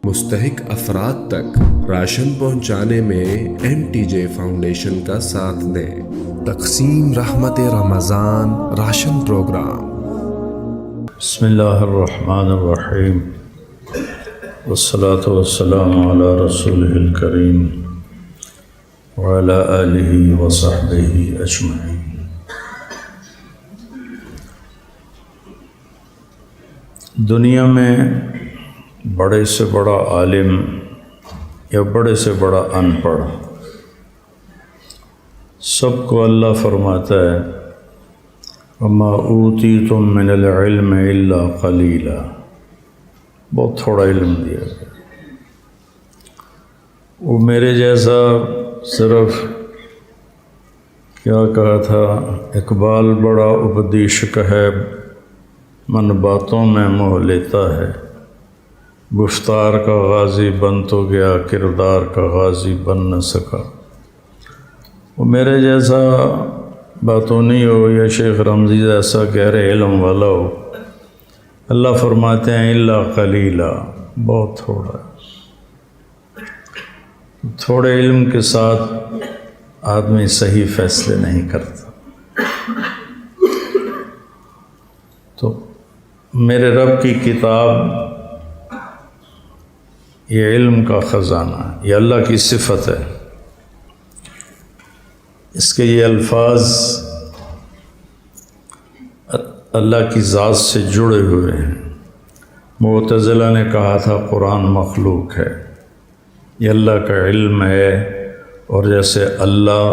مستحق افراد تک راشن پہنچانے میں MTJ فاؤنڈیشن کا ساتھ دیں۔ تقسیم رحمت رمضان راشن پروگرام۔ بسم اللہ الرحمن الرحیم والصلاة والسلام علی رسولہ الکریم وعلی آلہ وصحبہ اجمعین۔ دنیا میں بڑے سے بڑا عالم یا بڑے سے بڑا ان پڑھ سب کو اللہ فرماتا ہے وَمَا أُوتِيتُم مِّنَ الْعِلْمِ إِلَّا قَلِيلًا، بہت تھوڑا علم دیا گیا۔ وہ میرے جیسا صرف کیا کہا تھا اقبال، بڑا اپدیشک ہے من باتوں میں موہ لیتا ہے، گفتار کا غازی بن تو گیا کردار کا غازی بن نہ سکا۔ وہ میرے جیسا باتونی ہو یا شیخ رمضی جیسا گہرے علم والا ہو، اللہ فرماتے ہیں الا قلیلا، بہت تھوڑا۔ تھوڑے علم کے ساتھ آدمی صحیح فیصلے نہیں کرتا۔ تو میرے رب کی کتاب یہ علم کا خزانہ ہے، یہ اللہ کی صفت ہے۔ اس کے یہ الفاظ اللہ کی ذات سے جڑے ہوئے ہیں۔ معتزلہ نے کہا تھا قرآن مخلوق ہے، یہ اللہ کا علم ہے، اور جیسے اللہ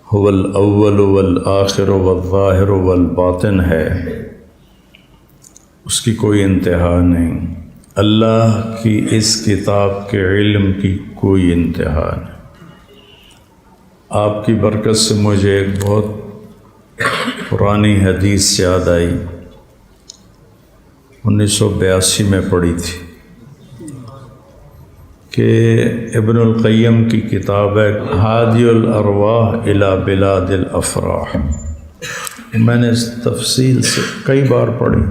هو الاول والآخر والظاہر والباطن ہے، اس کی کوئی انتہا نہیں۔ اللہ کی اس کتاب کے علم کی کوئی انتہا نہیں۔ آپ کی برکت سے مجھے ایک بہت پرانی حدیث یاد آئی، 1982 میں پڑھی تھی، کہ ابن القیم کی کتاب ہے ہادی الارواح الی بلاد الافراح۔ میں نے اس تفصیل سے کئی بار پڑھی۔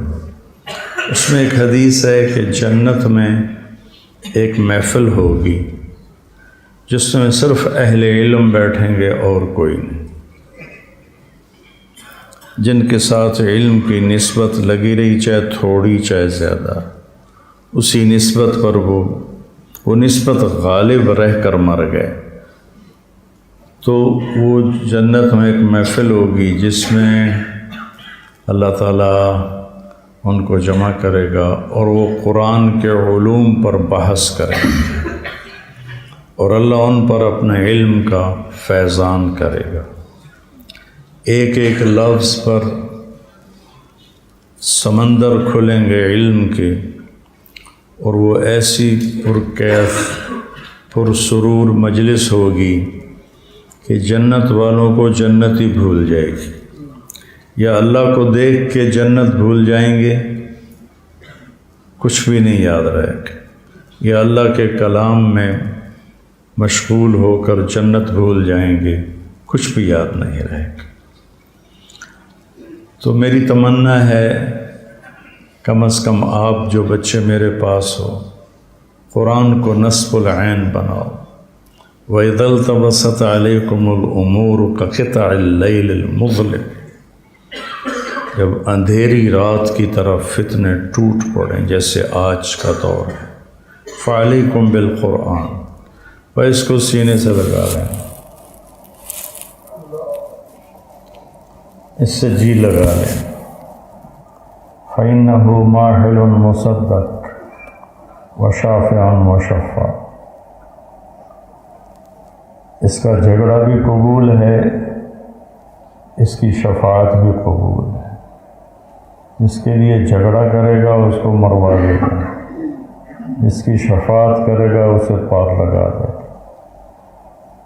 اس میں ایک حدیث ہے کہ جنت میں ایک محفل ہوگی جس میں صرف اہل علم بیٹھیں گے اور کوئی نہیں، جن کے ساتھ علم کی نسبت لگی رہی، چاہے تھوڑی چاہے زیادہ، اسی نسبت پر وہ نسبت غالب رہ کر مر گئے۔ تو وہ جنت میں ایک محفل ہوگی جس میں اللہ تعالیٰ ان کو جمع کرے گا اور وہ قرآن کے علوم پر بحث کرے گا، اور اللہ ان پر اپنے علم کا فیضان کرے گا۔ ایک ایک لفظ پر سمندر کھلیں گے علم کے، اور وہ ایسی پرکیف پرسرور مجلس ہوگی کہ جنت والوں کو جنت ہی بھول جائے گی، یا اللہ کو دیکھ کے جنت بھول جائیں گے، کچھ بھی نہیں یاد رہے گا، یا اللہ کے کلام میں مشغول ہو کر جنت بھول جائیں گے، کچھ بھی یاد نہیں رہے گا۔ تو میری تمنا ہے کم از کم آپ جو بچے میرے پاس ہو، قرآن کو نصب العین بناؤ۔ وَإِذَا الْتَبَسَتْ عَلَيْكُمُ الْأُمُورُ كَقِطَعِ اللَّيْلِ الْمُظْلِمِ، جب اندھیری رات کی طرف فتنے ٹوٹ پڑیں جیسے آج کا دور ہے، فَعَلَيْكُمْ بِالْقُرْآنِ، اور اس کو سینے سے لگا لیں، اس سے جی لگا لیں۔ فَإِنَّهُ مَاحِلٌ مُصَدَّقٌ وَشَافِعٌ مُشَفَّعٌ، اس کا جھگڑا بھی قبول ہے، اس کی شفاعت بھی قبول ہے۔ جس کے لیے جھگڑا کرے گا اس کو مروا دے گا، جس کی شفاعت کرے گا اسے پار لگا دے گا۔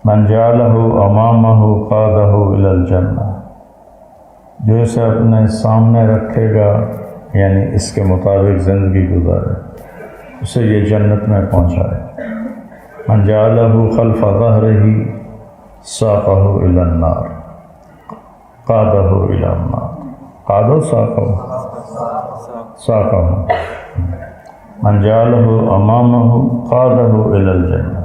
من جعلہ امامہ قادہ الی الجنہ، جو اسے اپنے سامنے رکھے گا، یعنی اس کے مطابق زندگی گزارے، اسے یہ جنت میں پہنچائے۔ من جعلہ خلف ظہرہ ساقہ الی النار قادہ الی النار، قادہ ساقہ من جعله امامه قاده الى الجنہ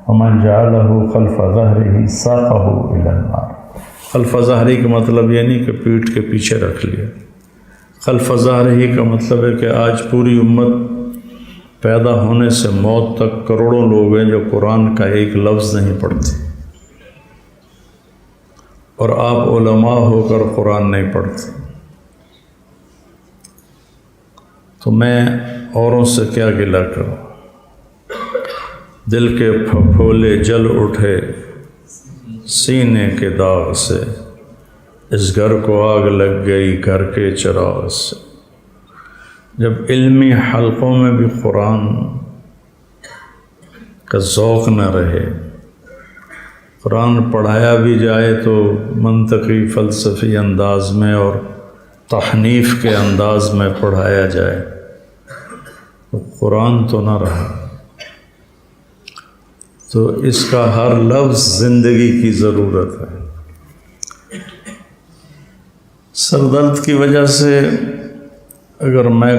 ومن جعله خلف ظہرہ ساقه الى النار۔ خلف ظہری کا مطلب یہ نہیں کہ پیٹھ کے پیچھے رکھ لیا، خلف ظہری کا مطلب ہے کہ آج پوری امت پیدا ہونے سے موت تک کروڑوں لوگ ہیں جو قرآن کا ایک لفظ نہیں پڑھتے، اور آپ علماء ہو کر قرآن نہیں پڑھتے، تو میں اوروں سے کیا گلہ کروں؟ دل کے پھپھولے جل اٹھے سینے کے داغ سے، اس گھر کو آگ لگ گئی گھر کے چراغ سے۔ جب علمی حلقوں میں بھی قرآن کا ذوق نہ رہے، قرآن پڑھایا بھی جائے تو منطقی فلسفی انداز میں اور تحنیف کے انداز میں پڑھایا جائے، تو قرآن تو نہ رہا۔ تو اس کا ہر لفظ زندگی کی ضرورت ہے۔ سر درد کی وجہ سے اگر میں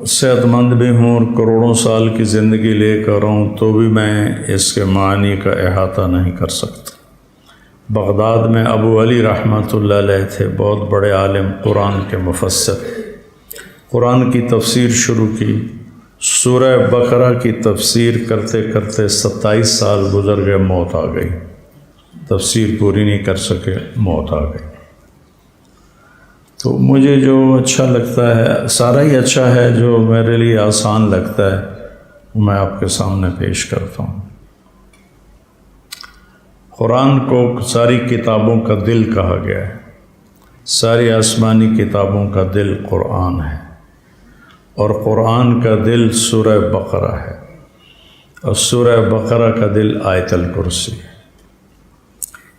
صحت مند بھی ہوں اور کروڑوں سال کی زندگی لے کر ہوں تو بھی میں اس کے معنی کا احاطہ نہیں کر سکتا۔ بغداد میں ابو علی رحمۃ اللہ علیہ تھے، بہت بڑے عالم، قرآن کے مفسر۔ قرآن کی تفسیر شروع کی، سورہ بقرہ کی تفسیر کرتے کرتے 27 سال گزر گئے، موت آ گئی، تفسیر پوری نہیں کر سکے، موت آ گئی۔ تو مجھے جو اچھا لگتا ہے، سارا ہی اچھا ہے، جو میرے لیے آسان لگتا ہے وہ میں آپ کے سامنے پیش کرتا ہوں۔ قرآن کو ساری کتابوں کا دل کہا گیا ہے، ساری آسمانی کتابوں کا دل قرآن ہے، اور قرآن کا دل سورہ بقرہ ہے، اور سورہ بقرہ کا دل آیت الکرسی ہے۔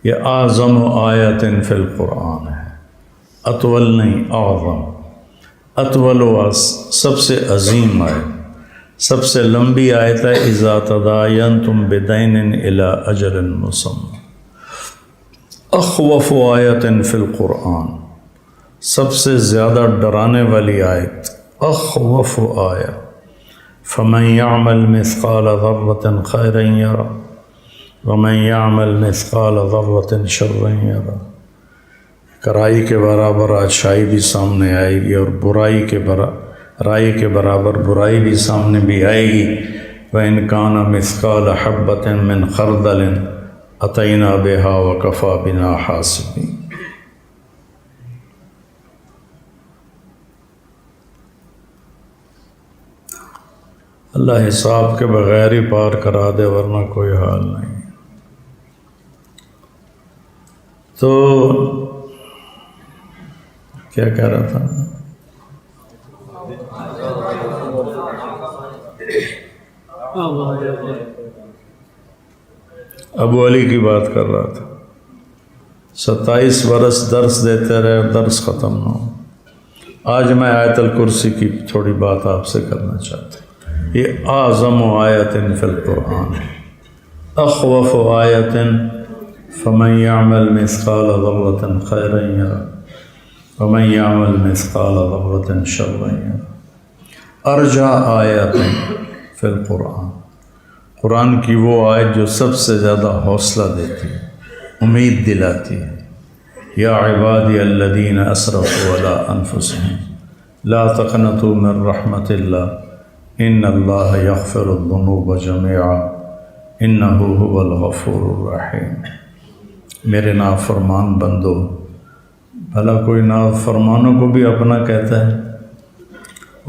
یہ اعظم آیت فی القرآن ہے، اطول نہیں، اعظم، اطول و سب سے عظیم آیت، سب سے لمبی آیت ہے۔ اذا تداینتم بدین الی اجل مسمی، اخوف آیت فی القرآن، سب سے زیادہ ڈرانے والی آیت، اخوف آیا۔ فمن یعمل مثقال ذرة خیرا یرہ ومن یعمل مثقال ذرة شرا یرہ۔ کرائی کے برابر اچھائی بھی سامنے آئے گی، اور برائی کے برابر برائی بھی سامنے بھی آئے گی۔ وَإِنْ كَانَ مِثْقَالَ حَبَّةٍ مِّنْ خَرْدَلٍ أَتَيْنَا بِهَا وَكَفَى بِنَا حَاسِبِينَ۔ اللہ حساب کے بغیر ہی پار کرا دے، ورنہ کوئی حال نہیں۔ تو کیا کہہ رہا تھا؟ ابو علی کی بات کر رہا تھا۔ 27 برس درس دیتے رہے، درس ختم نہ ہو۔ آج میں آیت الکرسی کی تھوڑی بات آپ سے کرنا چاہتا ہوں۔ یہ اعظم آیت فی القرآن، اخوف آیت فمن یعمل مثقال ذرة خیرا یرہ ومن یعمل مثقال ذرة شرا یرہ۔ ارجع آیت فی القرآن، قرآن کی وہ آیت جو سب سے زیادہ حوصلہ دیتی ہے، امید دلاتی ہے۔ یا عبادی الذین اسرفوا علی انفسہم لا تقنطوا من رحمت اللہ ان اللہ یغفر الذنوب جميعا انہ هو الغفور الرحیم۔ میرے نافرمان بندو، بھلا کوئی نافرمانوں کو بھی اپنا کہتا ہے؟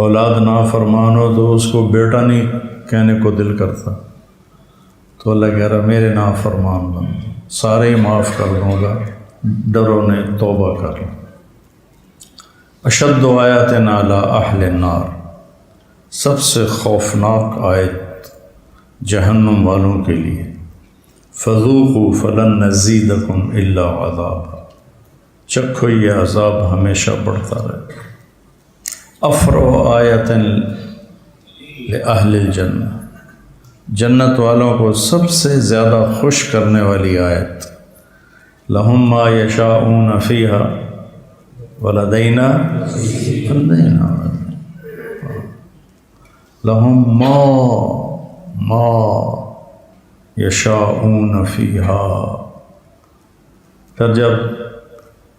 اولاد نافرمان ہو تو اس کو بیٹا نہیں کہنے کو دل کرتا، تو اللہ کہہ رہا میرے نافرمان بندو سارے ہی معاف کر دوں گا، ڈرو نہیں، توبہ کر لو۔ اشد آیات علی اہل النار، سب سے خوفناک آیت جہنم والوں کے لیے، فذوقوا فلن نزیدکم الا عذابا، چکھو یہ عذاب ہمیشہ بڑھتا رہے۔ افرح آیت لأہل الجنہ، جنت والوں کو سب سے زیادہ خوش کرنے والی آیت، لہم ما یشاءون فیہا ولدینا لہم ما یشاؤون فیہا، پھر جب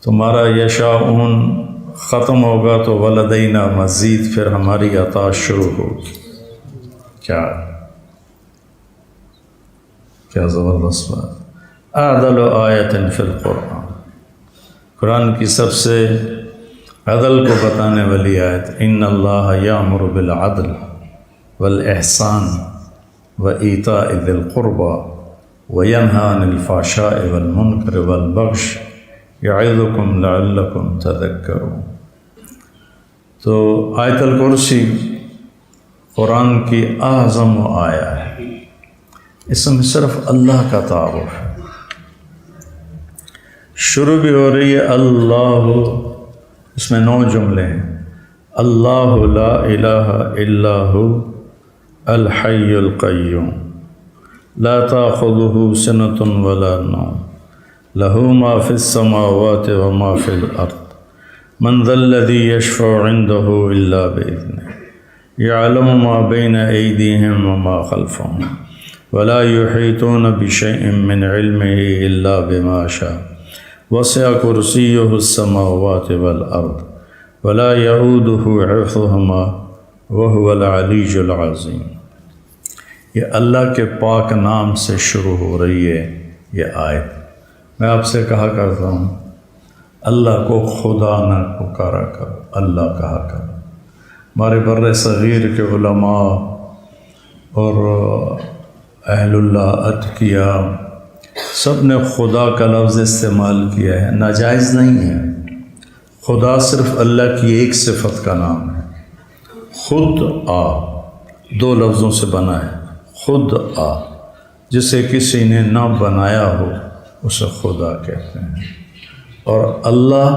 تمہارا یشاؤون ختم ہوگا تو ولدینا مزید، پھر ہماری عطا شروع ہوگی۔ کیا زبردست بات! اعدل آیت فی القرآن، قرآن کی سب سے عدل کو بتانے والی آیت، ان اللہ یامر بالعدل والاحسان وایتاء ذی القربى وینہی عن الفحشاء والمنکر والبغی یعظکم لعلکم تذکرون۔ تو آیت الکرسی قرآن کی اعظم آیہ ہے، اس میں صرف اللہ کا تعارف ہے، شروع بھی ہو رہی ہے اللہ، اس میں 9 جملے ہیں، اللہ لا الہ الا ہو الحی القیوم لا تأخذہ سنۃ ولا نوم لہ ما فی السماوات وما فی الارض من ذا الذی یشفع عنده الا بإذنہ یعلم ما بین ایدیہم وما خلفہم ولا یحیطون بشیء من علمہ الا بما شاء وسع کرسیہ السماوات والارض ولا یؤودہ حفظہما وہو العلی العظیم۔ یہ اللہ کے پاک نام سے شروع ہو رہی ہے یہ آیت۔ میں آپ سے کہا کرتا ہوں اللہ کو خدا نہ پکارا کرو، اللہ کہا کرو۔ ہمارے بر صغیر کے علماء اور اہل اللہ اتقیاء سب نے خدا کا لفظ استعمال کیا ہے، ناجائز نہیں ہے۔ خدا صرف اللہ کی ایک صفت کا نام ہے، خود آ 2 لفظوں سے بنا ہے، خود آ، جسے کسی نے نہ بنایا ہو اسے خدا کہتے ہیں۔ اور اللہ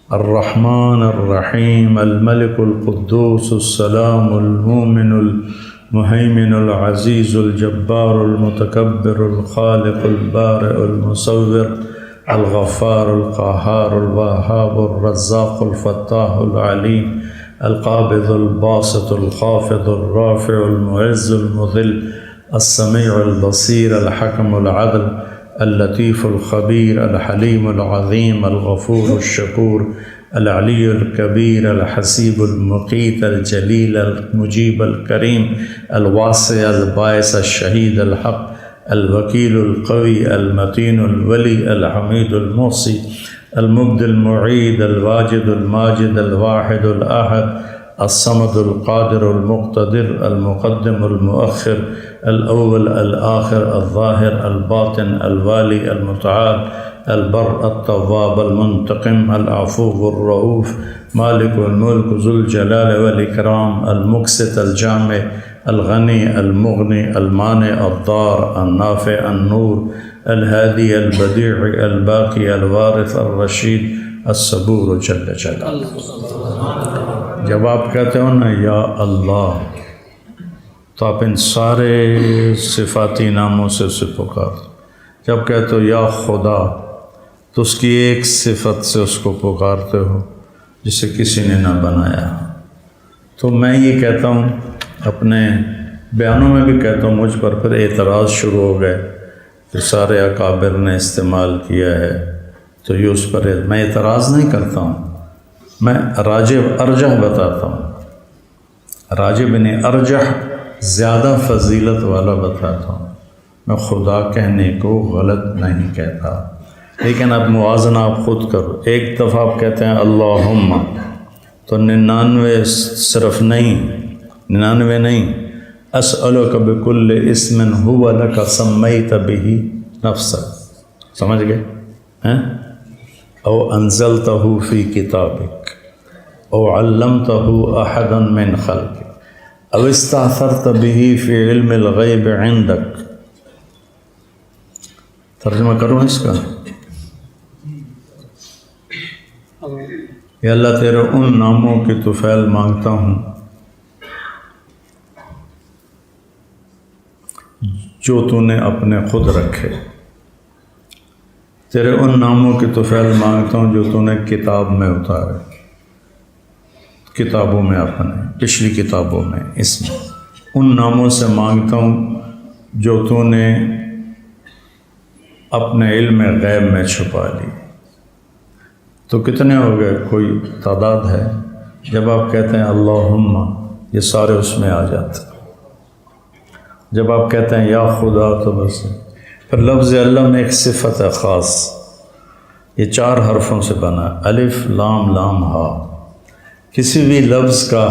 الرحمن الرحیم الملک القدوس السلام المؤمن المہیمن العزیز الجبار المتکبر الخالق البارئ المصور الغفار القہار الوہاب الرزاق الفتاح العلیم القابض الباسط الخافض الرافع المعز المذل السمیع البصیر الحکم العدل اللطیف الخبیر الحلیم العظیم الغفور الشکور العلی الکبیر الحسیب المقیت الجلیل المجیب الکریم الواسع الباعث الشہید الحق الوکیل القوی المتین الولی الحمید المحصی المبد المعید الواجد الماجد الواحد الأحد الصمد القادر المقتدر المقدم المؤخر الأول الآخر الظاهر الباطن الوالي المتعال البر التواب المنتقم العفو الرؤوف مالك الملك ذو الجلال والإكرام المقسط الجامع الغني المغني المانع الضار النافع النور الهادي البديع الباقي الوارث الرشید الصبور جل جلالہ۔ جب آپ کہتے ہو نا یا اللہ تو آپ ان سارے صفاتی ناموں سے اسے پکارتے۔ جب کہتے ہو یا خدا تو اس کی ایک صفت سے اس کو پکارتے ہو جسے کسی نے نہ بنایا۔ تو میں یہ کہتا ہوں، اپنے بیانوں میں بھی کہتا ہوں، مجھ پر پھر اعتراض شروع ہو گئے کہ سارے اکابر نے استعمال کیا ہے تو یہ اس پر میں اعتراض نہیں کرتا ہوں، میں راجح ارجح بتاتا ہوں، راجح بن ارجح زیادہ فضیلت والا بتاتا ہوں۔ میں خدا کہنے کو غلط نہیں کہتا، لیکن اب موازنہ آپ خود کرو۔ ایک دفعہ آپ کہتے ہیں اللہم تو 99 صرف نہیں، 99 نہیں، اسألک بکل اسم هو لک سمیت بہ نفسک، سمجھ گئے ہیں؟ او انزلتہ فی کتابک او علمتہ احدا من خلقک او استأثرت بہ فی علم الغیب عندک۔ ترجمہ کروں اس کا؟ یا اللہ تیرے ان ناموں کی توفیل مانگتا ہوں جو تو نے اپنے خود رکھے، تیرے ان ناموں کی توفیل مانگتا ہوں جو تو نے کتاب میں اتارے۔ کتابوں میں اپنے پچھلی کتابوں میں اس میں ان ناموں سے مانگتا ہوں جو تو نے اپنے علم غیب میں چھپا لی۔ تو کتنے ہو گئے؟ کوئی تعداد ہے؟ جب آپ کہتے ہیں اللہم، یہ سارے اس میں آ جاتے ہیں۔ جب آپ کہتے ہیں یا خدا، تو بس پھر لفظ اللہ میں ایک صفت ہے خاص، یہ 4 حرفوں سے بنا ہے، الف لام لام ہا۔ کسی بھی لفظ کا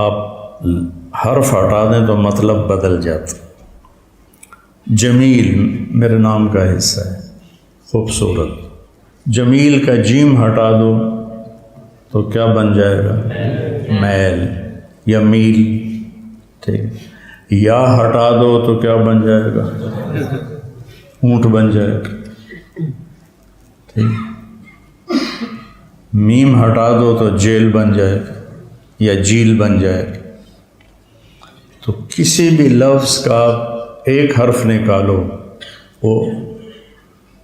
آپ حرف ہٹا دیں تو مطلب بدل جاتا۔ جمیل میرے نام کا حصہ ہے، خوبصورت۔ جمیل کا جیم ہٹا دو تو کیا بن جائے گا؟ میل یا میل، ٹھیک۔ یا ہٹا دو تو کیا بن جائے گا؟ اونٹ بن جائے گا، ٹھیک۔ میم ہٹا دو تو جیل بن جائے گا یا جیل بن جائے گا۔ تو کسی بھی لفظ کا ایک حرف نکالو، وہ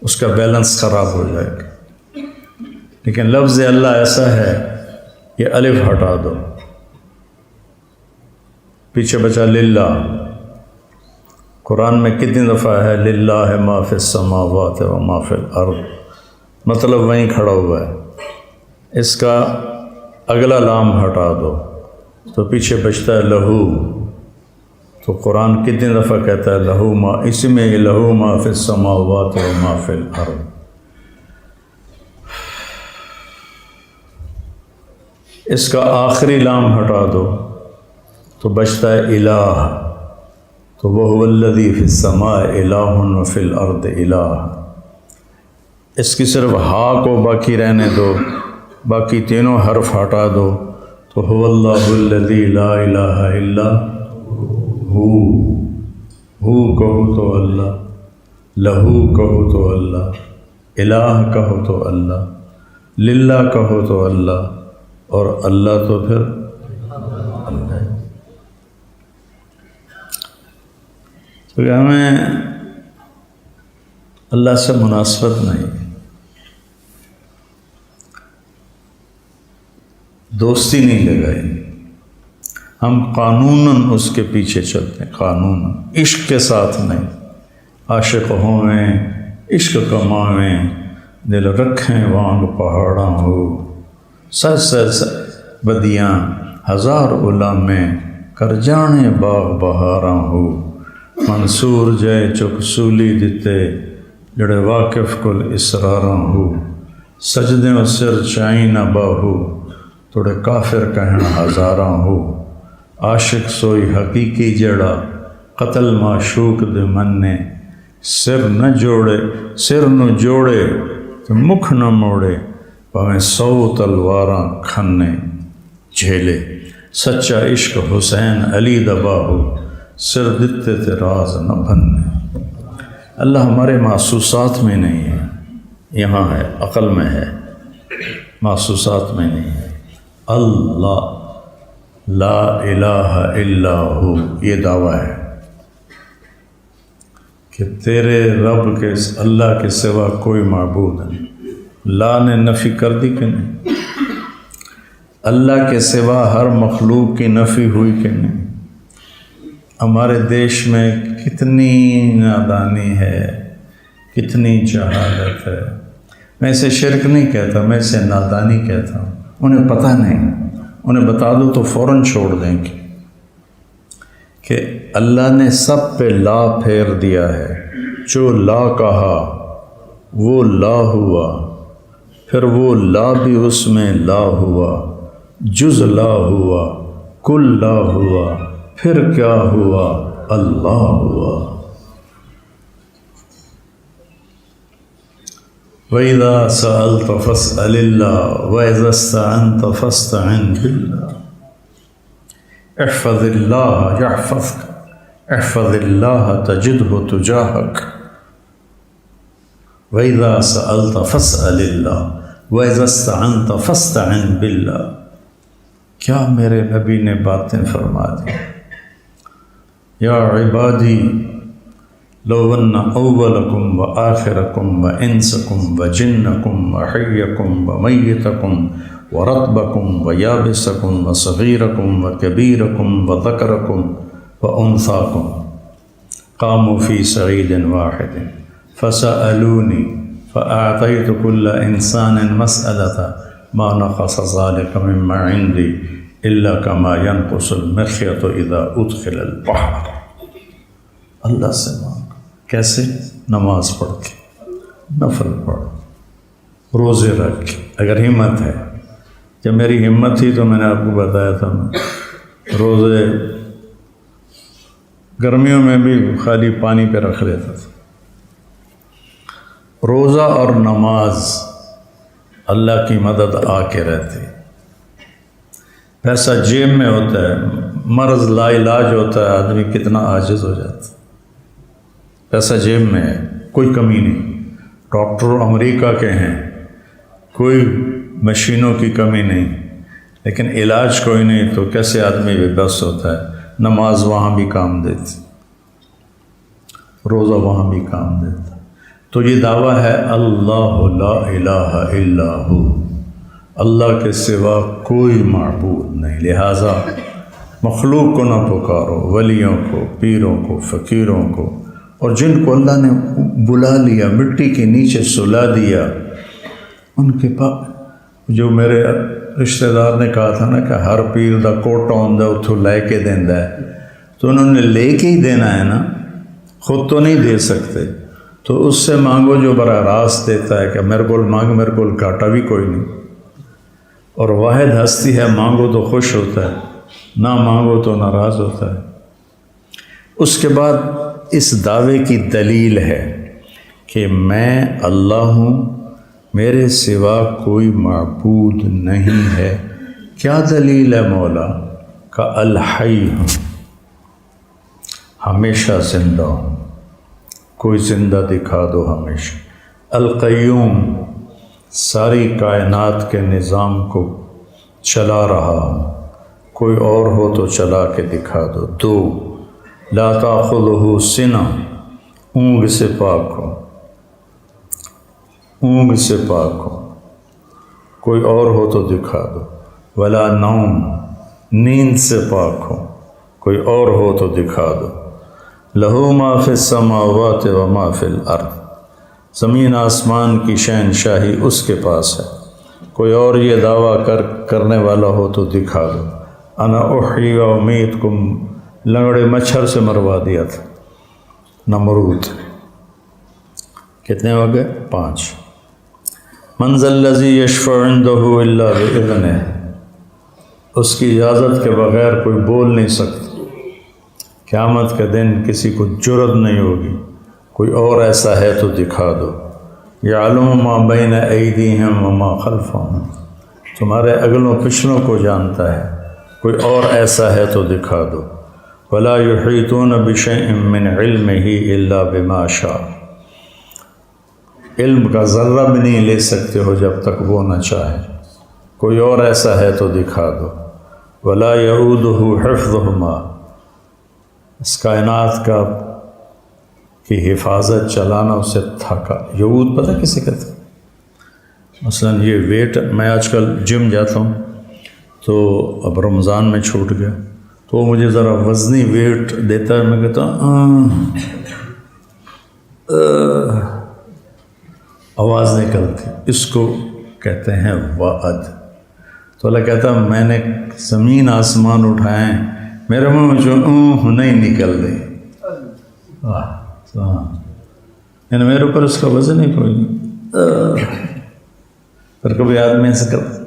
اس کا بیلنس خراب ہو جائے گا۔ لیکن لفظ اللہ ایسا ہے، یہ الف ہٹا دو، پیچھے بچا للہ۔ قرآن میں کتنی دفعہ ہے للہ ما فی السماوات و ما فی الارض، مطلب وہیں کھڑا ہوا ہے۔ اس کا اگلا لام ہٹا دو تو پیچھے بچتا ہے لہو۔ تو قرآن کتنی دفعہ کہتا ہے لہو ما، اسی میں لہو ما فی السماوات و ما فی الارض۔ اس کا آخری لام ہٹا دو تو بچتا ہے الہ، تو وَهُوَ الَّذِي فِي السَّمَاءِ إِلَٰهٌ وَفِي الْأَرْضِ إِلَٰهٌ۔ اس کی صرف ہا کو باقی رہنے دو، باقی تینوں حرف ہٹا دو تو هُوَ اللَّهُ الَّذِي لَا إِلَٰهَ إِلَّا ہو کہو تو اللہ، لہو کہو تو اللہ، الہ کہو تو اللہ، للہ کہو تو اللہ، اور اللہ تو پھر اللہ۔ تو ہمیں اللہ سے مناسبت نہیں، دوستی نہیں لگائی، ہم قانوناً اس کے پیچھے چلتے ہیں، قانوناً، عشق کے ساتھ نہیں۔ عاشق ہوئیں عشق کماویں، دل رکھیں وانگ پہاڑاں ہو، سچ بدیاں ہزار علامیں، کر جانے باغ بہاراں ہو، منصور جائے چک سولی دتے، جڑے واقف کل اسراراں ہو، سجدے و سر چائیں نہ باہو، توڑے کافر کہن ہزاراں ہو، عاشق سوئی حقیقی جڑا، قتل معشوق دے مننے، سر نہ جوڑے تو مکھ نہ موڑے، پاویں 100 تلواراں کھنے جھیلے، سچا عشق حسین علی دبا ہو، سر دتے تے راز نہ بھننے۔ اللہ ہمارے محسوسات میں نہیں ہے، یہاں ہے، عقل میں ہے، محسوسات میں نہیں ہے۔ اللہ لا الہ الا ہو، یہ دعویٰ ہے کہ تیرے رب کے اللہ کے سوا کوئی معبود نہیں۔ لا نے نفی کر دی کہ نہیں؟ اللہ کے سوا ہر مخلوق کی نفی ہوئی کہ نہیں؟ ہمارے دیش میں کتنی نادانی ہے، کتنی جہالت ہے۔ میں اسے شرک نہیں کہتا، میں اسے نادانی کہتا ہوں۔ انہیں پتہ نہیں، انہیں بتا دو تو فوراً چھوڑ دیں گے کہ اللہ نے سب پہ لا پھیر دیا ہے۔ جو لا کہا وہ لا ہوا، پھر وہ لا بھی اس میں لا ہوا، جز لا ہوا، کل لا ہوا، پھر کیا ہوا؟ اللہ ہوا۔ وَإِذَا سَأَلْتَ فَاسْأَلِ اللَّهَ وَإِذَا اسْتَعَنْتَ فَاسْتَعِنْ بِاللَّهِ۔ احفظ اللَّهَ يَحْفَظْكَ، احفظ اللَّهَ تَجِدْهُ تُجَاهَكَ۔ وَإِذَا سَأَلْتَ فَاسْأَلِ اللَّهَ وَإِذَا اسْتَعَنْتَ فَاسْتَعِنْ بِاللَّهِ۔ کیا میرے نبی نے باتیں فرما دی؟ یا عبادی لو ان اولکم وآخرکم وانسکم وجنکم وحیکم ومیتکم ورطبكم ويابسكم وصغيركم وكبيركم وذكركم وأنثاكم قاموا في صعيد واحد فسألوني فأعطيت كل إنسان مسألة ما نقص ذلك مما عندي إلا كما ينقص المخيط إذا أدخل البحر. اللہ سے مانگ. کیسے؟ نماز پڑھ کے، نفل پڑھ، روزے رکھ کے اگر ہمت ہے. جب میری ہمت تھی تو میں نے آپ کو بتایا تھا، میں روزے گرمیوں میں بھی خالی پانی پہ رکھ لیتا تھا. روزہ اور نماز اللہ کی مدد آ کے رہتی. پیسہ جیب میں ہوتا ہے، مرض لا علاج ہوتا ہے، آدمی کتنا عاجز ہو جاتا ہے. پیسہ جیب میں ہے، کوئی کمی نہیں. ڈاکٹر امریکہ کے ہیں، کوئی مشینوں کی کمی نہیں، لیکن علاج کوئی نہیں تو کیسے آدمی بے بس ہوتا ہے. نماز وہاں بھی کام دیتی، روزہ وہاں بھی کام دیتا. تو یہ دعویٰ ہے اللہ لا الہ الا ہو، اللہ کے سوا کوئی معبود نہیں. لہٰذا مخلوق کو نہ پکارو، ولیوں کو، پیروں کو، فقیروں کو، اور جن کو اللہ نے بلا لیا، مٹی کے نیچے سلا دیا، ان کے پاس. جو میرے رشتہ دار نے کہا تھا نا کہ ہر پیر دا کوٹا ہوندا اتھوں لے کے دیندا ہے، تو انہوں نے لے کے ہی دینا ہے نا، خود تو نہیں دے سکتے. تو اس سے مانگو جو براہ راست دیتا ہے کہ میرے کو مانگ، میرے کو گھاٹا بھی کوئی نہیں. اور واحد ہستی ہے، مانگو تو خوش ہوتا ہے، نہ مانگو تو ناراض ہوتا ہے. اس کے بعد اس دعوے کی دلیل ہے کہ میں اللہ ہوں، میرے سوا کوئی معبود نہیں ہے. کیا دلیل ہے مولا کا؟ الحی ہوں، ہمیشہ زندہ ہوں، کوئی زندہ دکھا دو ہمیشہ. القیوم، ساری کائنات کے نظام کو چلا رہا ہوں، کوئی اور ہو تو چلا کے دکھا دو. دو، لا تاخذہ سنہ، اونگ سے پاک ہو، اونگ سے پاک ہو، کوئی اور ہو تو دکھا دو. ولا نوم، نیند سے پاک ہو، کوئی اور ہو تو دکھا دو. لہو ما فی السماوات و ما فی الارض، زمین آسمان کی شہنشاہی اس کے پاس ہے، کوئی اور یہ دعویٰ کرنے والا ہو تو دکھا دو. انا احیی و امیتکم، لنگڑے مچھر سے مروا دیا تھا نمرود. کتنے ہو گئے؟ 5. من ذا الذی یشفع عندہ الا باذنہ، اس کی اجازت کے بغیر کوئی بول نہیں سکتا. قیامت کے دن کسی کو جرت نہیں ہوگی. کوئی اور ایسا ہے تو دکھا دو. یعلم ما بین ایدیہم وما خلفہم، تمہارے اگلوں پچھلوں کو جانتا ہے. کوئی اور ایسا ہے تو دکھا دو. ولا یحیطون بشیء من علمہ الا بما شاء، علم کا ذرہ بھی نہیں لے سکتے ہو جب تک وہ نہ چاہے. کوئی اور ایسا ہے تو دکھا دو. ولا یعودہ حفظہما، اس کائنات کا کی حفاظت چلانا اسے تھکا. یعود پتہ کسے کہتے ہیں؟ مثلا یہ ویٹ، میں آج کل جم جاتا ہوں تو اب رمضان میں چھوٹ گیا تو وہ مجھے ذرا وزنی ویٹ دیتا ہے، میں کہتا ہوں آواز نکلتی، اس کو کہتے ہیں وعد. تو اللہ کہتا ہے میں نے زمین آسمان اٹھائیں، میرے منہ میں جو نہیں نکل رہی. یعنی میرے اوپر اس کا وزن ہی کوئی نہیں. پھر کبھی آدمی ایسے کرتا،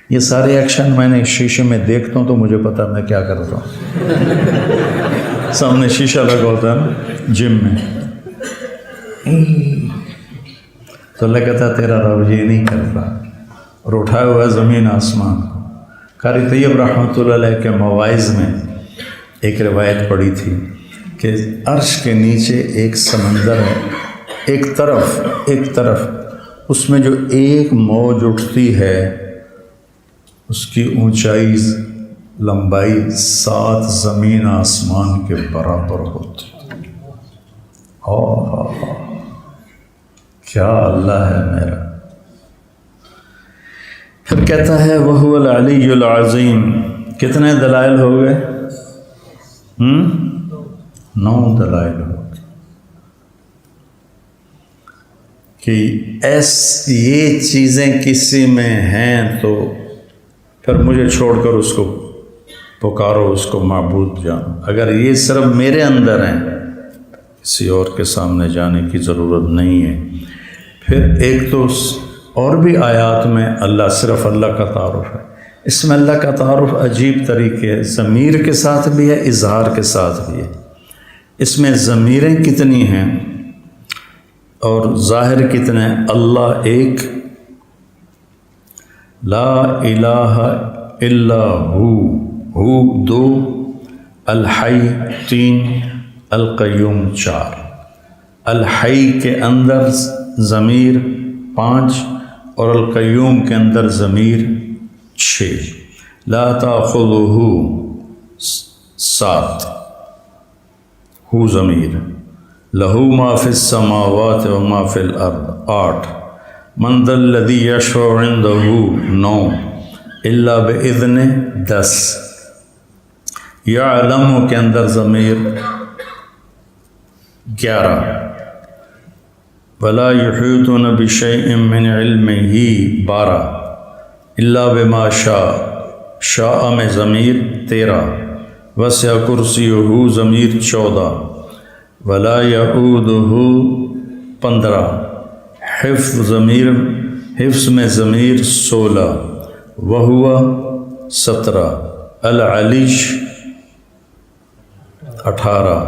یہ سارے ایکشن میں نے شیشے میں دیکھتا ہوں تو مجھے پتا میں کیا کرتا ہوں. سامنے شیشہ لگا ہوتا ہے نا جم میں، تو اللہ کہتا ہے تیرا رب یہ نہیں کرتا. اور اٹھایا ہوا ہے زمین آسمان کو. قاری طیب رحمۃ اللہ علیہ کے مواعظ میں ایک روایت پڑھی تھی کہ عرش کے نیچے ایک سمندر ہے، ایک طرف اس میں جو ایک موج اٹھتی ہے اس کی اونچائی لمبائی 7 زمین آسمان کے برابر ہوتی. کیا اللہ ہے میرا. پھر کہتا ہے وَهُوَ الْعَلِيُّ الْعَظِيمُ. کتنے دلائل ہو گئے؟ 9 دلائل ہو گئے کہ یہ چیزیں کسی میں ہیں تو پھر مجھے چھوڑ کر اس کو پکارو، اس کو معبود جانو. اگر یہ صرف میرے اندر ہیں کسی اور کے سامنے جانے کی ضرورت نہیں ہے. پھر ایک تو اور بھی آیات میں صرف اللہ کا تعارف ہے. اس میں اللہ کا تعارف عجیب طریقے ہے، ضمیر کے ساتھ بھی ہے، اظہار کے ساتھ بھی ہے. اس میں ضمیریں کتنی ہیں اور ظاہر کتنے ہیں؟ اللہ ایک، لا الہ الا ہو 2، الحی 3، القیوم 4. الحی کے اندر ضمیر 5 اور القیوم کے اندر ضمیر 6. لا تأخذہ 7، ہو ضمیر. لہو ما فی السماوات و ما فی الارض 8. من ذا الذی یشفع عندہ 9، الا باذنہ 10. یعلم کے اندر ضمیر 11. ولا یحیطون بشیء من علمہ 12. الا بما شاء، شاء میں ضمیر 13. وسع کرسیہ ضمیر 14. ولا یعودہ 15. حفظ میں ضمیر 16. وہو 17. العلیش 18.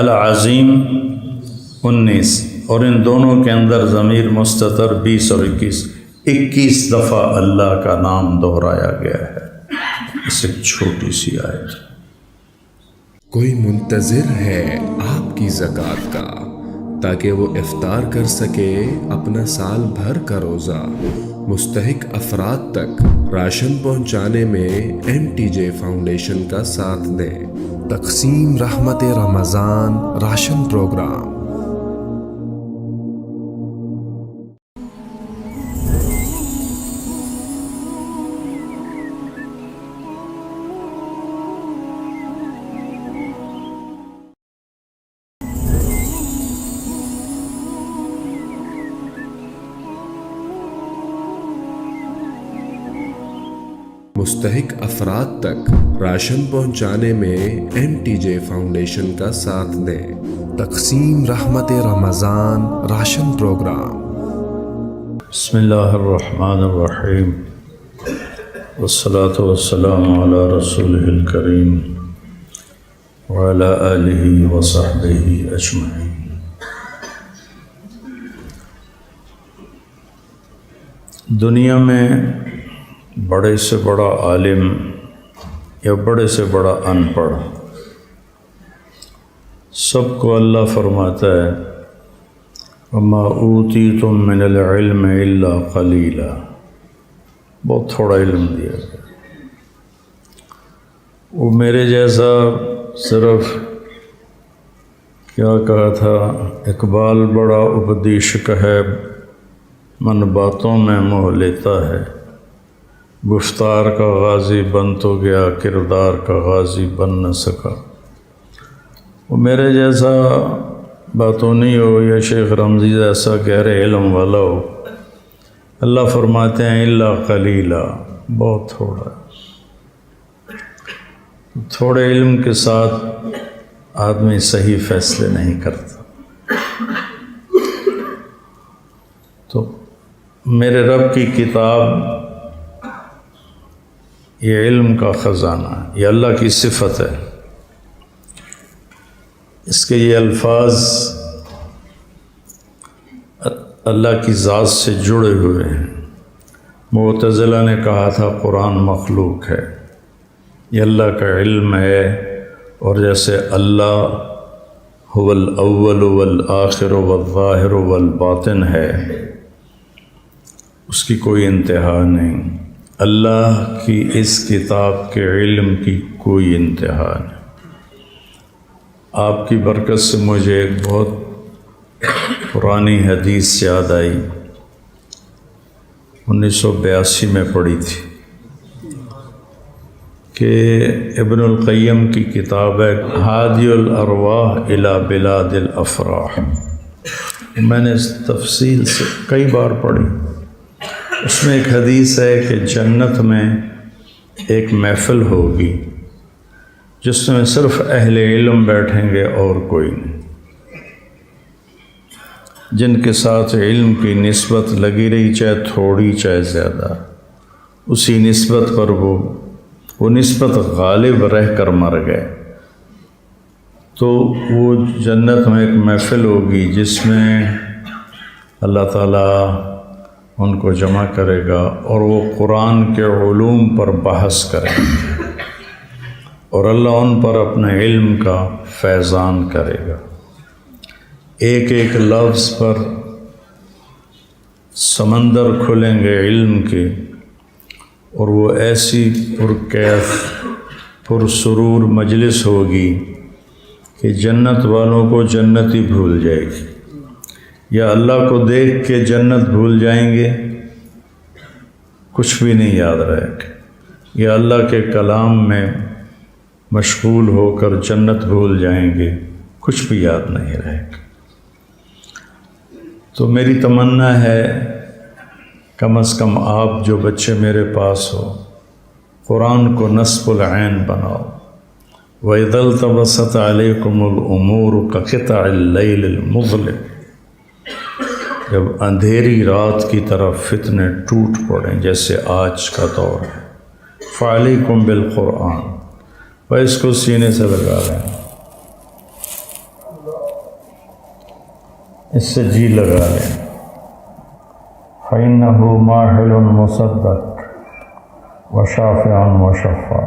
العظیم 19. اور ان دونوں کے اندر ضمیر مستتر 20 اور 21 دفعہ اللہ کا نام دہرایا گیا ہے. اس ایک چھوٹی سی آیت. کوئی منتظر ہے آپ کی زکوٰۃ کا تاکہ وہ افطار کر سکے اپنا سال بھر کا روزہ. مستحق افراد تک راشن پہنچانے میں MTJ فاؤنڈیشن کا ساتھ دیں. تقسیم رحمت رمضان راشن پروگرام. مستحق افراد تک راشن پہنچانے میں MTJ فاؤنڈیشن کا ساتھ دیں. تقسیم رحمت رمضان راشن پروگرام. بسم اللہ الرحمن الرحیم، والصلاة والسلام علی رسولہ الکریم وعلی آلہ وصحبہ اجمعین. دنیا میں بڑے سے بڑا عالم یا بڑے سے بڑا ان پڑھ، سب کو اللہ فرماتا ہے وَمَا أُوتِيتُم مِّنَ الْعِلْمِ إِلَّا قَلِيلًا. بہت تھوڑا علم دیا گیا. وہ میرے جیسا صرف کیا کہا تھا اقبال، بڑا اپدیشک ہے من باتوں میں موہ لیتا ہے. گفتار کا غازی بن تو گیا، کردار کا غازی بن نہ سکا. وہ میرے جیسا باتونی ہو یا شیخ رمضی جیسا گہرے علم والا ہو، اللہ فرماتے ہیں الا قلیلا، بہت تھوڑا. تھوڑے علم کے ساتھ آدمی صحیح فیصلے نہیں کرتا. تو میرے رب کی کتاب یہ علم کا خزانہ ہے، یہ اللہ کی صفت ہے. اس کے یہ الفاظ اللہ کی ذات سے جڑے ہوئے ہیں. معتزلہ نے کہا تھا قرآن مخلوق ہے، یہ اللہ کا علم ہے. اور جیسے اللہ هو الاول والآخر والظاہر والباطن ہے، اس کی کوئی انتہا نہیں. اللہ کی اس کتاب کے علم کی کوئی انتہا نہیں. آپ کی برکت سے مجھے ایک بہت پرانی حدیث یاد آئی 1982 میں پڑھی تھی کہ ابن القیم کی کتاب ہے ہادی الارواح الی بلاد الافراح. میں نے اس تفصیل سے کئی بار پڑھی. اس میں ایک حدیث ہے کہ جنت میں ایک محفل ہوگی جس میں صرف اہل علم بیٹھیں گے اور کوئی نہیں، جن کے ساتھ علم کی نسبت لگی رہی، چاہے تھوڑی چاہے زیادہ، اسی نسبت پر وہ نسبت غالب رہ کر مر گئے. تو وہ جنت میں ایک محفل ہوگی جس میں اللہ تعالیٰ ان کو جمع کرے گا اور وہ قرآن کے علوم پر بحث کریں گے اور اللہ ان پر اپنے علم کا فیضان کرے گا. ایک ایک لفظ پر سمندر کھلیں گے علم کے، اور وہ ایسی پرکیف پرسرور مجلس ہوگی کہ جنت والوں کو جنت ہی بھول جائے گی، یا اللہ کو دیکھ کے جنت بھول جائیں گے، کچھ بھی نہیں یاد رہے گا، یا اللہ کے کلام میں مشغول ہو کر جنت بھول جائیں گے، کچھ بھی یاد نہیں رہے گا. تو میری تمنا ہے کم از کم آپ جو بچے میرے پاس ہو، قرآن کو نصب العین بناؤ. وَإِذَا الْتَبَسَتْ عَلَيْكُمُ الْأُمُورُ كَقِطَعِ اللَّيْلِ الْمُظْلِمِ، جب اندھیری رات کی طرف فتنے ٹوٹ پڑیں جیسے آج کا دور ہے، فَعَلَيْكُمْ بِالْقُرْآنِ، وہ اس کو سینے سے لگا لیں، اس سے جی لگا لیں. فَإِنَّهُ مَاحِلٌ مُصَدَّقٌ وَشَافِعٌ مُشَفَّعٌ،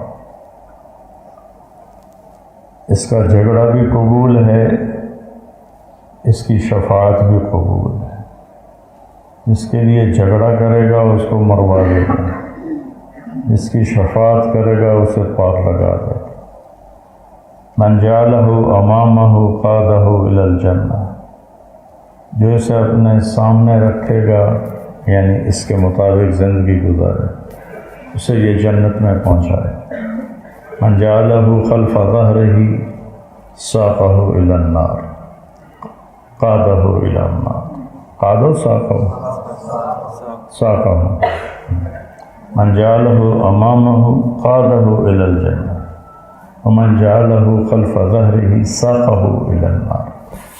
اس کا جھگڑا بھی قبول ہے، اس کی شفاعت بھی قبول ہے. جس کے لیے جھگڑا کرے گا اس کو مروا دے گا، جس کی شفاعت کرے گا اسے پار لگا دے گا. من جعلہ امامہ قادہ الی الجنہ، جو اسے اپنے سامنے رکھے گا یعنی اس کے مطابق زندگی گزارے، اسے یہ جنت میں پہنچائے. من جعلہ خلف ظہرہ ساقہ الی النار قادہ الی النار. قادہ ساقہ. من جعلہ امامہ قادہ الی الجنہ ومن جعلہ خلف ظہرہ ساقہ الی النار.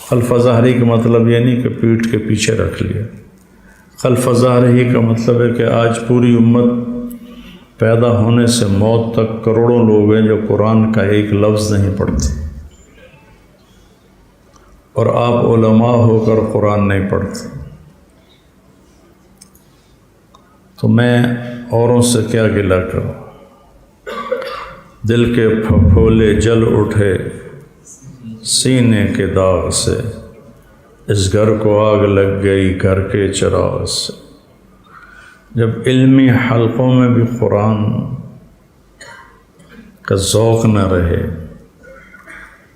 خلف ظہری کا مطلب یہ نہیں کہ پیٹھ کے پیچھے رکھ لیا. خلف ظہری کا مطلب ہے کہ آج پوری امت پیدا ہونے سے موت تک کروڑوں لوگ ہیں جو قرآن کا ایک لفظ نہیں پڑھتے، اور آپ علماء ہو کر قرآن نہیں پڑھتے. تو میں اوروں سے کیا گلہ کروں؟ دل کے پھپھولے جل اٹھے سینے کے داغ سے، اس گھر کو آگ لگ گئی گھر کے چراغ سے. جب علمی حلقوں میں بھی قرآن کا ذوق نہ رہے،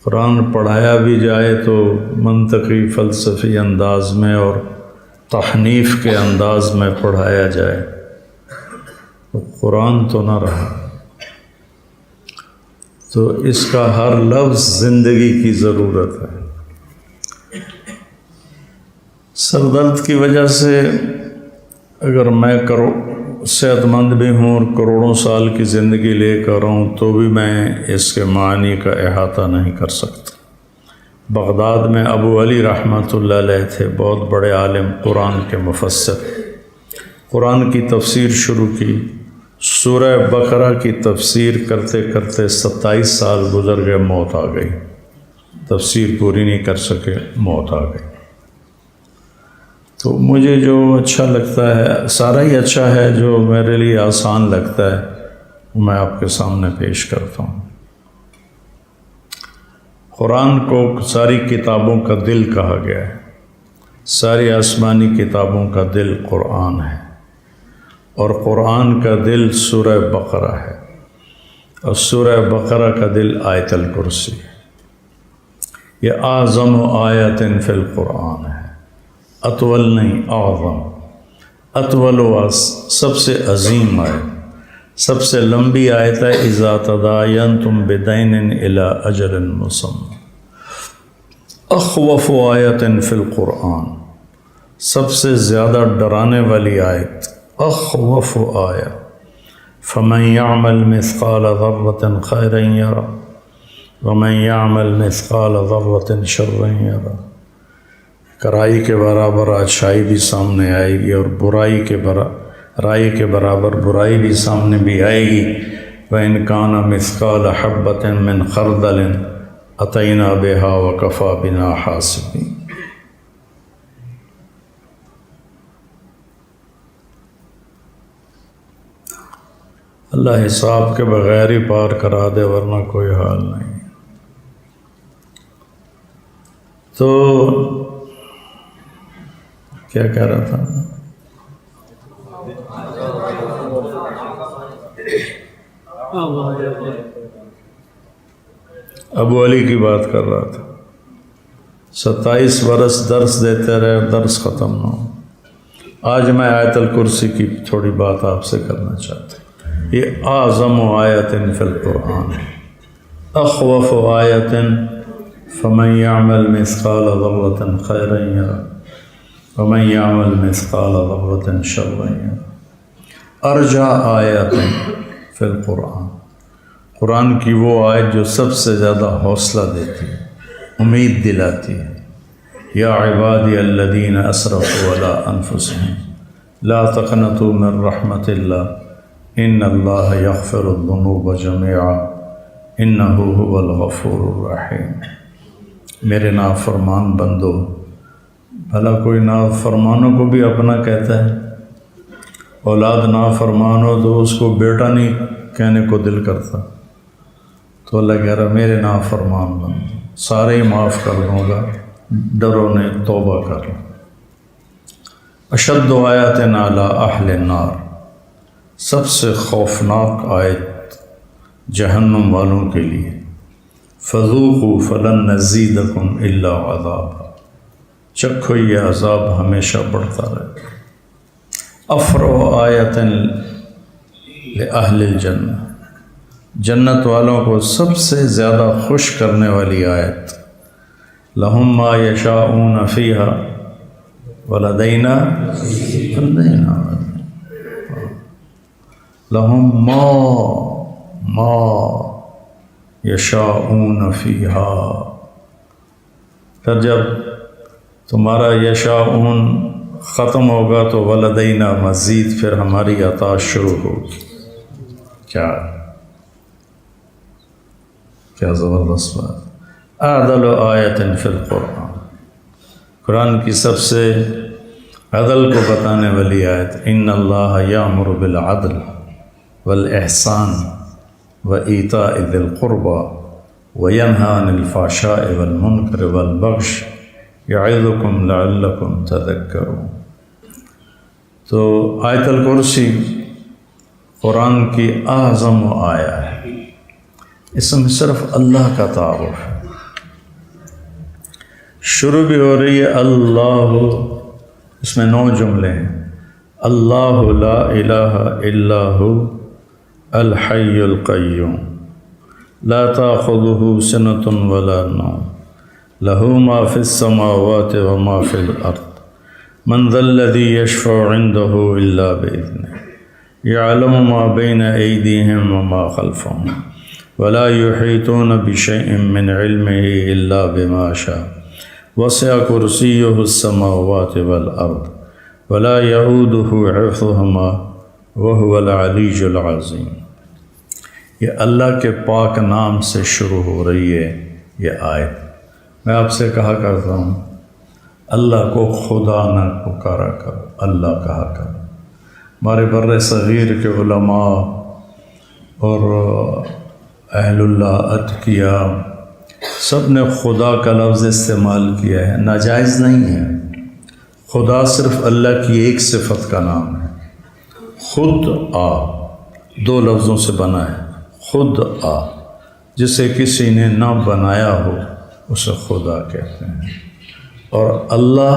قرآن پڑھایا بھی جائے تو منطقی فلسفی انداز میں اور تحنیف کے انداز میں پڑھایا جائے، تو قرآن تو نہ رہا. تو اس کا ہر لفظ زندگی کی ضرورت ہے. سر درد کی وجہ سے اگر میں صحت مند بھی ہوں اور کروڑوں سال کی زندگی لے کر ہوں تو بھی میں اس کے معنی کا احاطہ نہیں کر سکتا. بغداد میں ابو علی رحمۃ اللہ علیہ تھے، بہت بڑے عالم، قرآن کے مفسر. قرآن کی تفسیر شروع کی، سورہ بقرہ کی تفسیر کرتے کرتے 27 سال گزر گئے، موت آ گئی، تفسیر پوری نہیں کر سکے، موت آ گئی. تو مجھے جو اچھا لگتا ہے، سارا ہی اچھا ہے، جو میرے لیے آسان لگتا ہے وہ میں آپ کے سامنے پیش کرتا ہوں. قرآن کو ساری کتابوں کا دل کہا گیا ہے. ساری آسمانی کتابوں کا دل قرآن ہے، اور قرآن کا دل سورہ بقرہ ہے، اور سورہ بقرہ کا دل آیت الکرسی ہے. یہ اعظم آیت فی القرآن ہے، اطول نہیں، اعظم. اطول سب سے عظیم آیت، سب سے لمبی آیت ہے اذا تداینتم بدین الی اجل مسمی، اخوف آیت فی القرآن، سب سے زیادہ ڈرانے والی آیت، اخوف آیہ، فمن یعمل مثقال ذرۃ خیرا یرہ ومن یعمل مثقال ذرۃ شرا یرہ، کرائی کے برابر اچھائی بھی سامنے آئے گی اور رائی کے برابر برائی بھی سامنے بھی آئے گی، وَإِنْ كَانَ مِثْقَالَ حَبَّةٍ مِّنْ خَرْدَلٍ أَتَيْنَا بِهَا وَكَفَى بِنَا حَاسِبِينَ۔ اللہ حساب کے بغیر ہی پار کرا دے، ورنہ کوئی حال نہیں۔ تو کیا کہہ رہا تھا؟ ابو علی کی بات کر رہا تھا، 27 برس درس دیتے رہے، درس ختم نہ ہو۔ آج میں آیت الکرسی کی تھوڑی بات آپ سے کرنا چاہتا ہوں۔ یہ اعظم آیت فی القرآن، اخوف آیت، فمن یعمل مثقال ذرۃ خیرا یرہ ومن یعمل مثقال ذرۃ شرا یرہ، ارجع آیت فی القرآن، قرآن کی وہ آیت جو سب سے زیادہ حوصلہ دیتی ہے، امید دلاتی ہے۔ یا عبادی الذین اسرفوا علی انفسہم لا تقنطوا من رحمت اللہ ان اللہ یغفر الذنوب جميعا انہ هو الغفور الرحیم۔ میرے نافرمان بندو، بھلا کوئی نافرمانوں کو بھی اپنا کہتا ہے؟ اولاد نافرمان ہو تو اس کو بیٹا نہیں کہنے کو دل کرتا، تو اللہ کہہ رہا میرے نافرمان بندو سارے ہی معاف کر دوں گا، ڈرو نہیں، توبہ کر لو۔ اشد آیات علی اہل النار، سب سے خوفناک آیت جہنم والوں کے لیے، فذوقوا فلن نزیدکم الا عذابا، چکھو یہ عذاب ہمیشہ بڑھتا رہے۔ افرح آیت لأہل الجنہ، جنت والوں کو سب سے زیادہ خوش کرنے والی آیت، لہم ما یشاؤون فیہا ولدینا لہم ما یشاؤون فیہا، پھر جب تمہارا یشاؤون ختم ہوگا تو ولدینا مزید، پھر ہماری عطا شروع ہوگی۔ کیا زبردست بات۔ اعدل آیت فی القرآن، قرآن کی سب سے عدل کو بتانے والی آیت، ان اللہ یامر بالعدل والاحسان وایتاء ذی القربى وینہی عن الفحشاء والمنکر والبغی یعظکم لعلکم تذکرون۔ تو آیت الکرسی قرآن کی اعظم آیہ ہے، اس میں صرف اللہ کا تعارف ہے، شروع بھی ہو رہی ہے اللہ، اس میں 9 جملے ہیں، اللہ لا الہ الا ہو الحی القیوم لا تأخذہ سنۃ ولا نوم لہ ما فی السماوات وما فی الارض من ذا الذی یشفع عندہ الا بإذنہ یعلم ما بین ایدیہم وما خلفہم ولا یحیطون بشیء من علمہ الا بما شاء وسع کرسیہ السماوات والارض ولا یعودہ حفظہما وہو العلی العظیم۔ یہ اللہ کے پاک نام سے شروع ہو رہی ہے یہ آیت۔ میں آپ سے کہا کرتا ہوں اللہ کو خدا نہ پکارا کرو، اللہ کہا کرو۔ ہمارے بر صغیر کے علماء اور اہل اللہ اتقیا سب نے خدا کا لفظ استعمال کیا ہے، ناجائز نہیں ہے۔ خدا صرف اللہ کی ایک صفت کا نام ہے، خود آ، 2 لفظوں سے بنا ہے، خود آ، جسے کسی نے نہ بنایا ہو اسے خدا کہتے ہیں، اور اللہ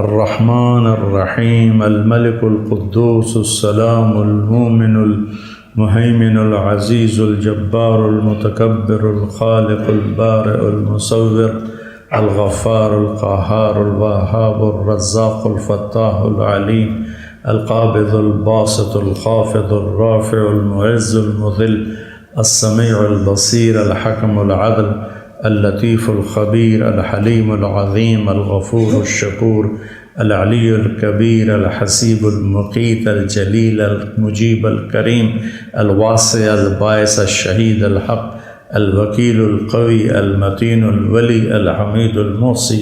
الرحمن الرحيم الملك القدوس السلام المؤمن المهيمن العزيز الجبار المتكبر الخالق البارئ المصور الغفار القهار الوهاب الرزاق الفتاح العليم القابض الباسط الخافض الرافع المعز المذل السميع البصير الحكم العدل اللطيف الخبير الحليم العظيم الغفور الشكور العلي الكبير الحسيب المقيت الجليل المجيب الكريم الواسع الباعث الشهيد الحق الوكيل القوي المتين الولي الحميد المحصي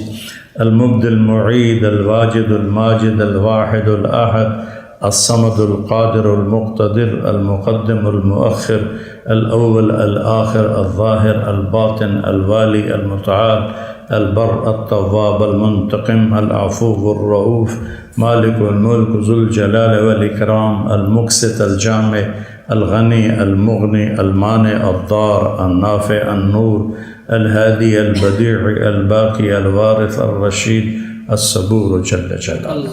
المبدي المعيد الواجد الماجد الواحد الأحد الصمد القادر المقتدر المقدم المؤخر الأول الآخر الظاهر الباطن الوالي المتعال البر التواب المنتقم العفو الرؤوف مالك الملك ذو الجلال والإكرام المقسط الجامع الغني المغني المانع الضار النافع النور الهادي البديع الباقي الوارث الرشید الصبور جل جلالہ۔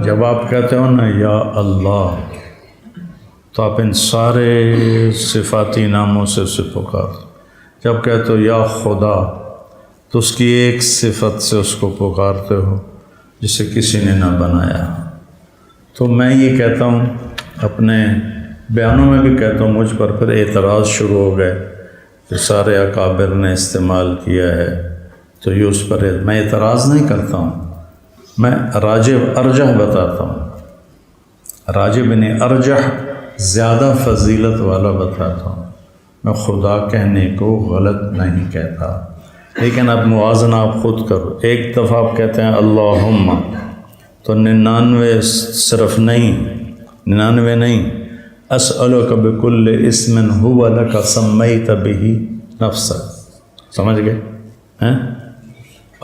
جب آپ کہتے ہو نا یا اللہ تو آپ ان سارے صفاتی ناموں سے اسے پکارتے۔ جب کہتے ہو یا خدا تو اس کی ایک صفت سے اس کو پکارتے ہو جسے کسی نے نہ بنایا۔ تو میں یہ کہتا ہوں، اپنے بیانوں میں بھی کہتا ہوں، مجھ پر پھر اعتراض شروع ہو گئے کہ سارے اکابر نے استعمال کیا ہے تو یہ اس پر میں اعتراض نہیں کرتا ہوں، میں راجح ارجح بتاتا ہوں، راجح بن ارجح زیادہ فضیلت والا بتاتا ہوں۔ میں خدا کہنے کو غلط نہیں کہتا، لیکن اب موازنہ آپ خود کرو۔ ایک دفعہ آپ کہتے ہیں اللہم تو 99 صرف نہیں، 99 نہیں، اسألک بکل اسم هو لک سمیت بہ نفسک، سمجھ گئے ہیں؟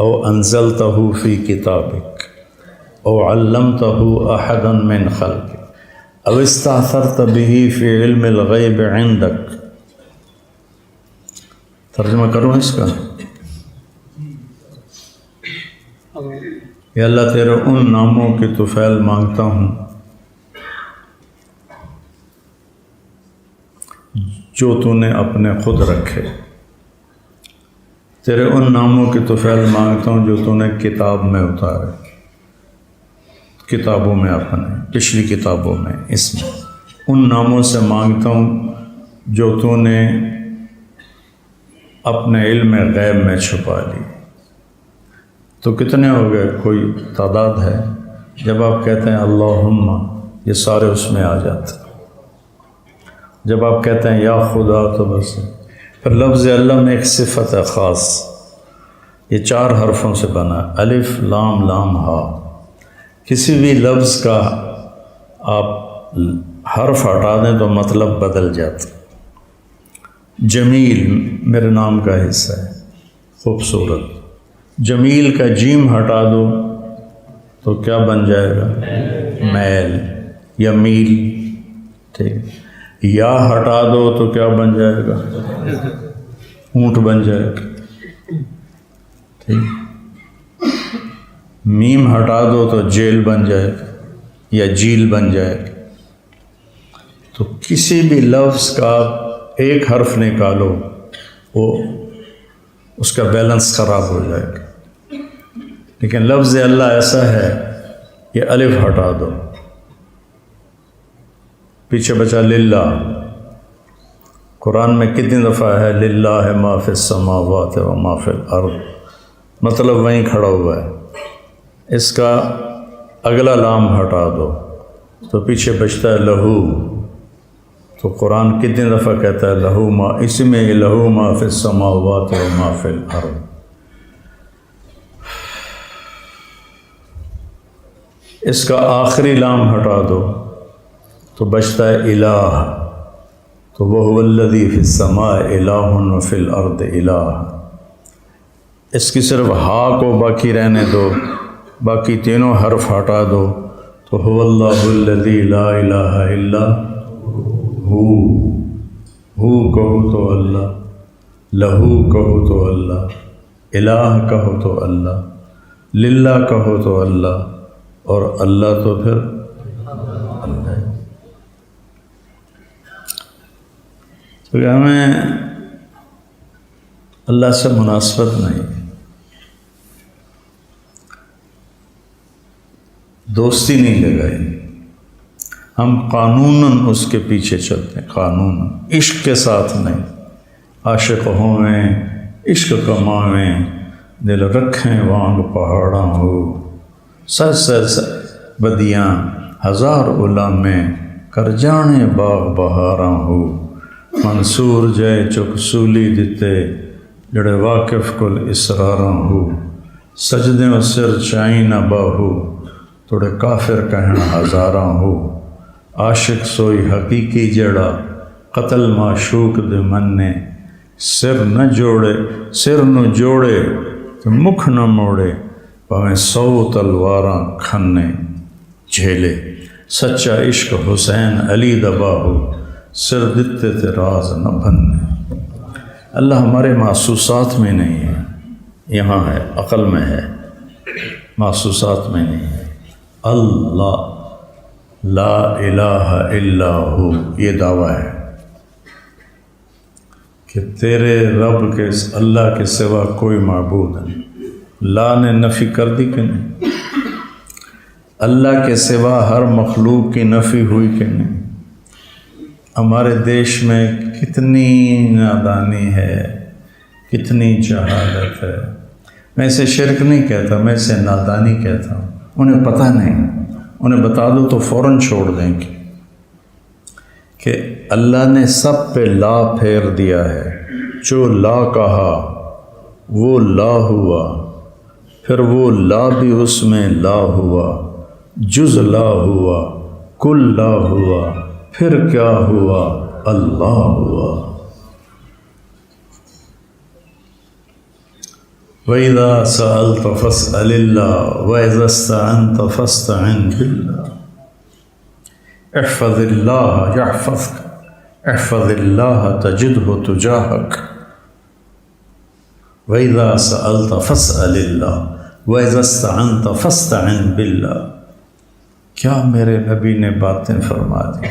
او انزلتہ فی کتابک او علمتہ احدا من خلقک او استأثرت بہ فی علم الغیب عندک۔ ترجمہ کروں اس کا؟ یا اللہ تیرے ان ناموں کی طفیل مانگتا ہوں جو تو نے اپنے خود رکھے، تیرے ان ناموں کی طفیل مانگتا ہوں جو تو نے کتاب میں اتارے، کتابوں میں اپنے پچھلی کتابوں میں، اس میں ان ناموں سے مانگتا ہوں جو تو نے اپنے علم غیب میں چھپا لی۔ تو کتنے ہو گئے؟ کوئی تعداد ہے؟ جب آپ کہتے ہیں اللہم یہ سارے اس میں آ جاتے ہیں۔ جب آپ کہتے ہیں یا خدا تو بس۔ پھر لفظ اللہ میں ایک صفت ہے خاص، یہ 4 حرفوں سے بنا ہے، الف لام لام ہا۔ کسی بھی لفظ کا آپ حرف ہٹا دیں تو مطلب بدل جاتا۔ جمیل میرے نام کا حصہ ہے، خوبصورت۔ جمیل کا جیم ہٹا دو تو کیا بن جائے گا؟ میل یا میل، ٹھیک۔ یا ہٹا دو تو کیا بن جائے گا؟ اونٹ بن جائے گا، ٹھیک۔ میم ہٹا دو تو جیل بن جائے گا یا جیل بن جائے گا۔ تو کسی بھی لفظ کا ایک حرف نکالو وہ اس کا بیلنس خراب ہو جائے گا۔ لیکن لفظ اللہ ایسا ہے، یہ الف ہٹا دو، پیچھے بچا للہ۔ قرآن میں کتنی دفعہ ہے للہ ما فی السماوات و ما فی الارض، مطلب وہیں کھڑا ہوا ہے۔ اس کا اگلا لام ہٹا دو تو پیچھے بچتا ہے لہو۔ تو قرآن کتنی دفعہ کہتا ہے لہو ما، اسی میں لہو ما فی السماوات و ما فی الارض۔ اس کا آخری لام ہٹا دو تو بچتا ہے الہ، تو وَهُوَ الَّذِي فِي السَّمَاءِ إِلَٰهٌ وَفِي الْأَرْضِ إِلَٰهٌ۔ اس کی صرف ہا کو باقی رہنے دو، باقی تینوں حرف ہٹا دو تو هُوَ اللَّهُ الَّذِي لَا إِلَٰهَ إِلَّا ہو کہو تو اللہ، لہو کہو تو اللہ، الہ کہو تو اللہ، للہ کہو تو اللہ، اور اللہ تو پھر اللہ۔ تو ہمیں اللہ سے مناسبت نہیں، دوستی نہیں لگائی، ہم قانوناً اس کے پیچھے چلتے ہیں، قانوناً، عشق کے ساتھ نہیں۔ عاشق ہوویں عشق کماویں، دل رکھیں وانگ پہاڑاں ہو، سر بدیاں ہزار غلامیں، کر جانے باغ بہاراں ہو، منصور جے چک سولی دتے، جڑے واقف کل اسراراں ہو، سجدے و سر چائیں نہ باہو، توڑے کافر کہنا ہزاراں ہو، عاشق سوئی حقیقی جڑا، قتل معشوق دے مننے، سر نہ جوڑے تو مکھ نہ موڑے، پاویں 100 تلواراں کھنے جھیلے، سچا عشق حسین علی دبا ہو، سر دتے تے راز نہ بننے۔ اللہ ہمارے محسوسات میں نہیں ہے، یہاں ہے، عقل میں ہے، محسوسات میں نہیں ہے۔ اللہ لا الہ الا ہو، یہ دعویٰ ہے کہ تیرے رب کے، اللہ کے سوا کوئی معبود نہیں۔ لا نے نفی کر دی کہ نہیں؟ اللہ کے سوا ہر مخلوق کی نفی ہوئی کہ نہیں؟ ہمارے دیش میں کتنی نادانی ہے، کتنی جہالت ہے۔ میں اسے شرک نہیں کہتا، میں اسے نادانی کہتا ہوں۔ انہیں پتہ نہیں، انہیں بتا دو تو فوراً چھوڑ دیں گے کہ اللہ نے سب پہ لا پھیر دیا ہے، جو لا کہا وہ لا ہوا، پھر وہ لا بھی اس میں لا ہوا، جز لا ہوا، کل لا ہوا، پھر کیا ہوا؟ اللہ ہوا۔ وَإِذَا سَأَلْتَ فَاسْأَلِ اللَّهَ وَإِذَا اسْتَعَنْتَ فَاسْتَعِنْ بِاللَّهِ احفظ اللَّهَ يَحْفَظْكَ احفظ اللَّهَ تَجِدْهُ تُجَاهَكَ وَإِذَا سَأَلْتَ فَاسْأَلِ اللَّهَ وَإِذَا اسْتَعَنْتَ فَاسْتَعِنْ بِاللَّهِ۔ کیا میرے نبی نے باتیں فرما دی۔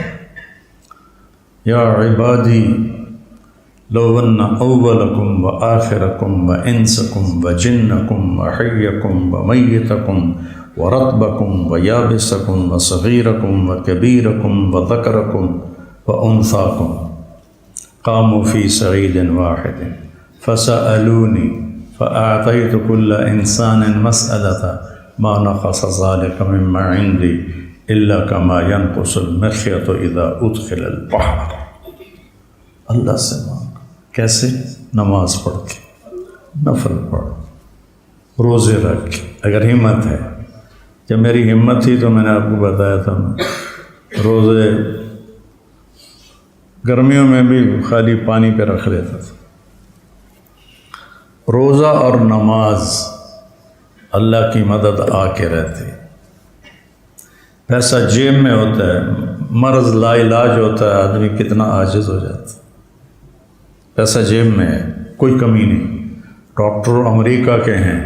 یا عبادی لو ان اولکم و آخرکم و انسکم و جنکم و حیکم و میتکم و رطبکم و یابسکم و صغیرکم و کبیرکم و ذکرکم و انثاکم قاموا فی صعید واحد فسألونی فأعطیت کل انسان مسألة ما نقص ذلك مما عندي الا كما ينقص المخيط اذا ادخل البحر۔ اللہ سے مانگ، کیسے؟ نماز پڑھ کے، نفل پڑھ، روزے رکھ کے، اگر ہمت ہے۔ جب میری ہمت تھی تو میں نے آپ کو بتایا تھا، میں روزے گرمیوں میں بھی خالی پانی پہ رکھ لیتا تھا۔ روزہ اور نماز اللہ کی مدد آ کے رہتی۔ پیسہ جیب میں ہوتا ہے، مرض لا علاج ہوتا ہے، آدمی کتنا عاجز ہو جاتا ہے۔ پیسہ جیب میں ہے، کوئی کمی نہیں، ڈاکٹر امریکہ کے ہیں،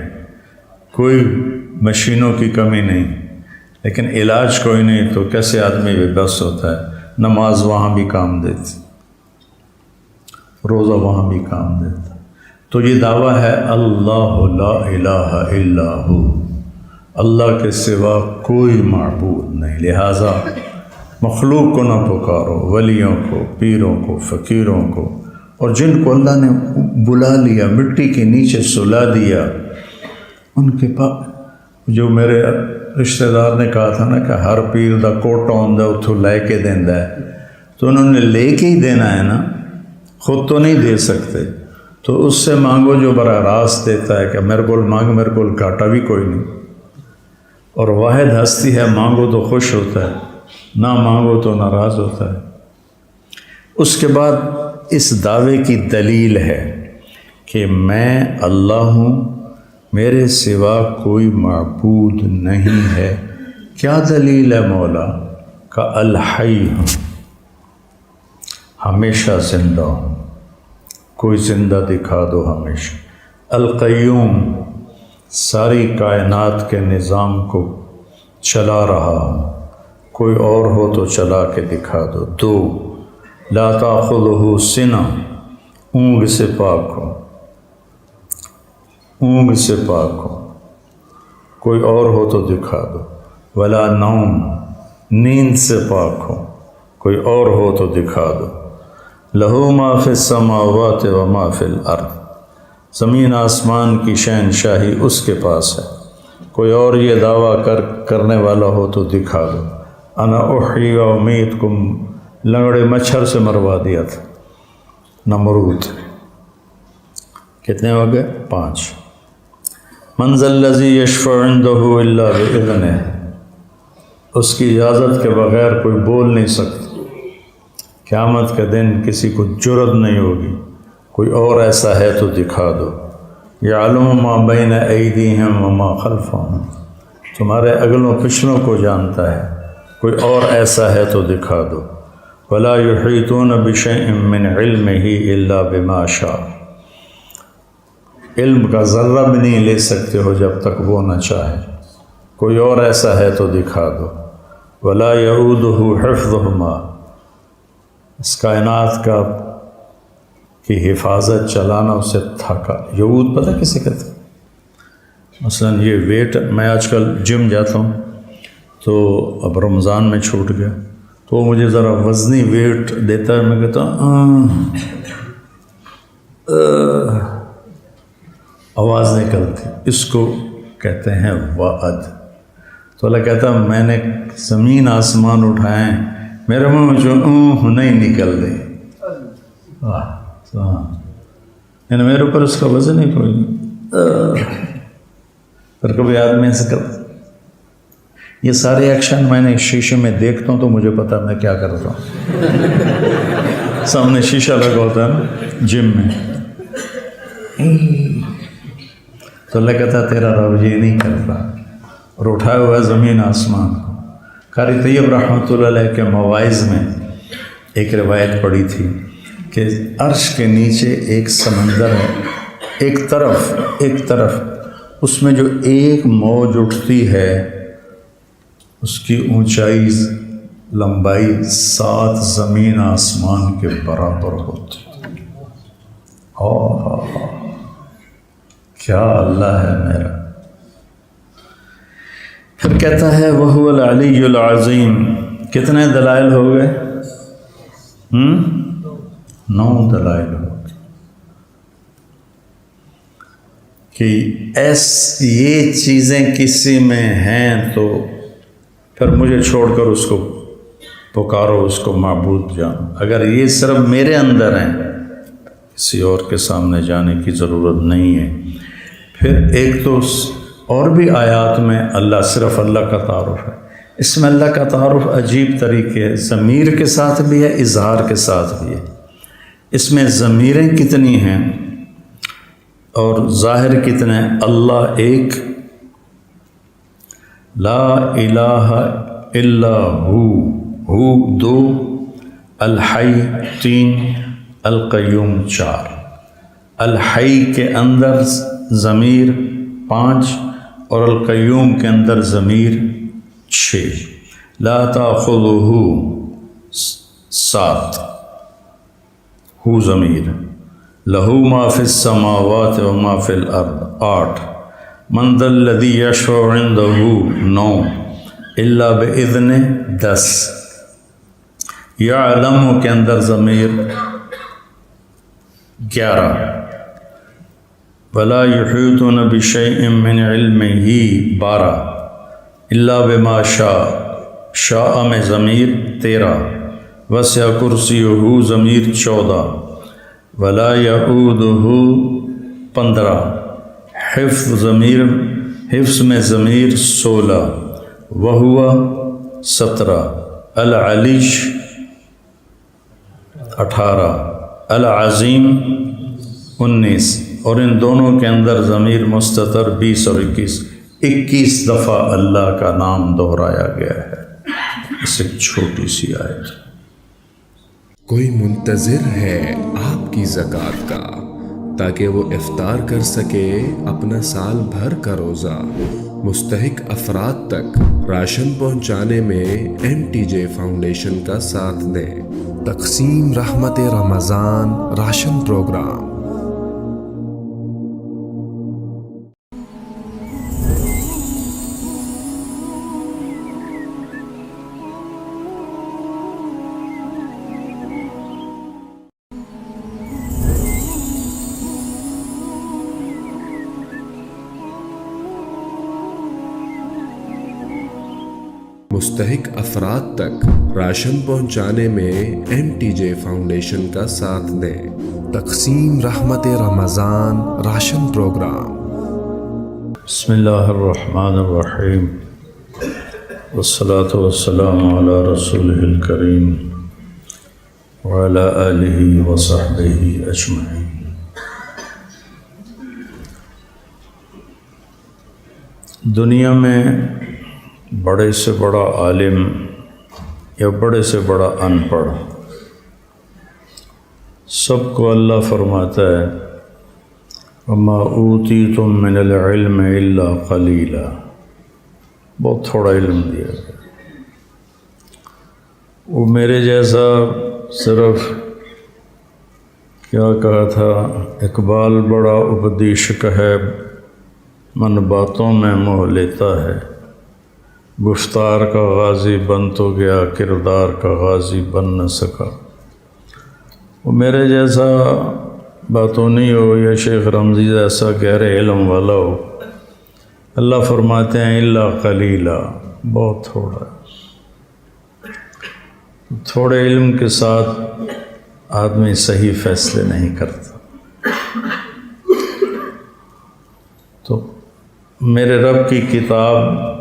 کوئی مشینوں کی کمی نہیں، لیکن علاج کوئی نہیں تو کیسے آدمی بے بس ہوتا ہے۔ نماز وہاں بھی کام دیتی، روزہ وہاں بھی کام دیتا۔ تو یہ دعویٰ ہے اللہ لا الہ الا ہو، اللہ کے سوا کوئی معبود نہیں، لہٰذا مخلوق کو نہ پکارو، ولیوں کو، پیروں کو، فقیروں کو، اور جن کو اللہ نے بلا لیا، مٹی کے نیچے سلا دیا، ان کے پاس۔ جو میرے رشتہ دار نے کہا تھا نا کہ ہر پیر دا کوٹا ہوندا اتھوں لے کے دیندا ہے، تو انہوں نے لے کے ہی دینا ہے نا، خود تو نہیں دے سکتے، تو اس سے مانگو جو براہ راست دیتا ہے کہ میرے کو مانگ، میرے کو گھاٹا بھی کوئی نہیں، اور واحد ہستی ہے، مانگو تو خوش ہوتا ہے، نہ مانگو تو ناراض ہوتا ہے۔ اس کے بعد اس دعوے کی دلیل ہے کہ میں اللہ ہوں، میرے سوا کوئی معبود نہیں ہے۔ کیا دلیل ہے مولا کا؟ الحی ہوں، ہمیشہ زندہ ہوں، کوئی زندہ دکھا دو ہمیشہ۔ القیوم، ساری کائنات کے نظام کو چلا رہا ہوں، کوئی اور ہو تو چلا کے دکھا دو۔ 2 لا تأخذہ سنہ، اونگ سے پاک ہو، اونگ سے پاک ہو، کوئی اور ہو تو دکھا دو۔ ولا نوم، نیند سے پاک ہو، کوئی اور ہو تو دکھا دو۔ لہو ما فی السماوات و ما فی الارض، زمین آسمان کی شہنشاہی اس کے پاس ہے، کوئی اور یہ دعویٰ کرنے والا ہو تو دکھا دو۔ انا احیی و امیتکم، لنگڑے مچھر سے مروا دیا تھا نمرود۔ کتنے ہو گئے؟ 5۔ من ذا الذی یشفع عندہ الا بإذنہ، اس کی اجازت کے بغیر کوئی بول نہیں سکتا۔ قیامت کے دن کسی کو جرأت نہیں ہوگی، کوئی اور ایسا ہے تو دکھا دو۔ یعلم ما بین ایدیہم وما خلفہم، تمہارے اگلوں پچھلوں کو جانتا ہے، کوئی اور ایسا ہے تو دکھا دو۔ ولا یحیطون بشیء من علمہ الا بما شاء، علم کا ذرہ بھی نہیں لے سکتے ہو جب تک وہ نہ چاہے، کوئی اور ایسا ہے تو دکھا دو۔ ولا یعودہ حفظہما، اس کائنات کا کی حفاظت چلانا اسے تھکا۔ یعود پتہ کسے کہتے ہیں؟ مثلا یہ ویٹ، میں آج کل جم جاتا ہوں تو اب رمضان میں چھوٹ گیا تو وہ مجھے ذرا وزنی ویٹ دیتا ہے، میں کہتا ہوں آواز نکلتی، اس کو کہتے ہیں وعد۔ تو اللہ کہتا ہے میں نے زمین آسمان اٹھائے، میرے منہ میں جو نہیں نکل رہی، یعنی میرے اوپر اس کا وزن ہی کوئی نہیں۔ پھر کبھی آدمی سے کرتا، یہ سارے ایکشن میں نے شیشے میں دیکھتا ہوں تو مجھے پتا میں کیا کر رہا ہوں۔ سامنے شیشہ لگا ہوتا ہے نا جم میں، تو اللہ کہتا ہے تیرا رب یہ نہیں کر رہا، اور اٹھایا ہوا زمین آسمان کو۔ قاری طیب رحمۃ اللہ علیہ کے مواعظ میں ایک روایت پڑھی تھی کہ عرش کے نیچے ایک سمندر ہے، ایک طرف اس میں جو ایک موج اٹھتی ہے اس کی اونچائی لمبائی 7 زمین آسمان کے برابر ہوتی۔ کیا اللہ ہے میرا۔ پھر کہتا ہے وَهُوَ الْعَلِيُّ الْعَظِيمُ، کتنے دلائل ہو گئے؟ 9 دلائل ہو گئے کہ یہ چیزیں کسی میں ہیں تو پھر مجھے چھوڑ کر اس کو پکارو، اس کو معبود جانو۔ اگر یہ صرف میرے اندر ہیں، کسی اور کے سامنے جانے کی ضرورت نہیں ہے۔ پھر ایک تو اور بھی آیات میں صرف اللہ کا تعارف ہے، اس میں اللہ کا تعارف عجیب طریقے، ضمیر کے ساتھ بھی ہے، اظہار کے ساتھ بھی ہے۔ اس میں ضمیریں کتنی ہیں اور ظاہر کتنے؟ اللہ ایک، لا الہ الا ہو 2، الحی 3، القیوم 4۔ الحی کے اندر ضمیر 5 اور القیوم کے اندر ضمیر 6۔ لا تأخذہ 7، ہو ضمیر۔ لہو ما فی السماوات و ما فی الارض 8۔ من ذا الذی یشفع عندہ 9، الا بإذنہ 10۔ یعلم کے اندر ضمیر 11۔ ولا یحیطون بشیء من علمہ 12۔ الا بما شاء، شاء میں ضمیر 13۔ وسع کرسیہ ضمیر 14۔ ولا یعودہ 15۔ حفظ میں ضمیر 16۔ وہو 17۔ العلی 18۔ العظیم 19۔ اور ان دونوں کے اندر ضمیر مستتر 20 اور 21 دفعہ اللہ کا نام دہرایا گیا ہے۔ اس ایک چھوٹی سی آیت۔ کوئی منتظر ہے آپ کی زکوٰۃ کا تاکہ وہ افطار کر سکے اپنا سال بھر کا روزہ۔ مستحق افراد تک راشن پہنچانے میں MTJ فاؤنڈیشن کا ساتھ دیں۔ تقسیم رحمت رمضان راشن پروگرام۔ مستحق افراد تک راشن پہنچانے میں MTJ فاؤنڈیشن کا ساتھ دیں۔ تقسیم رحمت رمضان راشن پروگرام۔ بسم اللہ الرحمن الرحیم والصلاة والسلام علی رسولہ الکریم وعلی آلہ وصحبہ اجمعین۔ دنیا میں بڑے سے بڑا عالم یا بڑے سے بڑا ان پڑھ سب کو اللہ فرماتا ہے وَمَا أُوتِيتُم مِّنَ الْعِلْمِ إِلَّا قَلِيلًا، بہت تھوڑا علم دیا گیا۔ وہ میرے جیسا صرف کیا کہا تھا اقبال، بڑا اپدیشک ہے من باتوں میں موہ لیتا ہے، گفتار کا غازی بن تو گیا کردار کا غازی بن نہ سکا۔ وہ میرے جیسا باتونی ہو یا شیخ رمضی جیسا گہرے علم والا ہو، اللہ فرماتے ہیں الا قلیلا، بہت تھوڑا۔ تھوڑے علم کے ساتھ آدمی صحیح فیصلے نہیں کرتا۔ تو میرے رب کی کتاب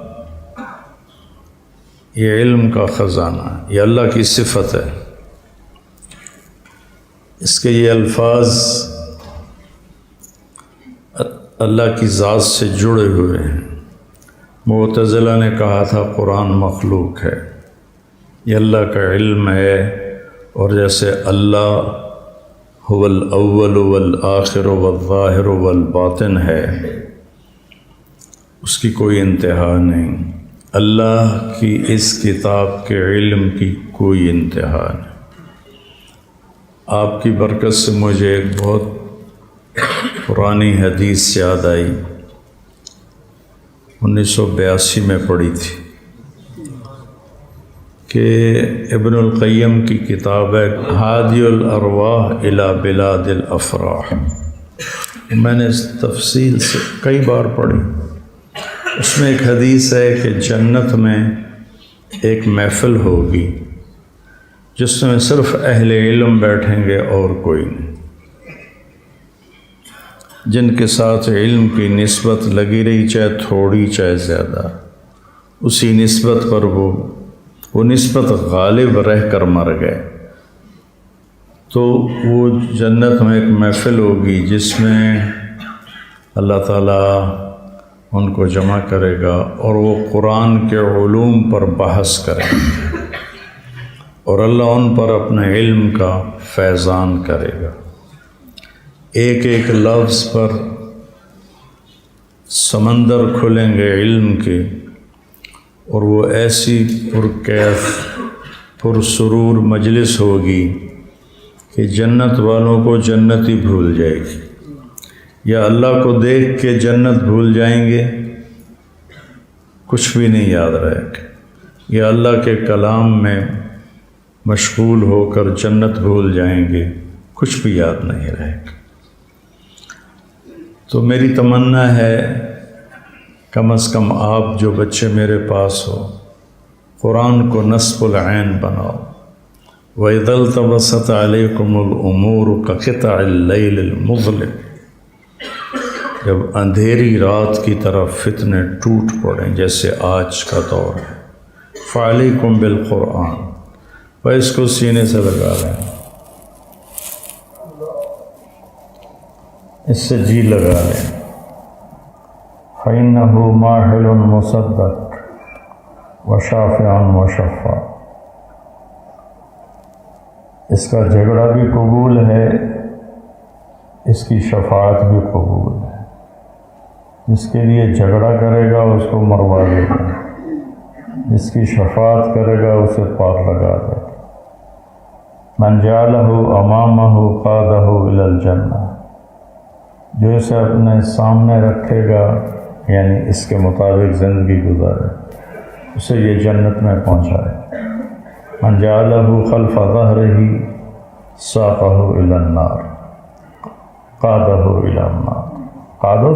یہ علم کا خزانہ ہے، یہ اللہ کی صفت ہے۔ اس کے یہ الفاظ اللہ کی ذات سے جڑے ہوئے ہیں۔ معتزلہ نے کہا تھا قرآن مخلوق ہے، یہ اللہ کا علم ہے، اور جیسے اللہ هو الاول والآخر والظاہر والباطن ہے، اس کی کوئی انتہا نہیں۔ اللہ کی اس کتاب کے علم کی کوئی انتہا نہیں۔ آپ کی برکت سے مجھے ایک بہت پرانی حدیث یاد آئی، 1982 میں پڑھی تھی، کہ ابن القیم کی کتاب ہے ہادی الارواح الی بلاد الافراح۔ میں نے اس تفصیل سے کئی بار پڑھی۔ اس میں ایک حدیث ہے کہ جنت میں ایک محفل ہوگی جس میں صرف اہل علم بیٹھیں گے اور کوئی نہیں، جن کے ساتھ علم کی نسبت لگی رہی، چاہے تھوڑی چاہے زیادہ، اسی نسبت پر وہ نسبت غالب رہ کر مر گئے۔ تو وہ جنت میں ایک محفل ہوگی جس میں اللہ تعالیٰ ان کو جمع کرے گا اور وہ قرآن کے علوم پر بحث کریں گے، اور اللہ ان پر اپنے علم کا فیضان کرے گا۔ ایک ایک لفظ پر سمندر کھلیں گے علم کے، اور وہ ایسی پرکیف پرسرور مجلس ہوگی کہ جنت والوں کو جنت ہی بھول جائے گی، یا اللہ کو دیکھ کے جنت بھول جائیں گے، کچھ بھی نہیں یاد رہے گا، یا اللہ کے کلام میں مشغول ہو کر جنت بھول جائیں گے، کچھ بھی یاد نہیں رہے گا۔ تو میری تمنا ہے کم از کم آپ جو بچے میرے پاس ہو، قرآن کو نصب العین بناؤ۔ وَإِذَا الْتَبَسَتْ عَلَيْكُمُ الْأُمُورُ كَقِطَعِ اللَّيْلِ الْمُظْلِمِ، جب اندھیری رات کی طرف فتنے ٹوٹ پڑیں جیسے آج کا دور ہے، فَعَلَيْكُمْ بِالْقُرْآنِ، وہ اس کو سینے سے لگا لیں، اس سے جی لگا لیں۔ فَإِنَّهُ مَاحِلٌ مُصَدَّقٌ وَشَافِعٌ وَشَفَّاعٌ، اس کا جھگڑا بھی قبول ہے اس کی شفاعت بھی قبول ہے۔ جس کے لیے جھگڑا کرے گا اس کو مروا دے گا، جس کی شفاعت کرے گا اسے پار لگا دے گا۔ من جعلہ امامہ قادہ الی الجنہ، جو اسے اپنے سامنے رکھے گا یعنی اس کے مطابق زندگی گزارے اسے یہ جنت میں پہنچائے۔ من جعلہ خلف ظہرہ ساقہ الی النار قادہ الی النار، قادہ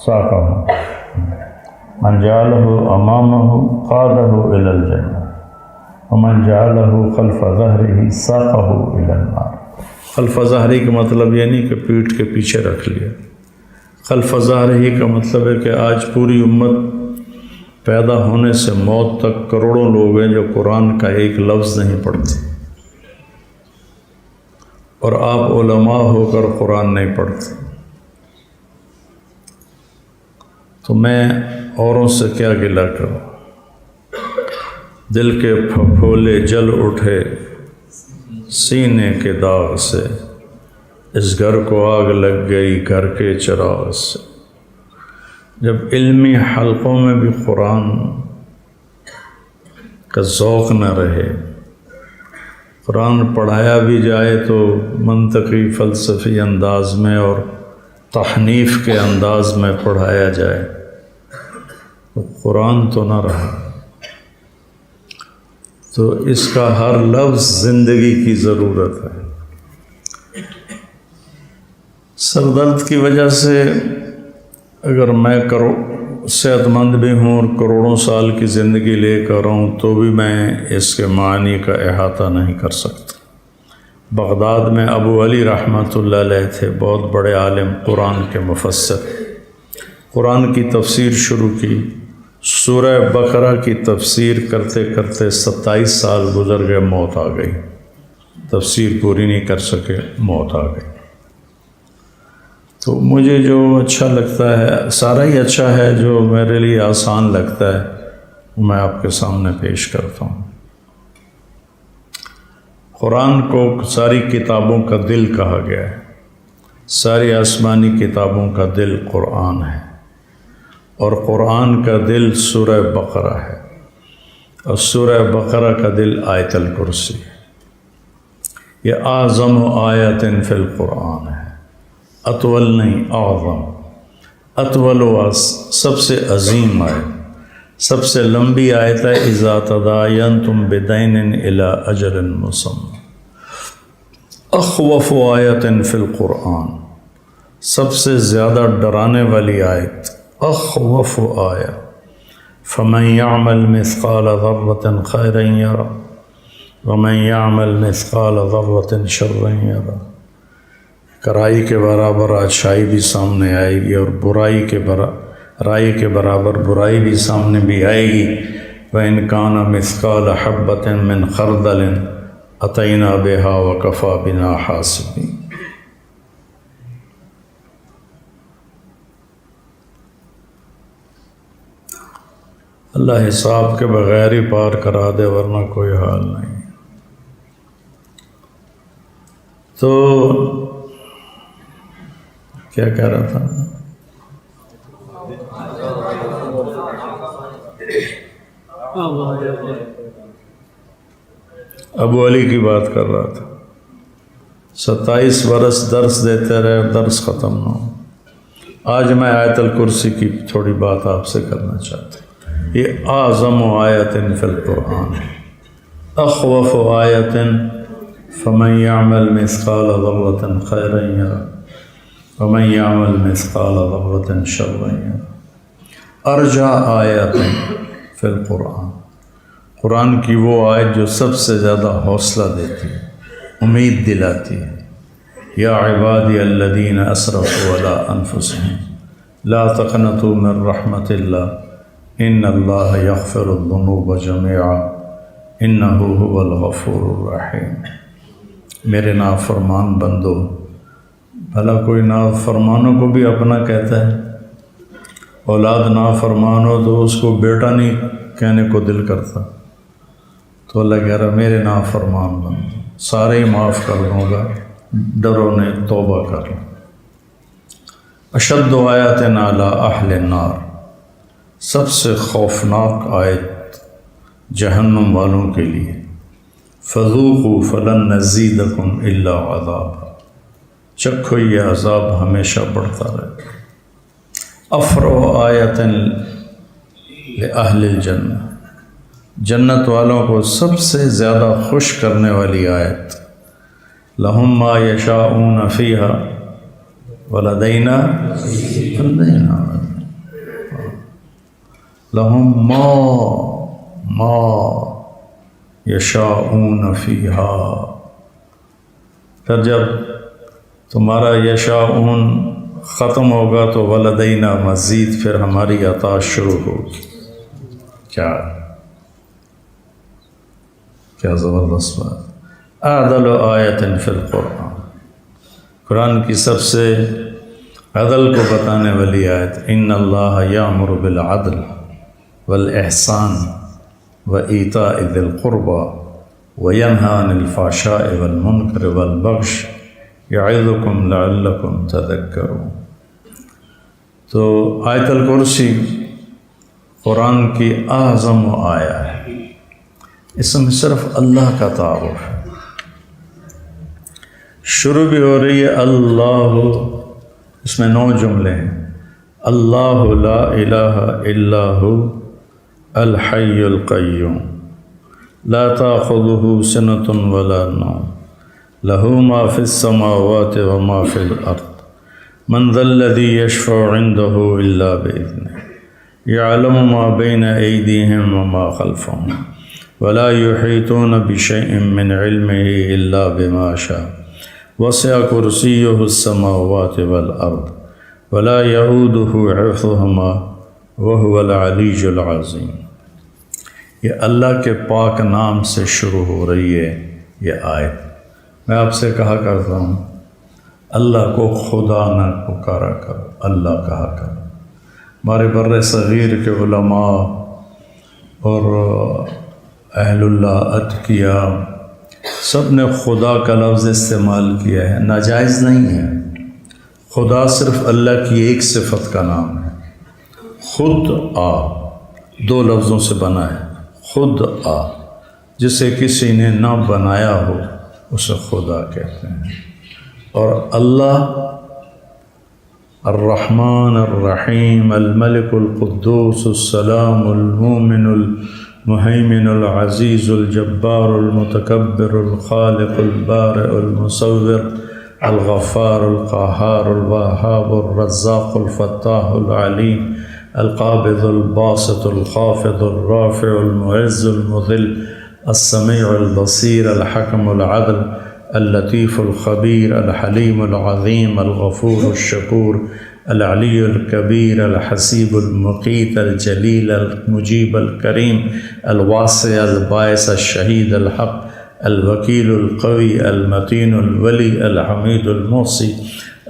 ساقہ، من جعلہ امامہ قادہ الی الجنہ ومن جعلہ خلف ظہرہ ساقہ الی النار۔ خلف ظہری کا مطلب یہ نہیں کہ پیٹھ کے پیچھے رکھ لیا، خلف ظہری کا مطلب ہے کہ آج پوری امت پیدا ہونے سے موت تک کروڑوں لوگ ہیں جو قرآن کا ایک لفظ نہیں پڑھتے، اور آپ علماء ہو کر قرآن نہیں پڑھتے، تو میں اوروں سے کیا گلہ کروں؟ دل کے پھپھولے جل اٹھے سینے کے داغ سے، اس گھر کو آگ لگ گئی گھر کے چراغ سے۔ جب علمی حلقوں میں بھی قرآن کا ذوق نہ رہے، قرآن پڑھایا بھی جائے تو منطقی فلسفی انداز میں اور تحنیف کے انداز میں پڑھایا جائے، تو قرآن تو نہ رہا۔ تو اس کا ہر لفظ زندگی کی ضرورت ہے۔ سر درد کی وجہ سے اگر میں صحت مند بھی ہوں اور کروڑوں سال کی زندگی لے کر ہوں تو بھی میں اس کے معنی کا احاطہ نہیں کر سکتا۔ بغداد میں ابو علی رحمۃ اللہ علیہ تھے، بہت بڑے عالم، قرآن کے مفسر۔ قرآن کی تفسیر شروع کی، سورہ بقرہ کی تفسیر کرتے کرتے 27 سال گزر گئے، موت آ گئی، تفسیر پوری نہیں کر سکے، موت آ گئی۔ تو مجھے جو اچھا لگتا ہے، سارا ہی اچھا ہے، جو میرے لیے آسان لگتا ہے وہ میں آپ کے سامنے پیش کرتا ہوں۔ قرآن کو ساری کتابوں کا دل کہا گیا ہے، ساری آسمانی کتابوں کا دل قرآن ہے، اور قرآن کا دل سورہ بقرہ ہے، اور سورہ بقرہ کا دل آیت الکرسی ہے۔ یہ اعظم آیت فی القرآن ہے، اطول نہیں، اعظم، اطول و سب سے عظیم آیت، سب سے لمبی آیت ہے۔ اذا تداینتم بدین الی اجل مسمی، اخوف آیت فی القرآن، سب سے زیادہ ڈرانے والی آیت، اخوف آیا۔ فمن یعمل مثقال ذرة خیرا یرہ ومن یعمل مثقال ذرة شرا یرہ۔ کرائی کے برابر اچھائی بھی سامنے آئے گی، اور رائی کے برابر برائی بھی سامنے بھی آئے گی۔ وَإِنْ كَانَ مِثْقَالَ حَبَّةٍ مِّنْ خَرْدَلٍ أَتَيْنَا بِهَا وَكَفَى بِنَا حَاسِبِينَ۔ اللہ حساب کے بغیر ہی پار کرا دے، ورنہ کوئی حال نہیں۔ تو کیا کہہ رہا تھا؟ ابو علی کی بات کر رہا تھا۔ 27 برس درس دیتے رہے، درس ختم نہ ہو۔ آج میں آیت الکرسی کی تھوڑی بات آپ سے کرنا چاہتا ہوں۔ یہ اعظم آیت فی القرآن، اخوف آیت فمن یعمل مثقال ذرة خیرا یرہ ومن یعمل مثقال ذرة شرا یرہ۔ ارجع آیت فی القرآن، قرآن کی وہ آیت جو سب سے زیادہ حوصلہ دیتی ہے، امید دلاتی ہے۔ یا عبادی الذین اسرفوا علی انفسہم لا تقنطوا من رحمت اللہ ان اللہ یغفر الذنوب جميعا انہ هو الغفور الرحیم۔ میرے نافرمان بندو، بھلا کوئی نافرمانوں کو بھی اپنا کہتا ہے؟ اولاد نافرمان ہو تو اس کو بیٹا نہیں کہنے کو دل کرتا، تو اللہ کہہ رہا میرے نافرمان بندو، سارے ہی معاف کر دوں گا ڈرو نے توبہ کر لی۔ اشد آیات علی اہل النار، سب سے خوفناک آیت جہنم والوں کے لیے، فذوقوا فلن نزیدکم الا عذابا، چکھو یہ عذاب ہمیشہ بڑھتا رہے۔ افرح آیت لأہل الجنہ، جنت والوں کو سب سے زیادہ خوش کرنے والی آیت، لہم ما یشاءون فیہا ولدینا لہم ما یشاءون فیہا، پھر جب تمہارا یشاءون ختم ہوگا تو ولدینا مزید، پھر ہماری عطا شروع ہوگی۔ کیا زبردست بات۔ اعدل آیت فی القرآن، قرآن کی سب سے عدل کو بتانے والی آیت، ان اللہ یامر بالعدل والاحسان وایتاء ذی القربى وینہی عن الفحشاء والمنکر والبغی یعظکم لعلکم تذکرون۔ تو آیت الکرسی قرآن کی اعظم آیہ ہے، اس میں صرف اللہ کا تعارف ہے، شروع بھی ہو رہی ہے اللہ، اس میں 9 جملے ہیں، اللہ لا الہ الا هو الحی القیوم لا تأخذہ سنۃ ولا نوم لہ ما فی السماوات وما فی الارض من ذا الذی یشفع عنده الا بإذنہ یعلم ما بین ایدیہم وما خلفہم ولا یحیطون بشیء من علمہ الا بما شاء وسع کرسیہ السماوات والارض ولا یؤودہ حفظہما وہو العلی العظیم۔ یہ اللہ کے پاک نام سے شروع ہو رہی ہے یہ آیت۔ میں آپ سے کہا کرتا ہوں اللہ کو خدا نہ پکارا کرو، اللہ کہا کرو۔ ہمارے بر صغیر کے علماء اور اہل اللہ اتقیا سب نے خدا کا لفظ استعمال کیا ہے، ناجائز نہیں ہے۔ خدا صرف اللہ کی ایک صفت کا نام ہے، خود آ 2 لفظوں سے بنا ہے، خود آ، جسے کسی نے نہ بنایا ہو اسے خدا کہتے ہیں۔ اور اللہ الرحمن الرحیم الملک القدوس السلام المؤمن المہیمن العزیز الجبار المتکبر الخالق البارئ المصور الغفار القہار الوہاب الرزاق الفتاح العلیم القابض الباسط الخافض الرافع المعز المذل السمیع البصیر الحکم العدل اللطیف الخبیر الحلیم العظیم الغفور الشکور العلی الکبیر الحسیب المقیت الجلیل المجیب الکریم الواسع الباعث الشہید الحق الوکیل القوی المتین الولی الحمید المحصی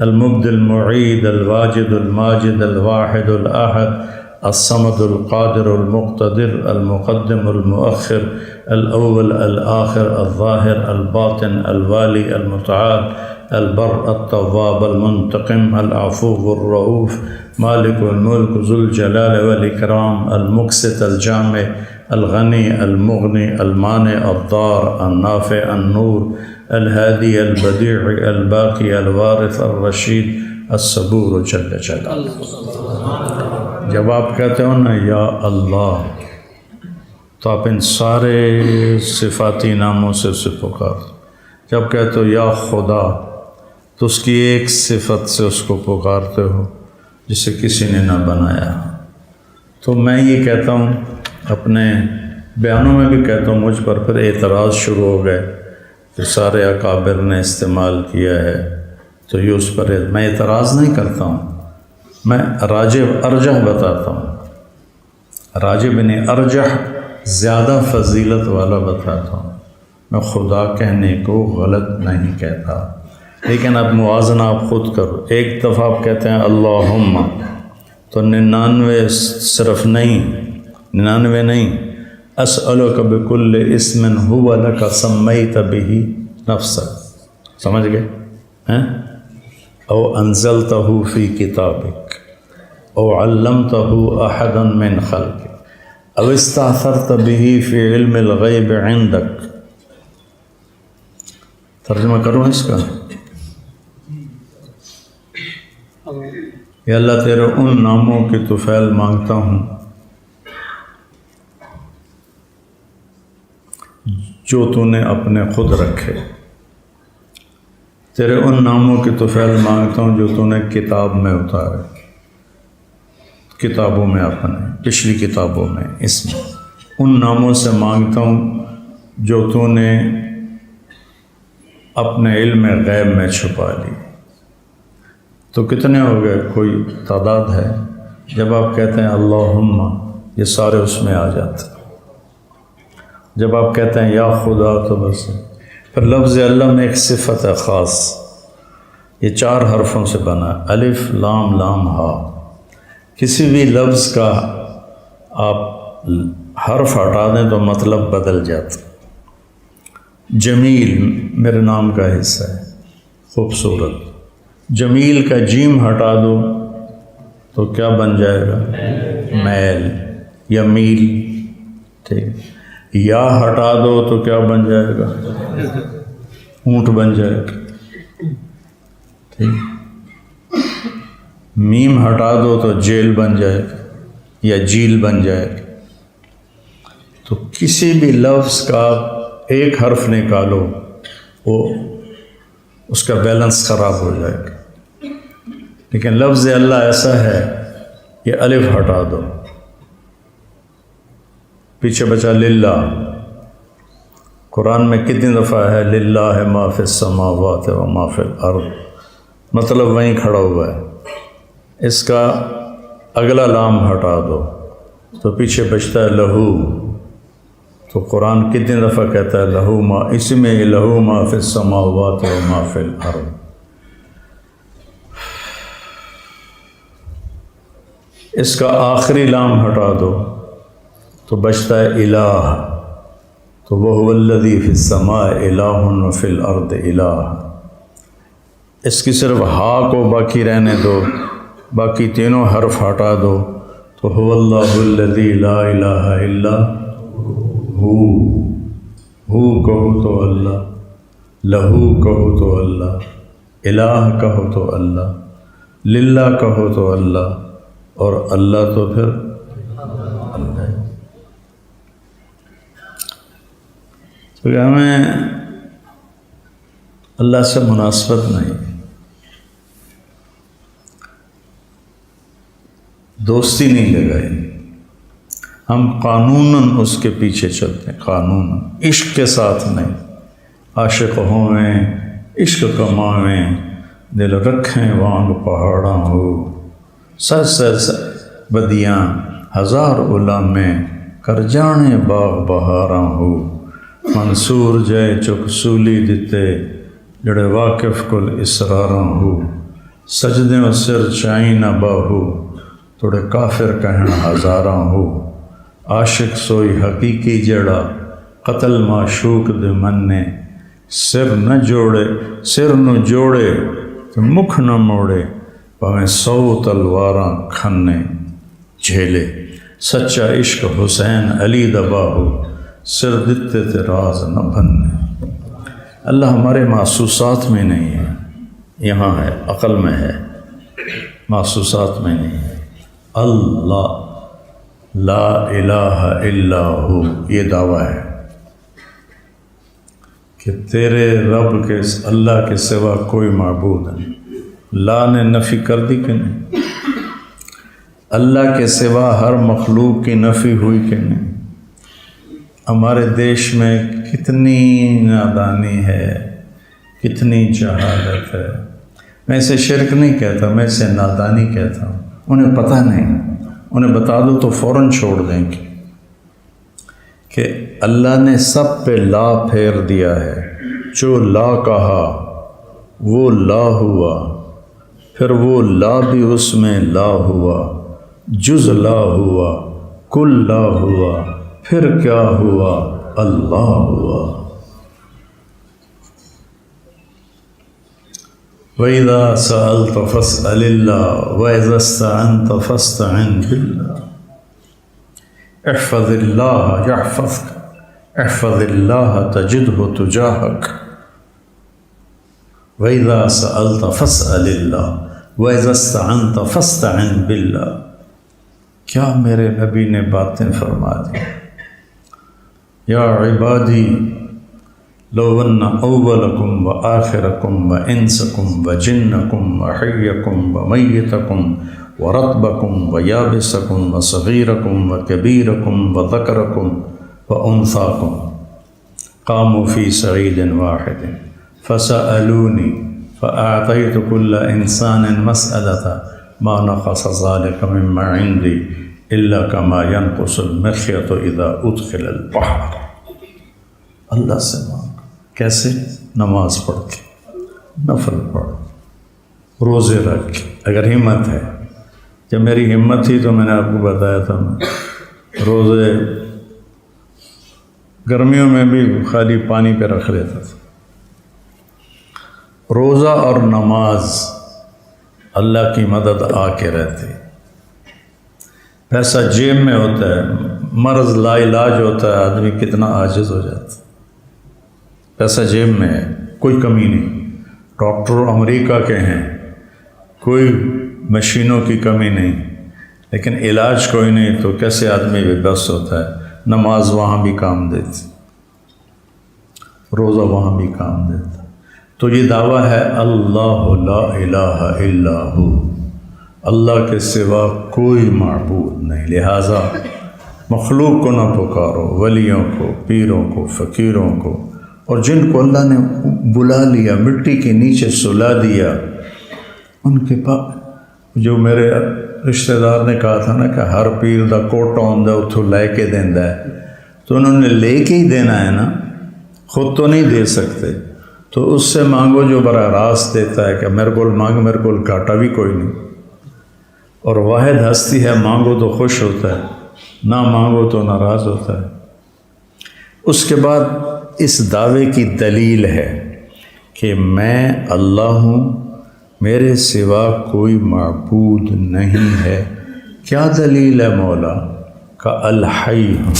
المبدی المعید الواجد الماجد الواحد الأحد الصمد القادر المقتدر المقدم المؤخر الأول الآخر الظاهر الباطن الوالي المتعال البر التواب المنتقم العفو الرؤوف مالك الملك ذو الجلال والإكرام المقسط الجامع الغني المغني المانع الضار النافع النور الهادي البديع الباقي الوارث الرشید الصبور جل جلالہ۔ جب آپ کہتے ہو نا یا اللہ تو آپ ان سارے صفاتی ناموں سے اسے پکارتے۔ جب کہتے ہو یا خدا تو اس کی ایک صفت سے اس کو پکارتے ہو جسے کسی نے نہ بنایا۔ تو میں یہ کہتا ہوں، اپنے بیانوں میں بھی کہتا ہوں، مجھ پر پھر اعتراض شروع ہو گئے کہ سارے اکابر نے استعمال کیا ہے تو یہ اس پر میں اعتراض نہیں کرتا ہوں، میں راجح ارجح بتاتا ہوں، راجح بن ارجح زیادہ فضیلت والا بتاتا ہوں۔ میں خدا کہنے کو غلط نہیں کہتا، لیکن اب موازنہ آپ خود کرو۔ ایک دفعہ آپ کہتے ہیں اللہم تو 99 صرف نہیں، 99 نہیں، اسألک بکل اسم ہو لک سمیت بہ نفسک، سمجھ گئے؟ او انزلتہ فی کتابک او علمتہ احدا من خلقک او استأثرت بہ فی علم الغیب عندک. ترجمہ کروں اس کا. یا اللہ تیرے ان ناموں کی طفیل مانگتا ہوں جو تو نے اپنے خود رکھے. تیرے ان ناموں کی طفیل مانگتا ہوں جو تو نے کتاب میں اتارے، کتابوں میں اپنے پچھلی کتابوں میں، اس میں ان ناموں سے مانگتا ہوں جو تو نے اپنے علم غیب میں چھپا لی. تو کتنے ہو گئے؟ کوئی تعداد ہے؟ جب آپ کہتے ہیں اللہم یہ سارے اس میں آ جاتے ہیں. جب آپ کہتے ہیں یا خدا تو بس. پھر لفظ اللہ میں ایک صفت ہے خاص، یہ 4 حرفوں سے بنا ہے، الف لام لام ہا. کسی بھی لفظ کا آپ حرف ہٹا دیں تو مطلب بدل جاتا. جمیل میرے نام کا حصہ ہے، خوبصورت. جمیل کا جیم ہٹا دو تو کیا بن جائے گا؟ میل یا میل. ٹھیک. یا ہٹا دو تو کیا بن جائے گا؟ اونٹ بن جائے گا. ٹھیک. میم ہٹا دو تو جیل بن جائے گا یا جیل بن جائے گا. تو کسی بھی لفظ کا ایک حرف نکالو وہ اس کا بیلنس خراب ہو جائے گا. لیکن لفظ اللہ ایسا ہے کہ الف ہٹا دو، پیچھے بچا للہ. قرآن میں کتنی دفعہ ہے للہ ما فی السماوات و ما فی الارض، مطلب وہیں کھڑا ہوا ہے. اس کا اگلا لام ہٹا دو تو پیچھے بچتا ہے لہو. تو قرآن کتنی دفعہ کہتا ہے لہو ما، اسی میں لہو ما فی السماوات و ما فی الارض. اس کا آخری لام ہٹا دو تو بچتا ہے الہ. تو وَهُوَ الَّذِي فِي السَّمَاءِ إِلَٰهٌ وَفِي الْأَرْضِ إِلَٰهٌ. اس کی صرف ہا کو باقی رہنے دو، باقی تینوں حرف ہٹا دو تو هُوَ اللَّهُ الَّذِي لَا إِلَٰهَ إِلَّا ہو کہو تو اللہ، لہو کہو تو اللہ، الہ کہو تو اللہ، للہ کہو تو اللہ، اور اللہ تو پھر اللہ. تو ہمیں اللہ سے مناسبت نہیں، دوستی نہیں لگائی. ہم قانوناً اس کے پیچھے چلتے ہیں، قانوناً، عشق کے ساتھ نہیں. عاشق ہوئیں عشق کماویں، دل رکھیں وانگ پہاڑاں ہو. سر بدیاں ہزار علامیں کر جانے باغ بہاراں ہو. منصور جائے چک سولی دیتے جڑے واقف کل اسراراں ہو. سجدے و سر چائی نہ باہو توڑے کافر کہن ہزاراں ہو. عاشق سوئی حقیقی جڑا قتل معشوق دے مننے. سر نہ جوڑے تو مکھ نہ موڑے پاویں 100 تلواراں کھنے جھیلے. سچا عشق حسین علی دبا ہو سر دتے تے راز نہ بھننے. اللہ ہمارے محسوسات میں نہیں ہے، یہاں ہے، عقل میں ہے، محسوسات میں نہیں ہے. اللہ لا الہ الا ہو، یہ دعویٰ ہے کہ تیرے رب کے اللہ کے سوا کوئی معبود نہیں. لا نے نفی کر دی کہ نہیں؟ اللہ کے سوا ہر مخلوق کی نفی ہوئی کہ نہیں؟ ہمارے دیش میں کتنی نادانی ہے، کتنی جہالت ہے. میں اسے شرک نہیں کہتا، میں اسے نادانی کہتا ہوں. انہیں پتہ نہیں، انہیں بتا دو تو فوراً چھوڑ دیں گے کہ اللہ نے سب پہ لا پھیر دیا ہے. جو لا کہا وہ لا ہوا، پھر وہ لا بھی اس میں لا ہوا، جز لا ہوا، کل لا ہوا، پھر کیا ہوا؟ اللہ ہوا. وَإِذَا سَأَلْتَ فَاسْأَلِ اللَّهَ وَإِذَا اسْتَعَنْتَ فَاسْتَعِنْ بِاللَّهِ احفظ اللہ یحفظک احفظ اللہ تجدہ تجاہک وَإِذَا سَأَلْتَ فَاسْأَلِ اللَّهَ وَإِذَا اسْتَعَنْتَ فَاسْتَعِنْ بِاللَّهِ. کیا میرے نبی نے باتیں فرما دی. یا عبادی لو ان اولکم و آخرکم و انسکم و جنکم و حیکم و میتکم و رطبکم و یابسکم و صغیرکم و کبیرکم و ذکرکم و انثاکم قاموا فی سعید واحد فسألونی فأعطیت کل انسان مسألة ما نقص ذلك مما عندي الا كما ينقص المخيط اذا ادخل البحر. اللہ سے مانگ. کیسے؟ نماز پڑھ کے، نفل پڑھ، روزے رکھ کے اگر ہمت ہے. جب میری ہمت تھی تو میں نے آپ کو بتایا تھا میں روزے گرمیوں میں بھی خالی پانی پہ رکھ لیتا تھا. روزہ اور نماز اللہ کی مدد آ کے رہتی. پیسہ جیب میں ہوتا ہے، مرض لا علاج ہوتا ہے، آدمی کتنا عاجز ہو جاتا ہے. پیسہ جیب میں ہے، کوئی کمی نہیں. ڈاکٹر امریکہ کے ہیں، کوئی مشینوں کی کمی نہیں، لیکن علاج کوئی نہیں تو کیسے آدمی بے بس ہوتا ہے. نماز وہاں بھی کام دیتی، روزہ وہاں بھی کام دیتا. تو یہ دعویٰ ہے اللہ لا الہ الا ہو، اللہ کے سوا کوئی معبود نہیں. لہٰذا مخلوق کو نہ پکارو، ولیوں کو، پیروں کو، فقیروں کو، اور جن کو اللہ نے بلا لیا، مٹی کے نیچے سلا دیا، ان کے پاس. جو میرے رشتہ دار نے کہا تھا نا کہ ہر پیر دا کوٹا ہوندا اتھوں لے کے دیندا ہے، تو انہوں نے لے کے ہی دینا ہے نا، خود تو نہیں دے سکتے. تو اس سے مانگو جو براہ راست دیتا ہے کہ میرے کو مانگ، میرے کو گھاٹا بھی کوئی نہیں. اور واحد ہستی ہے، مانگو تو خوش ہوتا ہے، نہ مانگو تو ناراض ہوتا ہے. اس کے بعد اس دعوے کی دلیل ہے کہ میں اللہ ہوں، میرے سوا کوئی معبود نہیں ہے. کیا دلیل ہے مولا کا؟ الحی ہوں،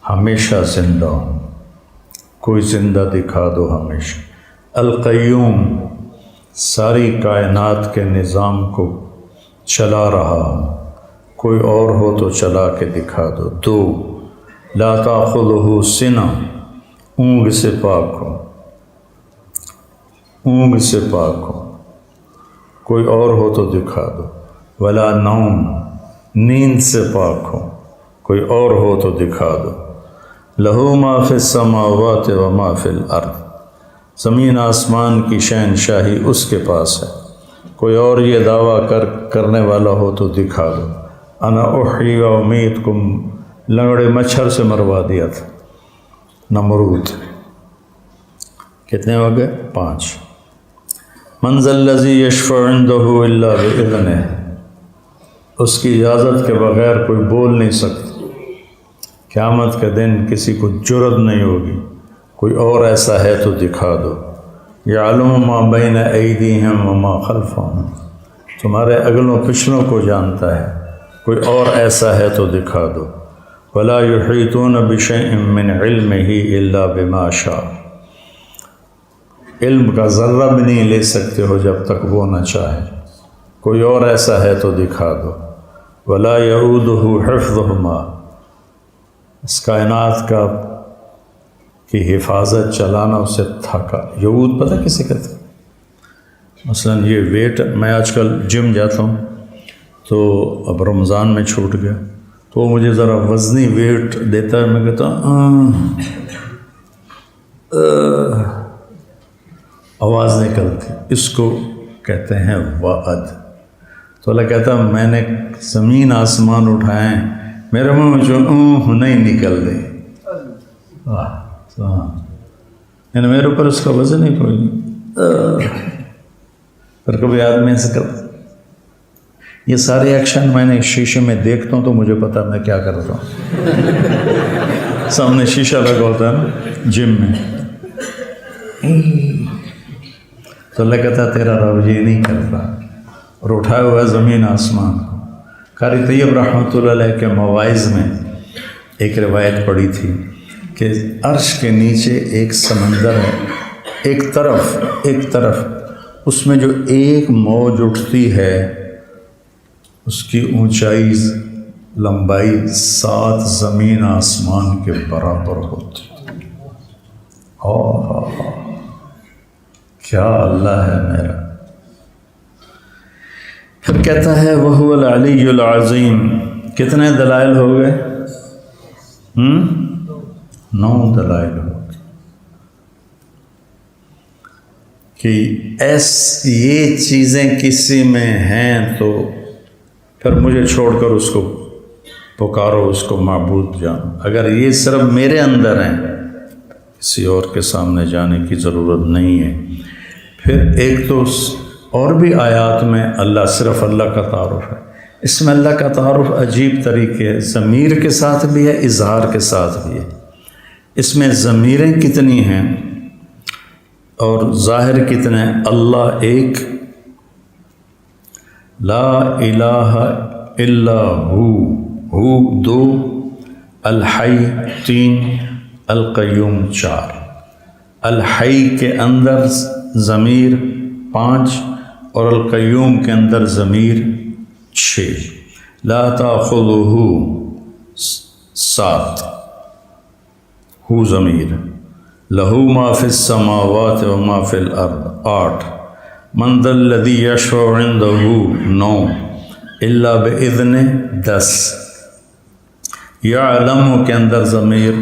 ہمیشہ زندہ ہوں. کوئی زندہ دکھا دو ہمیشہ. القیوم، ساری کائنات کے نظام کو چلا رہا ہوں، کوئی اور ہو تو چلا کے دکھا دو. دو، لا تاخذہ سنہ، اونگ سے پاک ہو، اونگ سے پاک ہو، کوئی اور ہو تو دکھا دو. ولا نوم، نیند سے پاک ہو، کوئی اور ہو تو دکھا دو. لہو ما فی السماوات و ما فی الارض، زمین آسمان کی شہنشاہی اس کے پاس ہے، کوئی اور یہ دعویٰ کرنے والا ہو تو دکھا دو. انا احیی و امیتکم، لنگڑے مچھر سے مروا دیا تھا نمرود. کتنے ہو گئے؟ 5. من ذا الذی یشفع عندہ الا باذنہ، اس کی اجازت کے بغیر کوئی بول نہیں سکتا. قیامت کے دن کسی کو جرت نہیں ہوگی. کوئی اور ایسا ہے تو دکھا دو. یعلم ما بین ایدیہم وما خلفہم، تمہارے اگلوں پچھلوں کو جانتا ہے. کوئی اور ایسا ہے تو دکھا دو. ولا یحیطون بشیء من علمہ الا بما شاء، علم کا ذرہ بھی نہیں لے سکتے ہو جب تک وہ نہ چاہے. کوئی اور ایسا ہے تو دکھا دو. ولا یعودہ حفظہما، اس کائنات کی حفاظت چلانا اسے تھکا. یعود پتہ کسے کہتے ہیں؟ مثلا یہ ویٹ، میں آج کل جم جاتا ہوں تو اب رمضان میں چھوٹ گیا تو وہ مجھے ذرا وزنی ویٹ دیتا ہے. میں کہتا ہوں آواز نکلتی، اس کو کہتے ہیں وعد. تو اللہ کہتا ہے میں نے زمین آسمان اٹھائیں، میرے منہ میں جو نہیں نکل رہی. یعنی میرے اوپر اس کا وزن ہی کوئی نہیں. پھر کبھی آدمی ایسے کرتا. یہ سارے ایکشن میں نے شیشے میں دیکھتا ہوں تو مجھے پتا میں کیا کرتا ہوں. سامنے شیشہ لگا ہوتا ہے نا جم میں. تو اللہ کہتا تیرا رب یہ نہیں کرتا، اور اٹھایا ہوا زمین آسمان کو۔ قاری طیب رحمۃ اللہ علیہ کے مواعظ میں ایک روایت پڑھی تھی کہ عرش کے نیچے ایک سمندر ہے، ایک طرف اس میں جو ایک موج اٹھتی ہے اس کی اونچائی لمبائی 7 زمین آسمان کے برابر ہوتی۔ کیا اللہ ہے میرا۔ پھر کہتا ہے وَهُوَ الْعَلِيُّ الْعَظِيمُ۔ کتنے دلائل ہو گئے؟ 9 دلائل ہو گئے کہ یہ چیزیں کسی میں ہیں تو پھر مجھے چھوڑ کر اس کو پکارو، اس کو معبود جانو۔ اگر یہ صرف میرے اندر ہیں کسی اور کے سامنے جانے کی ضرورت نہیں ہے۔ پھر ایک تو اور بھی آیات میں صرف اللہ کا تعارف ہے، اس میں اللہ کا تعارف عجیب طریقے ضمیر کے ساتھ بھی ہے، اظہار کے ساتھ بھی ہے۔ اس میں ضمیریں کتنی ہیں اور ظاہر کتنے ہیں؟ اللہ ایک، لا الہ الا ہو 2، الحی 3، القیوم 4۔ الحی کے اندر ضمیر 5 اور القیوم کے اندر ضمیر 6۔ لا تأخذہ 7، ہو ضمیر، لہو ما فی السماوات و ما فی الارض 8، من ذا الذی یشفع عندہ 9، الا باذنہ 10۔ یعلم کے اندر ضمیر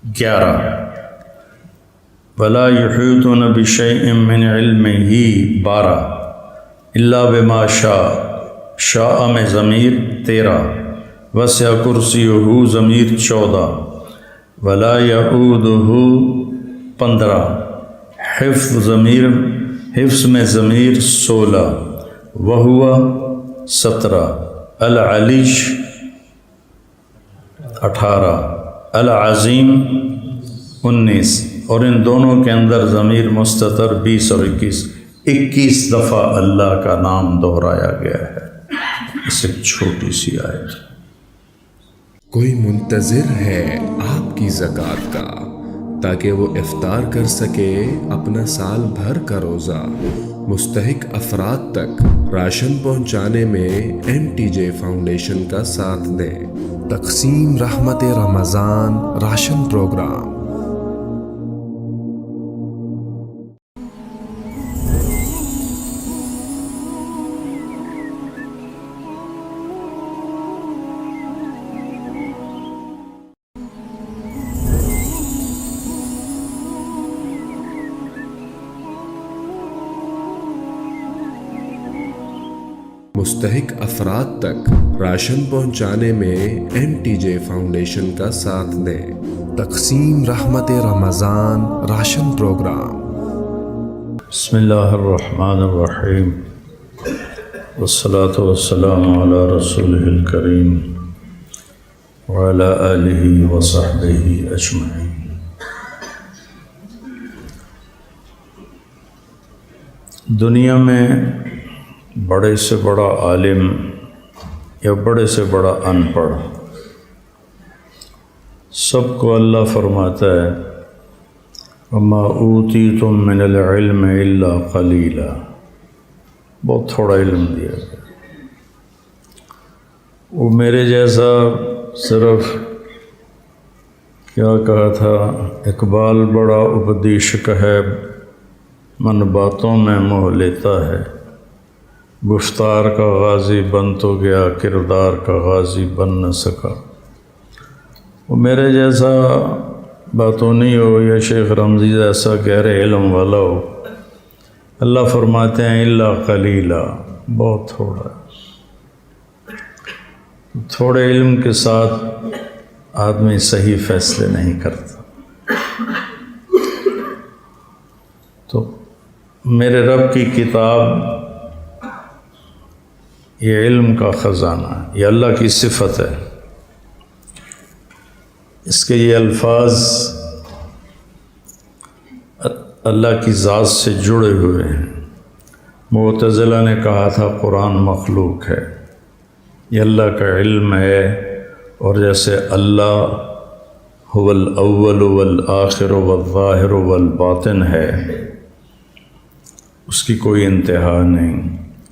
11۔ ولا یحیطون بشیء من علمہ 12، الا بما شاء، شاء میں ضمیر 13۔ وسع کرسیہ ضمیر 14۔ ولا یعودہ 15۔ حفظ میں ضمیر 16۔ وہو 17۔ العلیش 18۔ العظیم 19۔ اور ان دونوں کے اندر ضمیر مستتر 20 اور 21 دفعہ اللہ کا نام دہرایا گیا ہے۔ اس ایک چھوٹی سی آیت۔ کوئی منتظر ہے آپ کی زکوٰۃ کا تاکہ وہ افطار کر سکے اپنا سال بھر کا روزہ۔ مستحق افراد تک راشن پہنچانے میں MTJ فاؤنڈیشن کا ساتھ دیں۔ تقسیم رحمت رمضان راشن پروگرام۔ مستحق افراد تک راشن پہنچانے میں MTJ فاؤنڈیشن کا ساتھ دیں۔ تقسیم رحمت رمضان راشن پروگرام۔ بسم اللہ الرحمن الرحیم، والصلاة والسلام علی رسولہ الکریم وعلی آلہ وصحبہ اجمعین۔ دنیا میں بڑے سے بڑا عالم یا بڑے سے بڑا ان پڑھ، سب کو اللہ فرماتا ہے وَمَا أُوتِيتُم مِّنَ الْعِلْمِ إِلَّا قَلِيلًا، بہت تھوڑا علم دیا گیا۔ وہ میرے جیسا صرف کیا کہا تھا اقبال، بڑا اپدیشک ہے من باتوں میں موہ لیتا ہے، گفتار کا غازی بن تو گیا کردار کا غازی بن نہ سکا۔ وہ میرے جیسا باتونی ہو یا شیخ رمضی جیسا گہرے علم والا ہو، اللہ فرماتے ہیں الا قلیلا، بہت تھوڑا ہے۔ تھوڑے علم کے ساتھ آدمی صحیح فیصلے نہیں کرتا۔ تو میرے رب کی کتاب یہ علم کا خزانہ ہے، یہ اللہ کی صفت ہے۔ اس کے یہ الفاظ اللہ کی ذات سے جڑے ہوئے ہیں۔ معتزلہ نے کہا تھا قرآن مخلوق ہے، یہ اللہ کا علم ہے، اور جیسے اللہ هو الاول والآخر والظاہر والباطن ہے، اس کی کوئی انتہا نہیں۔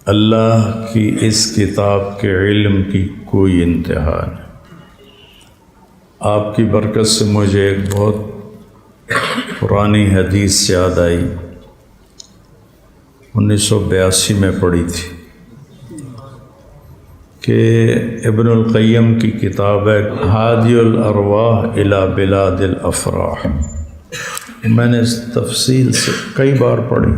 اللہ کی اس کتاب کے علم کی کوئی انتہا نہیں۔ آپ کی برکت سے مجھے ایک بہت پرانی حدیث یاد آئی، 1982 میں پڑھی تھی، کہ ابن القیم کی کتاب ہے ہادی الارواح الی بلاد الافراح۔ میں نے اس تفصیل سے کئی بار پڑھی۔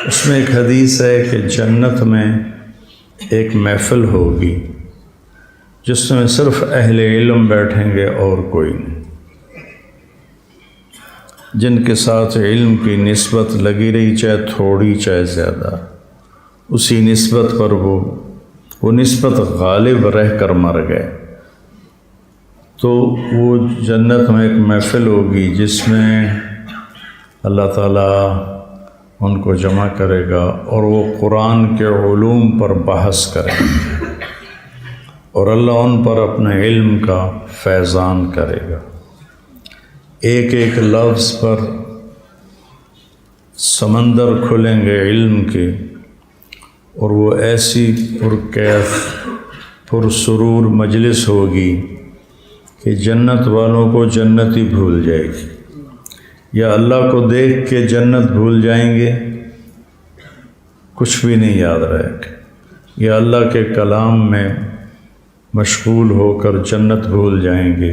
اس میں ایک حدیث ہے کہ جنت میں ایک محفل ہوگی جس میں صرف اہل علم بیٹھیں گے اور کوئی نہیں، جن کے ساتھ علم کی نسبت لگی رہی، چاہے تھوڑی چاہے زیادہ، اسی نسبت پر وہ نسبت غالب رہ کر مر گئے۔ تو وہ جنت میں ایک محفل ہوگی جس میں اللہ تعالیٰ ان کو جمع کرے گا اور وہ قرآن کے علوم پر بحث کریں گے، اور اللہ ان پر اپنے علم کا فیضان کرے گا۔ ایک ایک لفظ پر سمندر کھلیں گے علم کے، اور وہ ایسی پرکیف پرسرور مجلس ہوگی کہ جنت والوں کو جنت ہی بھول جائے گی، یا اللہ کو دیکھ کے جنت بھول جائیں گے، کچھ بھی نہیں یاد رہے گا، یا اللہ کے کلام میں مشغول ہو کر جنت بھول جائیں گے،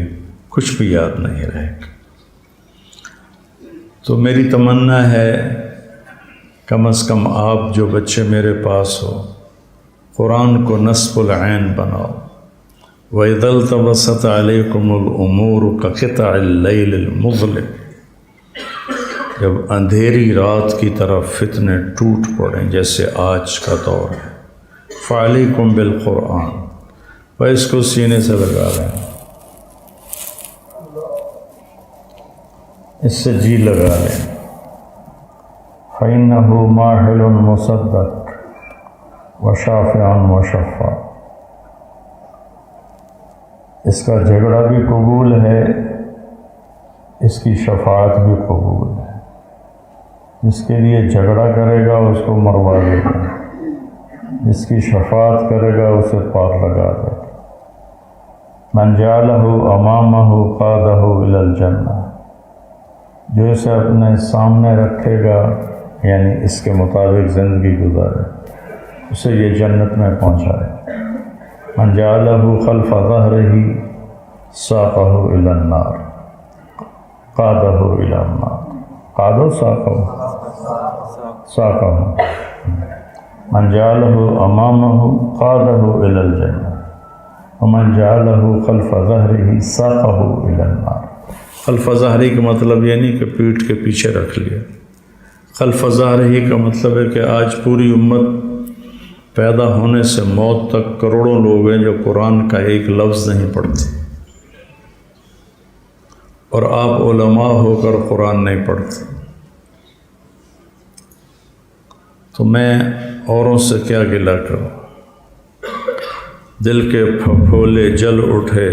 کچھ بھی یاد نہیں رہے گا۔ تو میری تمنا ہے کم از کم آپ جو بچے میرے پاس ہو، قرآن کو نصب العین بناؤ۔ وَإِذَا الْتَبَسَتْ عَلَيْكُمُ الْأُمُورُ كَقِطَعِ اللَّيْلِ الْمُظْلِمِ، جب اندھیری رات کی طرف فتنے ٹوٹ پڑیں جیسے آج کا دور ہے، فَعَلَيْكُمْ بِالْقُرْآنِ، وہ اس کو سینے سے لگا لیں، اس سے جی لگا لیں۔ فَإِنَّهُ مَاحِلٌ مُصَدَّقٌ وَشَافِعٌ مُشَفَّعٌ، اس کا جھگڑا بھی قبول ہے، اس کی شفاعت بھی قبول ہے۔ جس کے لیے جھگڑا کرے گا اس کو مروا دے گا، جس کی شفاعت کرے گا اسے پار لگا دے گا۔ مَنْ جَعَلَهُ أَمَامَهُ قَادَهُ إِلَى الْجَنَّةِ، جو اسے اپنے سامنے رکھے گا، یعنی اس کے مطابق زندگی گزارے، اسے یہ جنت میں پہنچائے۔ مَنْ جَعَلَهُ خَلْفَ ظَهْرِهِ سَاقَهُ إِلَى النَّارِ قَادَهُ إِلَى النَّارِ، قَادَهُ سَاقَهُ، مَنْ جَعَلَهُ أَمَامَهُ قَادَهُ إِلَى الْجَنَّةِ وَمَنْ جَعَلَهُ خَلْفَ ظَهْرِهِ سَاقَهُ إِلَى النَّارِ۔ خلف ظاہری کا مطلب یہ نہیں کہ پیٹھ کے پیچھے رکھ لیا، خلف ظاہری کا مطلب ہے کہ آج پوری امت پیدا ہونے سے موت تک کروڑوں لوگ ہیں جو قرآن کا ایک لفظ نہیں پڑھتے، اور آپ علماء ہو کر قرآن نہیں پڑھتے، تو میں اوروں سے کیا گلہ کروں؟ دل کے پھپھولے جل اٹھے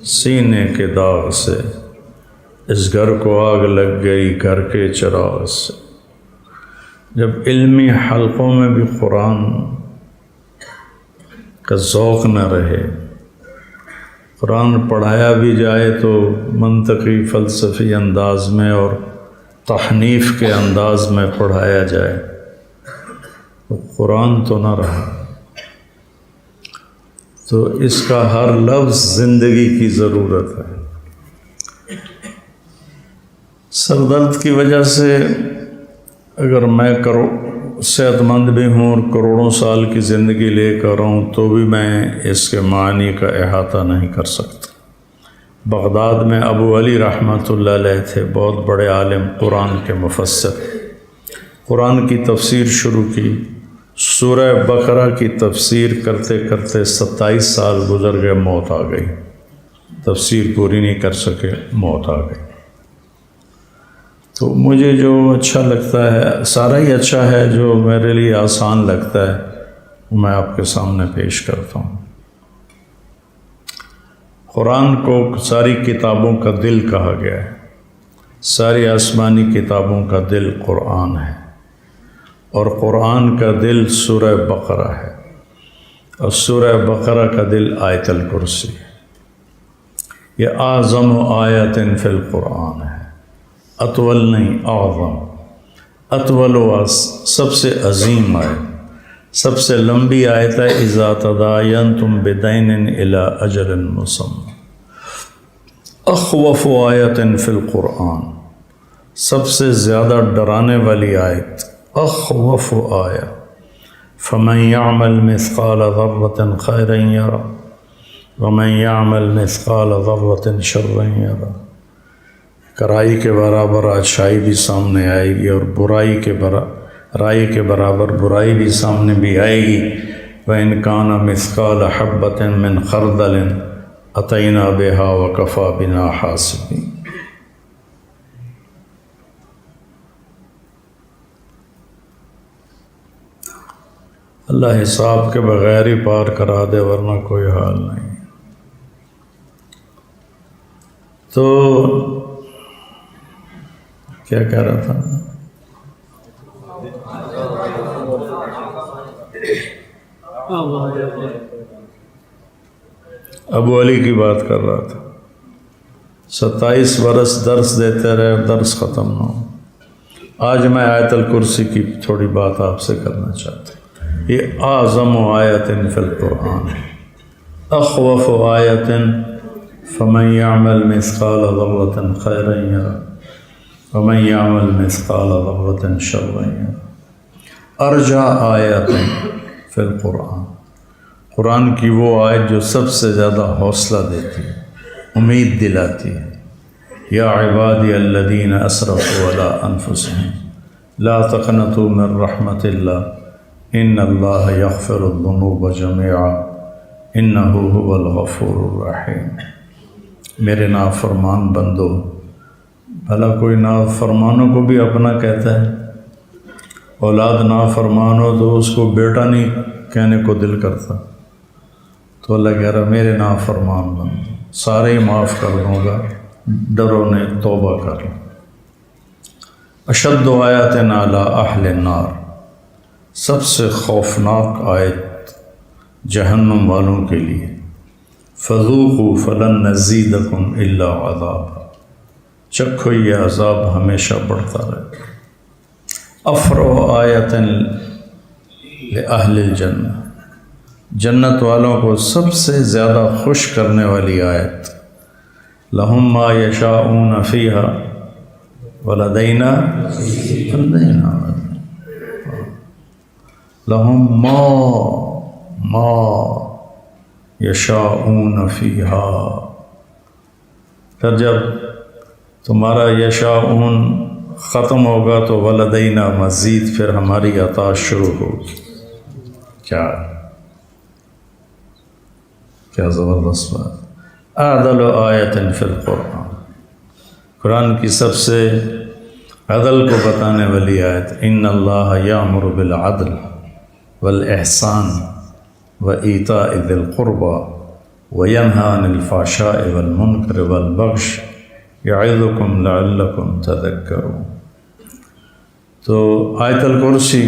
سینے کے داغ سے، اس گھر کو آگ لگ گئی گھر کے چراغ سے۔ جب علمی حلقوں میں بھی قرآن کا ذوق نہ رہے، قرآن پڑھایا بھی جائے تو منطقی فلسفی انداز میں اور تحنیف کے انداز میں پڑھایا جائے، تو قرآن تو نہ رہا۔ تو اس کا ہر لفظ زندگی کی ضرورت ہے۔ سر درد کی وجہ سے اگر میں صحت مند بھی ہوں اور کروڑوں سال کی زندگی لے کر ہوں تو بھی میں اس کے معنی کا احاطہ نہیں کر سکتا۔ بغداد میں ابو علی رحمۃ اللہ علیہ تھے، بہت بڑے عالم، قرآن کے مفسر۔ قرآن کی تفسیر شروع کی، سورہ بقرہ کی تفسیر کرتے کرتے 27 سال گزر گئے، موت آ گئی، تفسیر پوری نہیں کر سکے، موت آ گئی۔ تو مجھے جو اچھا لگتا ہے، سارا ہی اچھا ہے، جو میرے لیے آسان لگتا ہے وہ میں آپ کے سامنے پیش کرتا ہوں۔ قرآن کو ساری کتابوں کا دل کہا گیا ہے، ساری آسمانی کتابوں کا دل قرآن ہے، اور قرآن کا دل سورہ بقرہ ہے، اور سورہ بقرہ کا دل آیت الکرسی ہے۔ یہ اعظم آیت فی القرآن ہے، اطول نہیں، اعظم، اطول و سب سے عظیم آیت، سب سے لمبی آیت ہے۔ اذا تداینتم بدین الی اجل مسمی، اخوف آیت فی القرآن، سب سے زیادہ ڈرانے والی آیت، اخوف آیت۔ فمن يعمل مثقال ذرة خيرا يرى ومن يعمل مثقال ذرة شرا يرى۔ کرائی کے برابر اچھائی بھی سامنے آئے گی، اور رائی کے برابر برائی بھی سامنے بھی آئے گی۔ وَإِنْ كَانَ مِثْقَالَ حَبَّةٍ مِّنْ خَرْدَلٍ أَتَيْنَا بِهَا وَكَفَى بِنَا حَاسِبِينَ۔ اللہ حساب کے بغیر ہی پار کرا دے، ورنہ کوئی حال نہیں۔ تو کیا کہہ رہا تھا؟ ابو علی کی بات کر رہا تھا۔ 27 برس درس دیتے رہے، درس ختم نہ ہو۔ آج میں آیت الکرسی کی تھوڑی بات آپ سے کرنا چاہتا ہوں۔ یہ اعظم آیت فی القرآن، اخوف آیت فمن يعمل مثقال ذرة خيرا يرى ومن يعمل مثقال ذرة شرا يرى۔ ارجع آیت فی القرآن، قرآن کی وہ آیت جو سب سے زیادہ حوصلہ دیتی ہے، امید دلاتی ہے۔ یا عبادی الذین اسرفوا علی انفسهم لا تقنطوا من رحمت اللہ ان اللہ یغفر الذنوب جميعا انہ هو الغفور الرحیم۔ میرے نافرمان بندو، بھلا کوئی نافرمانوں کو بھی اپنا کہتا ہے؟ اولاد نافرمان ہو تو اس کو بیٹا نہیں کہنے کو دل کرتا، تو اللہ کہہ رہا میرے نافرمان بندو سارے ہی معاف کر دوں گا، ڈرو نہیں، توبہ کر لو۔ اشد آیات علی اہل النار، سب سے خوفناک آیت جہنم والوں کے لیے، فذوقوا فلن نزیدکم الا عذابا، چکھو یہ عذاب ہمیشہ بڑھتا رہے۔ افرح آیت لأہل الجنہ، جنت والوں کو سب سے زیادہ خوش کرنے والی آیت، لہم ما یشاءون فیہا ولدینا لہم ما یشاءون فیہا۔ پھر جب تمہارا یشاءون ختم ہوگا تو ولدینا مزید، پھر ہماری عطا شروع ہوگی۔ کیا زبردست بات۔ اعدل آیت فی القرآن، قرآن کی سب سے عدل کو بتانے والی آیت، ان اللہ یامر بالعدل والاحسان وایتاء ذی القربى وینہی عن الفحشاء والمنکر والبغی یعظکم لعلکم تذکرون۔ تو آیت الکرسی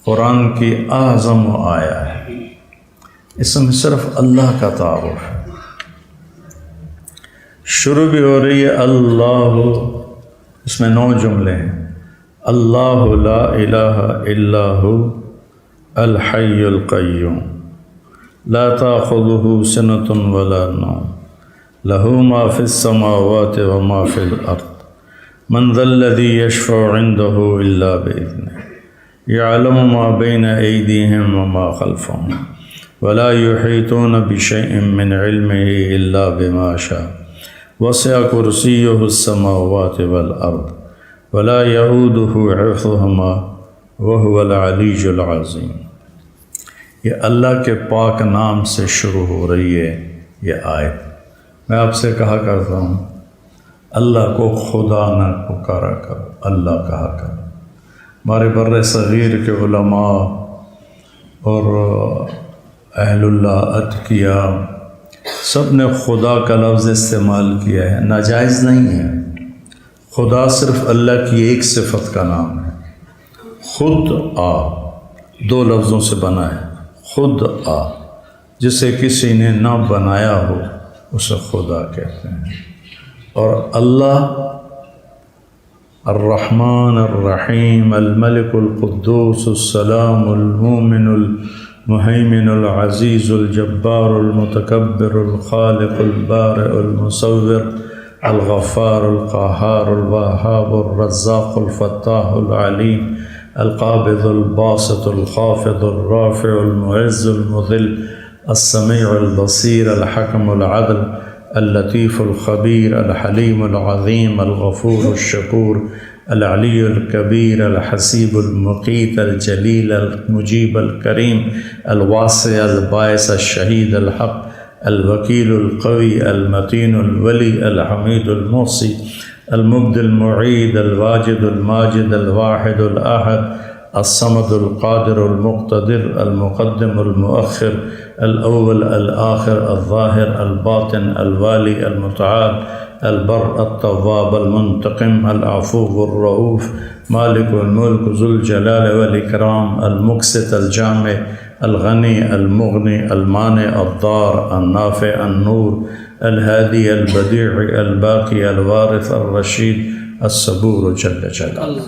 قرآن کی اعظم آیا ہے، اس میں صرف اللہ کا تعارف ہے۔ شروع بھی ہو رہی ہے اللہ، اس میں 9 جملے ہیں۔ اللہ لا الہ الا ہو الحی القیوم لا تأخذہ سنۃ ولا نوم لہ ما فی السماوات وما فی الارض من ذا الذی یشفع عندہ الا بإذنہ یعلم ما بین ایدیہم وما خلفہم ولا یحیطون بشیء من علمہ الا بما شاء وسع کرسیہ السماوات والارض ولا یعودہ حفظہما وہو العلی العظیم۔ یہ اللہ کے پاک نام سے شروع ہو رہی ہے یہ آیت۔ میں آپ سے کہا کرتا ہوں اللہ کو خدا نہ پکارا کرو، اللہ کہا کرو۔ ہمارے بر صغیر کے علماء اور اہل اللہ اتقیا سب نے خدا کا لفظ استعمال کیا ہے، ناجائز نہیں ہے۔ خدا صرف اللہ کی ایک صفت کا نام ہے۔ خود آ دو لفظوں سے بنا ہے، خود آ، جسے کسی نے نہ بنایا ہو اسے خدا کہتے ہیں۔ اور اللہ الرحمن الرحیم الملک القدوس السلام المؤمن المہیمن العزیز الجبار المتکبر الخالق البارئ المصور الغفار القہار الوہاب الرزاق الفتاح العلیم القابض الباسط الخافض الرافع المعز المذل السمیع البصیر الحکم العدل اللطیف الخبیر الحلیم العظیم الغفور الشکور العلی الکبیر الحسیب المقیت الجلیل المجیب الکریم الواسع الباعث الشہید الحق الوکیل القوی المتین الولی الحمید المحصی المبدی المعید الواجد الماجد الواحد الأحد الصمد القادر المقتدر المقدم المؤخر الأول الآخر الظاهر الباطن الوالي المتعال البر التواب المنتقم العفو الرؤوف مالك الملك ذو الجلال والإكرام المقسط الجامع الغني المغني المانع الضار النافع النور الهادي البديع الباقي الوارث الرشید الصبور جل جلالہ۔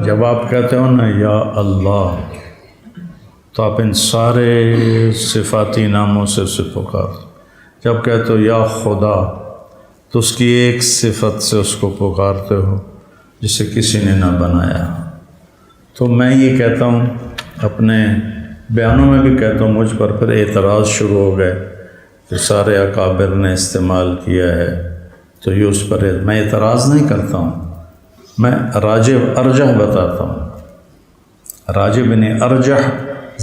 جب آپ کہتے ہو نا یا اللہ تو آپ ان سارے صفاتی ناموں سے اسے پکارتے۔ جب کہتے ہو یا خدا تو اس کی ایک صفت سے اس کو پکارتے ہو جسے کسی نے نہ بنایا۔ تو میں یہ کہتا ہوں، اپنے بیانوں میں بھی کہتا ہوں، مجھ پر پھر اعتراض شروع ہو گئے کہ سارے اکابر نے استعمال کیا ہے تو یہ اس پر میں اعتراض نہیں کرتا ہوں، میں راجح ارجح بتاتا ہوں، راجح بن ارجح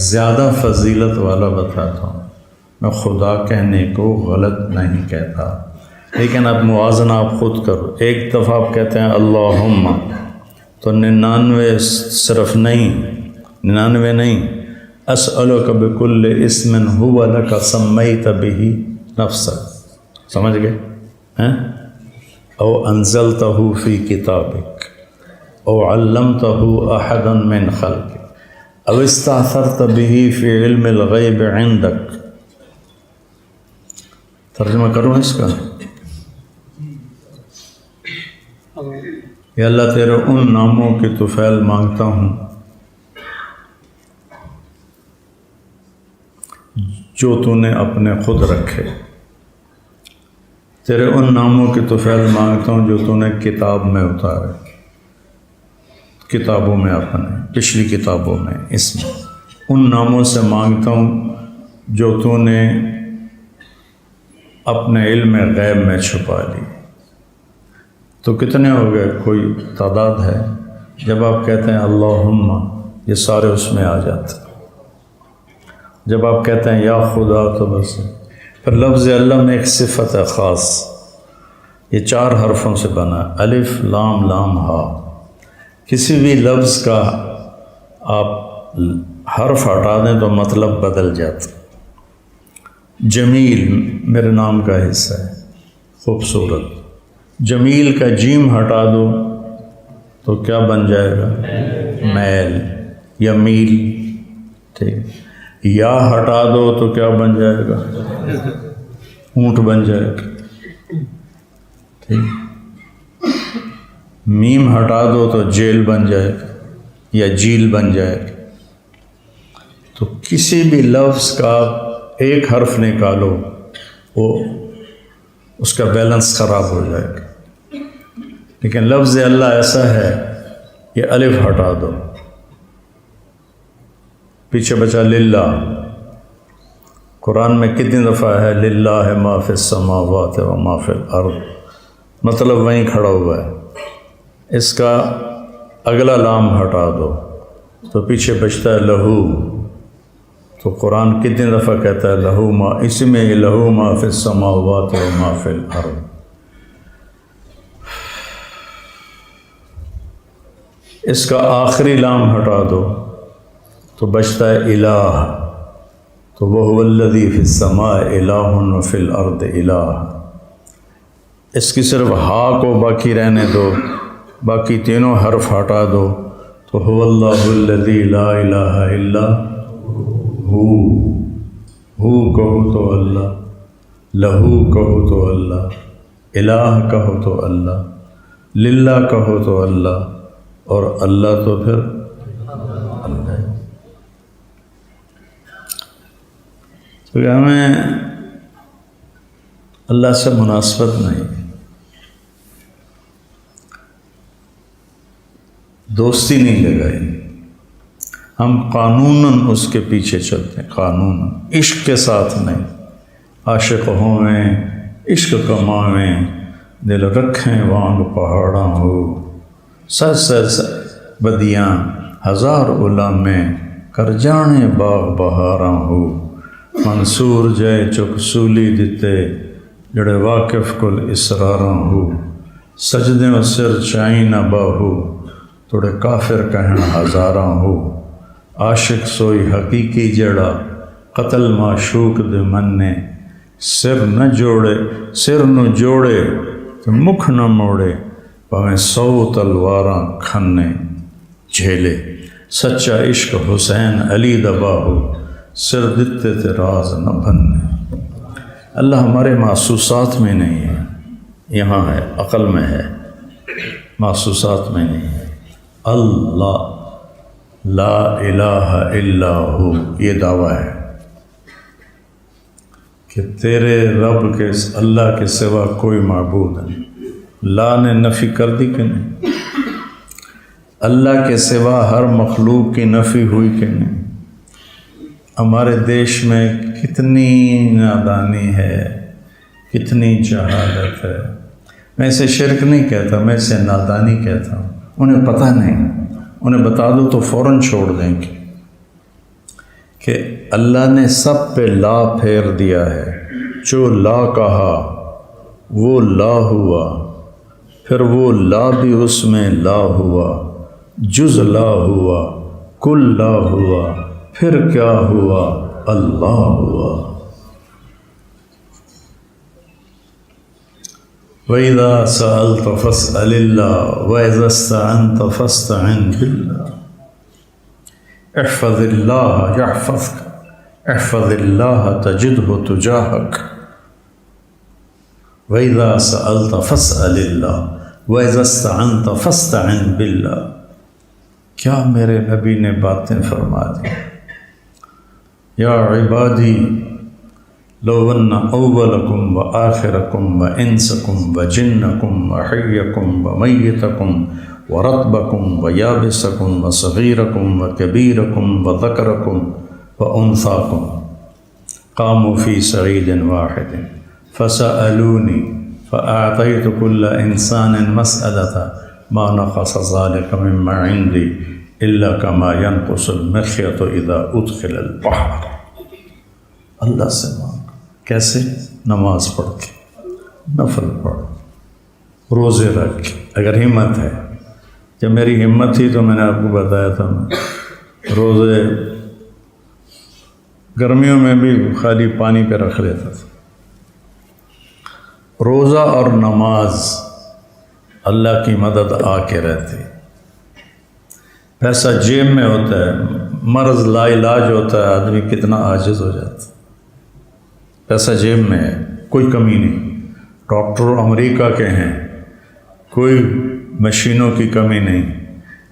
زیادہ فضیلت والا بتاتا ہوں۔ میں خدا کہنے کو غلط نہیں کہتا، لیکن اب موازنہ آپ خود کرو۔ ایک دفعہ آپ کہتے ہیں اللہم تو 99 صرف نہیں، 99 نہیں، اسألک بکل اسم هو لک سمیت بہ نفسک، سمجھ گئے ہیں؟ او انزلتہ فی کتابک او علمتہ احدا من خلقک او استأثرت بہ فی علم الغیب عندک۔ ترجمہ کروں اس کا؟ یا اللہ تیرے ان ناموں کی توفیل مانگتا ہوں جو تو نے اپنے خود رکھے، تیرے ان ناموں کی توفیل مانگتا ہوں جو تو نے کتاب میں اتارے، کتابوں میں اپنے پچھلی کتابوں میں، اس میں ان ناموں سے مانگتا ہوں جو تو نے اپنے علم غیب میں چھپا لی۔ تو کتنے ہو گئے؟ کوئی تعداد ہے؟ جب آپ کہتے ہیں اللہم یہ سارے اس میں آ جاتے ہیں۔ جب آپ کہتے ہیں یا خدا تو بس۔ پھر لفظ اللہ میں ایک صفت ہے خاص، یہ 4 حرفوں سے بنا ہے، الف لام لام ہا۔ کسی بھی لفظ کا آپ حرف ہٹا دیں تو مطلب بدل جاتا۔ جمیل میرے نام کا حصہ ہے، خوبصورت۔ جمیل کا جیم ہٹا دو تو کیا بن جائے گا؟ میل یا میل، ٹھیک۔ یا ہٹا دو تو کیا بن جائے گا؟ اونٹ بن جائے گا، ٹھیک۔ میم ہٹا دو تو جیل بن جائے گا یا جیل بن جائے گا۔ تو کسی بھی لفظ کا ایک حرف نکالو وہ اس کا بیلنس خراب ہو جائے گا، لیکن لفظ اللہ ایسا ہے کہ الف ہٹا دو، پیچھے بچا للہ۔ قرآن میں کتنی دفعہ ہے للہ ما فی السماوات و ما فی الارض، مطلب وہیں کھڑا ہوا ہے۔ اس کا اگلا لام ہٹا دو تو پیچھے بچتا ہے لہو۔ تو قرآن کتنی دفعہ کہتا ہے لہو ما، اسی میں لہو ما فی السماوات و ما فی الارض۔ اس کا آخری لام ہٹا دو تو بچتا ہے الہ، تو وَهُوَ الَّذِي فِي السَّمَاءِ إِلَٰهٌ وَفِي الْأَرْضِ إِلَٰهٌ۔ اس کی صرف ہا کو باقی رہنے دو، باقی تینوں حرف ہٹا دو تو هُوَ اللَّهُ الَّذِي لَا إِلَٰهَ إِلَّا ہو کہو تو اللہ، لہو کہو تو اللہ، الہ کہو تو اللہ، للہ کہو تو اللہ، اور اللہ تو پھر اللہ۔ تو ہمیں اللہ سے مناسبت نہیں، دوستی نہیں لگائی، ہم قانوناً اس کے پیچھے چلتے ہیں، قانوناً، عشق کے ساتھ نہیں۔ عاشق ہوویں عشق کماویں، دل رکھیں وانگ پہاڑاں ہو، سچ سچ بدیاں ہزار علامیں، کر جانے باغ بہاراں ہو، منصور جے چک سولی دتے، جڑے واقف کل اسراراں ہو، سجدیں و سر چائیں نہ باہو، توڑے کافر کہن ہزاراں ہو، عاشق سوئی حقیقی جڑا، قتل معشوق دے مننے، سر نہ جوڑے تو مکھ نہ موڑے، پاویں 100 تلواراں کھنے جھیلے، سچا عشق حسین علی دباہو، سر دتے تے راز نہ بننے۔ اللہ ہمارے محسوسات میں نہیں ہے، یہاں ہے، عقل میں ہے، محسوسات میں نہیں ہے۔ اللہ لا الہ الا ہو، یہ دعویٰ ہے کہ تیرے رب کے اللہ کے سوا کوئی معبود نہیں۔ لا نے نفی کر دی کہ نہیں؟ اللہ کے سوا ہر مخلوق کی نفی ہوئی کہ نہیں؟ ہمارے دیش میں کتنی نادانی ہے، کتنی جہالت ہے۔ میں اسے شرک نہیں کہتا، میں اسے نادانی کہتا ہوں۔ انہیں پتہ نہیں، انہیں بتا دو تو فوراً چھوڑ دیں گے کہ اللہ نے سب پہ لا پھیر دیا ہے، جو لا کہا وہ لا ہوا، پھر وہ لا بھی اس میں لا ہوا، جز لا ہوا، کل لا ہوا، پھر کیا ہوا؟ اللہ ہوا۔ وَإِذَا سَأَلْتَ فَاسْأَلِ اللَّهَ وَإِذَا اسْتَعَنْتَ فَاسْتَعِنْ بِاللَّهِ احفظ اللَّهَ يَحْفَظْكَ احفظ اللَّهَ تَجِدْهُ تُجَاهَكَ وَإِذَا سَأَلْتَ فَاسْأَلِ اللَّهَ وَإِذَا اسْتَعَنْتَ فَاسْتَعِنْ بِاللَّهِ۔ کیا میرے نبی نے باتیں فرما دی؟ یا عبادی لو ان اولکم و آخرکم و انسکم و جنکم و حیکم و میتکم و رطبکم و یابسکم و صغیرکم و کبیرکم و ذکرکم و انثاکم قاموا فی صعید واحد فسألونی فأعطیت كل انسان مسألة ما نقص ذلك مما عندي الا كما ينقص المخيط اذا ادخل البحر۔ اللہ سے مانگ، کیسے؟ نماز پڑھ کے، نفل پڑھ، روزے رکھ کے، اگر ہمت ہے۔ جب میری ہمت تھی تو میں نے آپ کو بتایا تھا، میں روزے گرمیوں میں بھی خالی پانی پہ رکھ لیتا تھا۔ روزہ اور نماز اللہ کی مدد آ کے رہتی۔ پیسہ جیب میں ہوتا ہے، مرض لا علاج ہوتا ہے، آدمی کتنا عاجز ہو جاتا ہے۔ پیسہ جیب میں ہے، کوئی کمی نہیں، ڈاکٹر امریکہ کے ہیں، کوئی مشینوں کی کمی نہیں،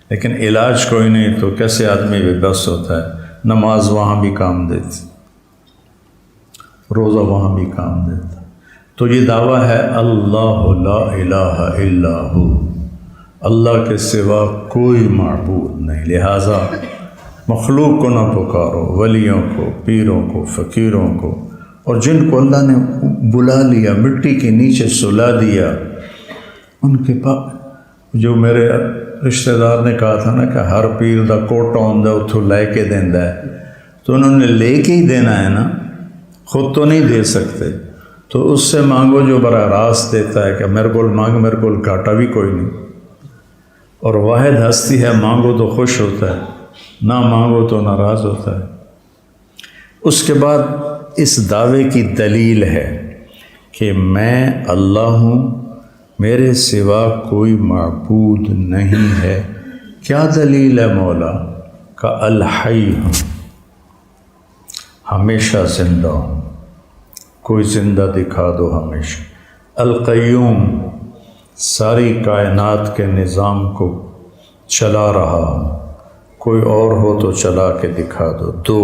لیکن علاج کوئی نہیں تو کیسے آدمی بے بس ہوتا ہے؟ نماز وہاں بھی کام دیتی، روزہ وہاں بھی کام دیتا۔ تو یہ دعویٰ ہے اللہ لا الہ الا ہو، اللہ کے سوا کوئی معبود نہیں، لہٰذا مخلوق کو نہ پکارو، ولیوں کو، پیروں کو، فقیروں کو، اور جن کو اللہ نے بلا لیا، مٹی کے نیچے سلا دیا، ان کے پاس جو میرے رشتہ دار نے کہا تھا نا کہ ہر پیر دا کوٹا ہوندا اتھوں لے کے دیندا ہے، تو انہوں نے لے کے ہی دینا ہے نا، خود تو نہیں دے سکتے، تو اس سے مانگو جو براہ راست دیتا ہے کہ میرے کو مانگ، میرے کو گھاٹا بھی کوئی نہیں۔ اور واحد ہستی ہے، مانگو تو خوش ہوتا ہے، نہ مانگو تو ناراض ہوتا ہے۔ اس کے بعد اس دعوے کی دلیل ہے کہ میں اللہ ہوں، میرے سوا کوئی معبود نہیں ہے۔ کیا دلیل ہے مولا کا؟ الحی ہوں، ہمیشہ زندہ ہوں، کوئی زندہ دکھا دو ہمیشہ۔ القیوم، ساری کائنات کے نظام کو چلا رہا ہوں، کوئی اور ہو تو چلا کے دکھا دو۔ دو،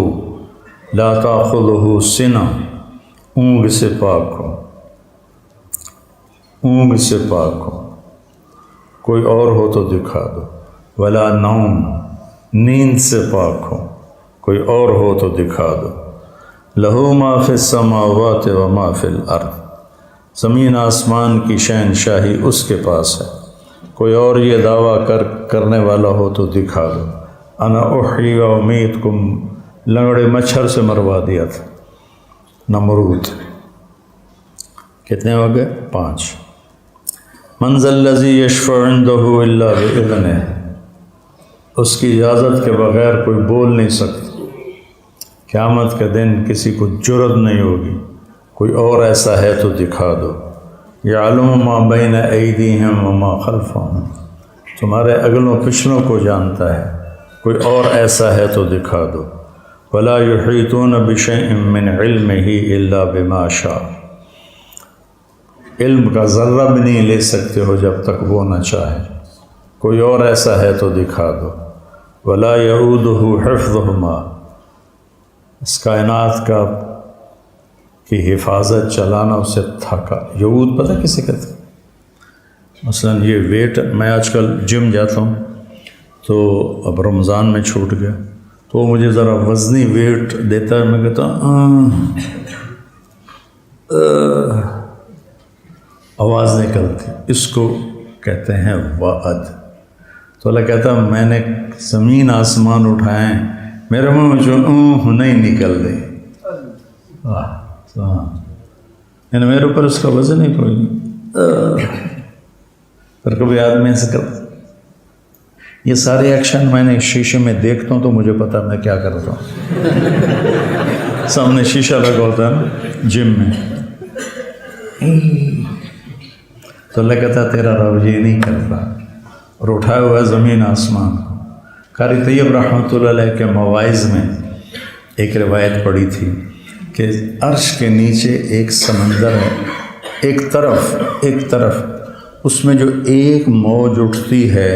لا تاخذہ سنہ، اونگ سے پاک ہو، اونگ سے پاک ہو، کوئی اور ہو تو دکھا دو۔ ولا نوم، نیند سے پاک ہو، کوئی اور ہو تو دکھا دو۔ لہو ما فی السماوات و ما فی الارض، زمین آسمان کی شہنشاہی اس کے پاس ہے، کوئی اور یہ دعویٰ کرنے والا ہو تو دکھا دو۔ انا احیی و امیتکم، لنگڑے مچھر سے مروا دیا تھا نمرود۔ کتنے ہو گئے؟ 5۔ من ذا الذی یشفع عندہ الا بإذنہ، اس کی اجازت کے بغیر کوئی بول نہیں سکتا۔ قیامت کے دن کسی کو جرأت نہیں ہوگی، کوئی اور ایسا ہے تو دکھا دو۔ یعلم ما بین ایدیہم وما خلفہم، تمہارے اگلوں پچھلوں کو جانتا ہے، کوئی اور ایسا ہے تو دکھا دو۔ ولا یحیطون بشیء من علمہ الا بما شاء، علم کا ذرہ بھی نہیں لے سکتے ہو جب تک وہ نہ چاہے، کوئی اور ایسا ہے تو دکھا دو۔ ولا یعودہ حفظہما، اس کائنات کی حفاظت چلانا اسے تھکا۔ یعود پتہ کسے کہتے ہیں؟ مثلا یہ ویٹ، میں آج کل جم جاتا ہوں تو اب رمضان میں چھوٹ گیا تو وہ مجھے ذرا وزنی ویٹ دیتا ہے، میں کہتا ہوں آواز نکلتی، اس کو کہتے ہیں وعد۔ تو اللہ کہتا ہے میں نے زمین آسمان اٹھائے ہیں، میرے منہ میں جو نہیں نکل رہی، یعنی میرے اوپر اس کا وزن ہی کوئی نہیں۔ پھر کبھی آدمی ایسے کرتا، یہ سارے ایکشن میں نے شیشے میں دیکھتا ہوں تو مجھے پتا میں کیا کرتا ہوں۔ سامنے شیشہ لگا ہوتا ہے نا جم میں، تو اللہ کہتا ہے تیرا رب یہ نہیں کرتا، اور اٹھایا ہوا ہے زمین آسمان کو۔ قاری طیب رحمۃ اللہ علیہ کے مواعظ میں ایک روایت پڑھی تھی کہ عرش کے نیچے ایک سمندر ہے، ایک طرف اس میں جو ایک موج اٹھتی ہے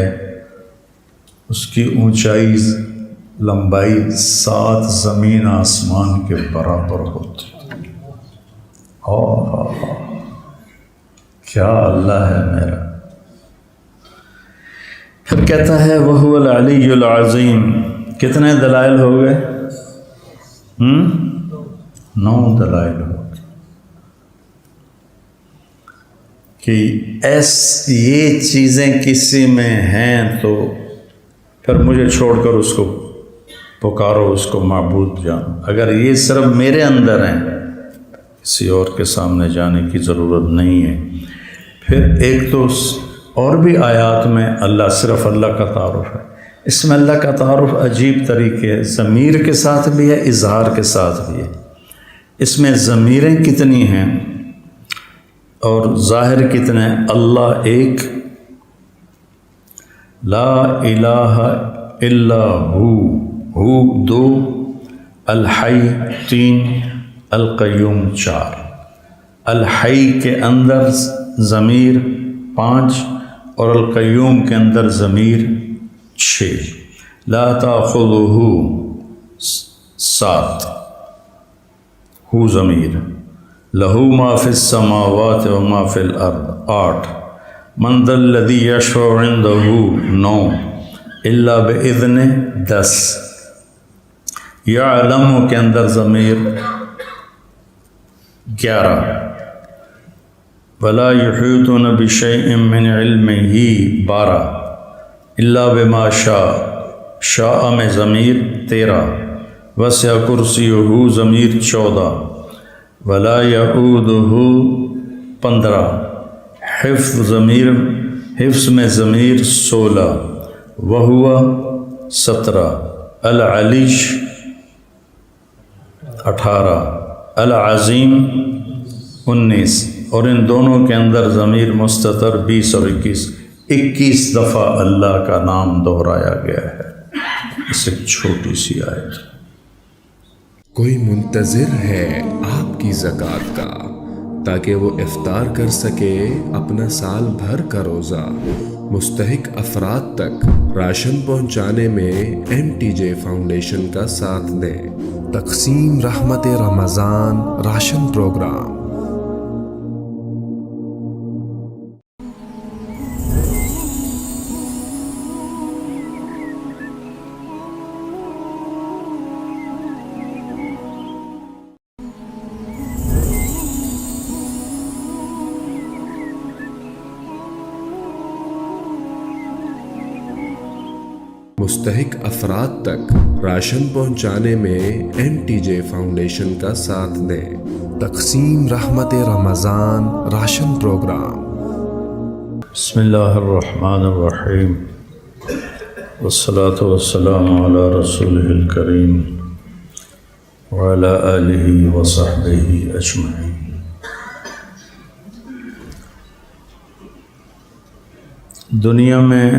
اس کی اونچائی لمبائی 7 زمین آسمان کے برابر ہوتی۔ کیا اللہ ہے میرا۔ پھر کہتا ہے وَهُوَ الْعَلِيُّ الْعَظِيمُ، کتنے دلائل ہو گئے؟ 9 دلائل ہو گئے کہ یہ چیزیں کسی میں ہیں تو پھر مجھے چھوڑ کر اس کو پکارو، اس کو معبود جانو۔ اگر یہ صرف میرے اندر ہیں، کسی اور کے سامنے جانے کی ضرورت نہیں ہے۔ پھر ایک تو اور بھی آیات میں صرف اللہ کا تعارف ہے، اس میں اللہ کا تعارف عجیب طریقے ضمیر کے ساتھ بھی ہے، اظہار کے ساتھ بھی ہے۔ اس میں ضمیریں کتنی ہیں اور ظاہر کتنے؟ اللہ ایک، لا الہ الا ہو 2، الحی 3، القیوم 4۔ الحی کے اندر ضمیر 5 اور القیوم کے اندر ضمیر 6۔ لا تاخذہ 7، ہو ضمیر۔ لہو ما فی السماوات و ما فی الارض 8۔ من ذا الذی یشفع عندہ 9، الا باذنہ 10۔ یعلم کے اندر ضمیر 11۔ ولا یحیطون بشیء من علمہ 12۔ الا بما شاء، شاء میں ضمیر 13۔ وسع کرسیہ ضمیر 14۔ ولا یعودہ 15۔ حفظ میں ضمیر 16۔ وہوا 17، العلیش 18، العظیم 19، اور ان دونوں کے اندر ضمیر مستتر 20 اور 21 دفعہ اللہ کا نام دہرایا گیا ہے۔ اس ایک چھوٹی سی آیت۔ کوئی منتظر ہے آپ کی زکوٰۃ کا تاکہ وہ افطار کر سکے اپنا سال بھر کا روزہ۔ مستحق افراد تک راشن پہنچانے میں MTJ فاؤنڈیشن کا ساتھ دیں۔ تقسیم رحمت رمضان راشن پروگرام۔ مستحق افراد تک راشن پہنچانے میں MTJ فاؤنڈیشن کا ساتھ دیں۔ تقسیم رحمت رمضان راشن پروگرام۔ بسم اللہ الرحمن الرحیم، والصلاة والسلام علی رسولہ الکریم وعلی آلہ وصحبہ اجمعین۔ دنیا میں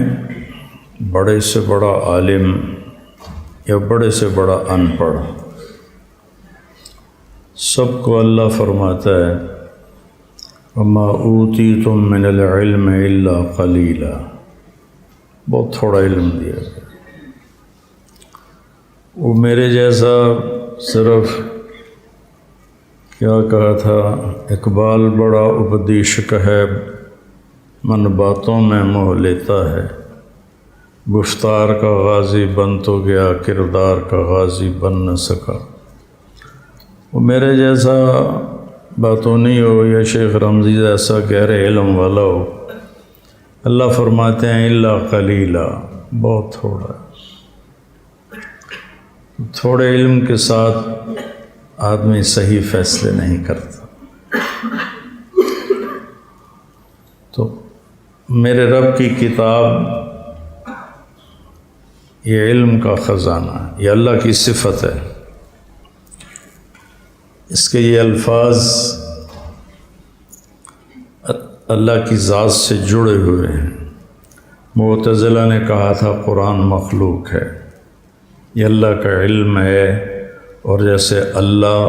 بڑے سے بڑا عالم یا بڑے سے بڑا ان پڑھ، سب کو اللہ فرماتا ہے وَمَا أُوتِيتُم مِّنَ الْعِلْمِ إِلَّا قَلِيلًا، بہت تھوڑا علم دیا گیا۔ وہ میرے جیسا صرف کیا کہا تھا اقبال، بڑا اپدیشک ہے من باتوں میں موہ لیتا ہے، گفتار کا غازی بن تو گیا کردار کا غازی بن نہ سکا۔ وہ میرے جیسا باتونی ہو یا شیخ رمضی جیسا گہرے علم والا ہو، اللہ فرماتے ہیں الا قلیلا، بہت تھوڑا۔ تھوڑے علم کے ساتھ آدمی صحیح فیصلے نہیں کرتا۔ تو میرے رب کی کتاب یہ علم کا خزانہ، یہ اللہ کی صفت ہے۔ اس کے یہ الفاظ اللہ کی ذات سے جڑے ہوئے ہیں۔ معتزلہ نے کہا تھا قرآن مخلوق ہے، یہ اللہ کا علم ہے، اور جیسے اللہ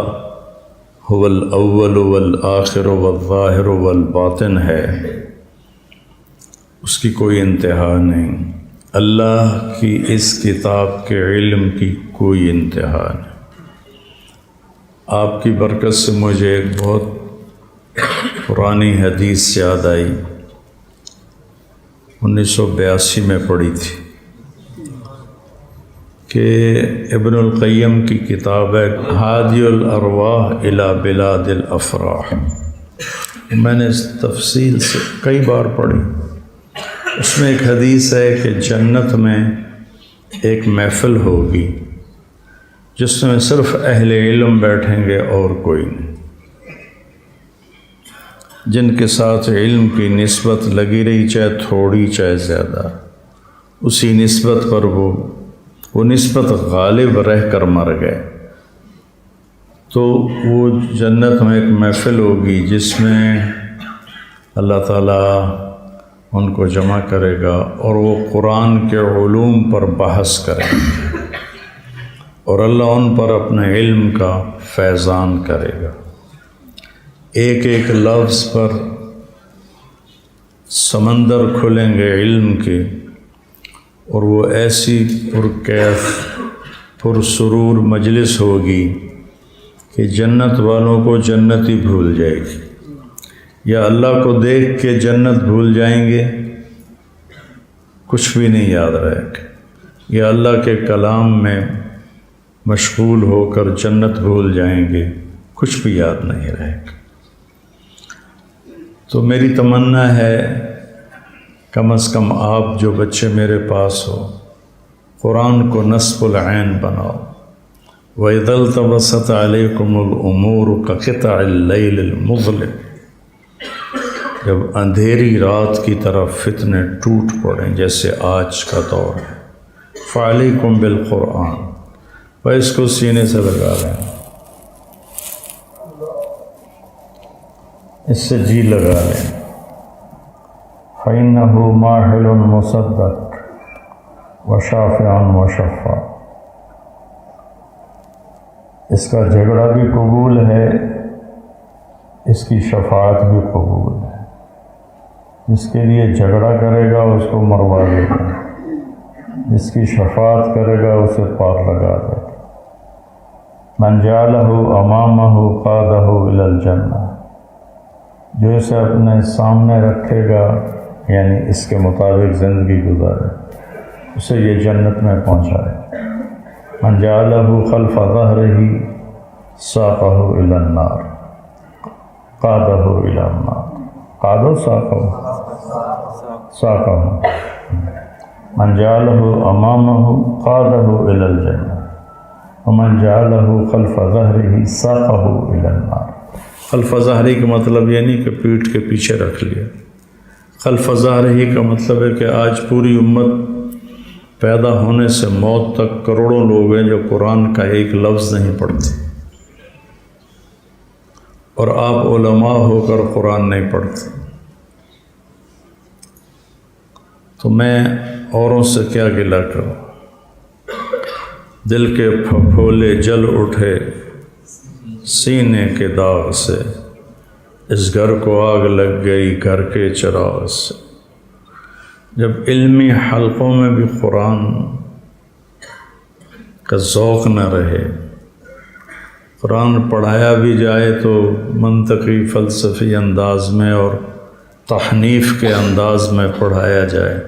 هو الاول والآخر والظاہر والباطن ہے، اس کی کوئی انتہا نہیں۔ اللہ کی اس کتاب کے علم کی کوئی انتہا نہیں۔ آپ کی برکت سے مجھے ایک بہت پرانی حدیث یاد آئی، 1982 میں پڑھی تھی، کہ ابن القیم کی کتاب ہے ہادی الارواح الی بلاد الافراح۔ میں نے اس تفصیل سے کئی بار پڑھی۔ اس میں ایک حدیث ہے کہ جنت میں ایک محفل ہوگی جس میں صرف اہل علم بیٹھیں گے اور کوئی نہیں، جن کے ساتھ علم کی نسبت لگی رہی، چاہے تھوڑی چاہے زیادہ، اسی نسبت پر وہ نسبت غالب رہ کر مر گئے۔ تو وہ جنت میں ایک محفل ہوگی جس میں اللہ تعالیٰ ان کو جمع کرے گا اور وہ قرآن کے علوم پر بحث کریں گے، اور اللہ ان پر اپنے علم کا فیضان کرے گا۔ ایک ایک لفظ پر سمندر کھلیں گے علم کے، اور وہ ایسی پرکیف پرسرور مجلس ہوگی کہ جنت والوں کو جنت ہی بھول جائے گی، یا اللہ کو دیکھ کے جنت بھول جائیں گے، کچھ بھی نہیں یاد رہے گا، یا اللہ کے کلام میں مشغول ہو کر جنت بھول جائیں گے، کچھ بھی یاد نہیں رہے گا۔ تو میری تمنا ہے کم از کم آپ جو بچے میرے پاس ہو، قرآن کو نصب العین بناؤ۔ وَإِذَا الْتَبَسَتْ عَلَيْكُمُ الْأُمُورُ كَقِطَعِ اللَّيْلِ الْمُظْلِمِ، جب اندھیری رات کی طرف فتنے ٹوٹ پڑیں جیسے آج کا دور ہے، فعلیکم بالقرآن، وہ اس کو سینے سے لگا لیں، اس سے جی لگا لیں۔ فَإِنَّهُ مَاحِلٌ مُصَدَّقٌ وَشَافِعٌ مُشَفَّعٌ، اس کا جھگڑا بھی قبول ہے، اس کی شفاعت بھی قبول ہے۔ جس کے لیے جھگڑا کرے گا اس کو مروا دے گا، جس کی شفاعت کرے گا اسے پار لگا دے گا۔ من جعلہ امامہ قادہ الی الجنہ، جو اسے اپنے سامنے رکھے گا یعنی اس کے مطابق زندگی گزارے اسے یہ جنت میں پہنچائے۔ من جعلہ خلف ظہرہ ساقہ الی النار قادہ الی النار، قادہ ساقہ، من جعلہ امامہ قادہ الی الجنہ ومن جعلہ خلف ظہرہ ساقہ الی النار۔ خلف ظہری کا مطلب یہ نہیں کہ پیٹھ کے پیچھے رکھ لیا، خلف ظہری کا مطلب ہے کہ آج پوری امت پیدا ہونے سے موت تک کروڑوں لوگ ہیں جو قرآن کا ایک لفظ نہیں پڑھتے، اور آپ علماء ہو کر قرآن نہیں پڑھتے، تو میں اوروں سے کیا گلہ کروں؟ دل کے پھپھولے جل اٹھے سینے کے داغ سے، اس گھر کو آگ لگ گئی گھر کے چراغ سے۔ جب علمی حلقوں میں بھی قرآن کا ذوق نہ رہے، قرآن پڑھایا بھی جائے تو منطقی فلسفی انداز میں اور تحنیف کے انداز میں پڑھایا جائے،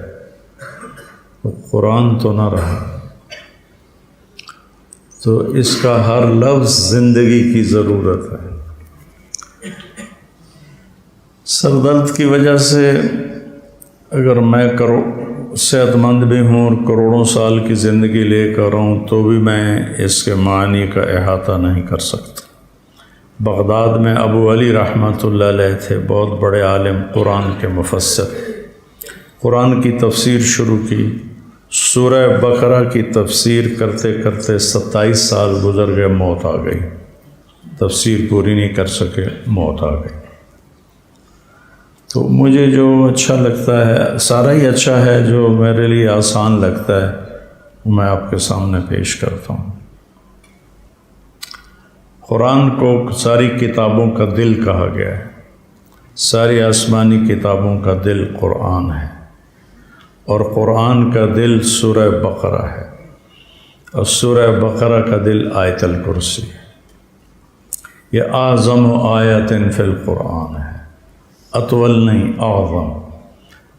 تو قرآن تو نہ رہا۔ تو اس کا ہر لفظ زندگی کی ضرورت ہے۔ سر درد کی وجہ سے اگر میں صحت مند بھی ہوں اور کروڑوں سال کی زندگی لے کر ہوں تو بھی میں اس کے معنی کا احاطہ نہیں کر سکتا۔ بغداد میں ابو علی رحمۃ اللہ علیہ تھے، بہت بڑے عالم، قرآن کے مفسر۔ قرآن کی تفسیر شروع کی، سورہ بقرہ کی تفسیر کرتے کرتے 27 سال گزر گئے، موت آ گئی، تفسیر پوری نہیں کر سکے، موت آ گئی۔ تو مجھے جو اچھا لگتا ہے، سارا ہی اچھا ہے، جو میرے لیے آسان لگتا ہے وہ میں آپ کے سامنے پیش کرتا ہوں۔ قرآن کو ساری کتابوں کا دل کہا گیا ہے، ساری آسمانی کتابوں کا دل قرآن ہے، اور قرآن کا دل سورہ بقرہ ہے، اور سورہ بقرہ کا دل آیت الکرسی ہے۔ یہ اعظم آیت فی القرآن ہے، اطول نہیں، اعظم،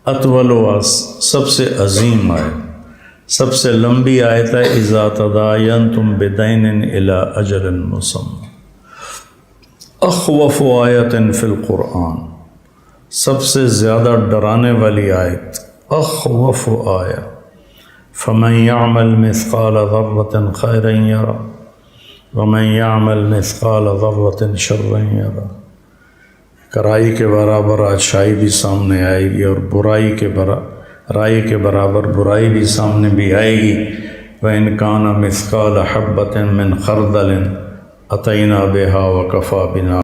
اطول و سب سے عظیم آیت، سب سے لمبی آیت ہے۔ اذا تداینتم بدین الی اجل مسمی، اخوف آیت فی القرآن، سب سے زیادہ ڈرانے والی آیت، اخوف آیت۔ فمن یعمل مثقال ذرة خیرا یرہ ومن یعمل مثقال ذرة شرا یرہ۔ کرائی کے برابر اچھائی بھی سامنے آئے گی، اور برائی کے رائی کے برابر برائی بھی سامنے بھی آئے گی۔ وَإِنْ كَانَ مِثْقَالَ حَبَّةٍ مِّنْ خَرْدَلٍ أَتَيْنَا بِهَا وَكَفَى بِنَا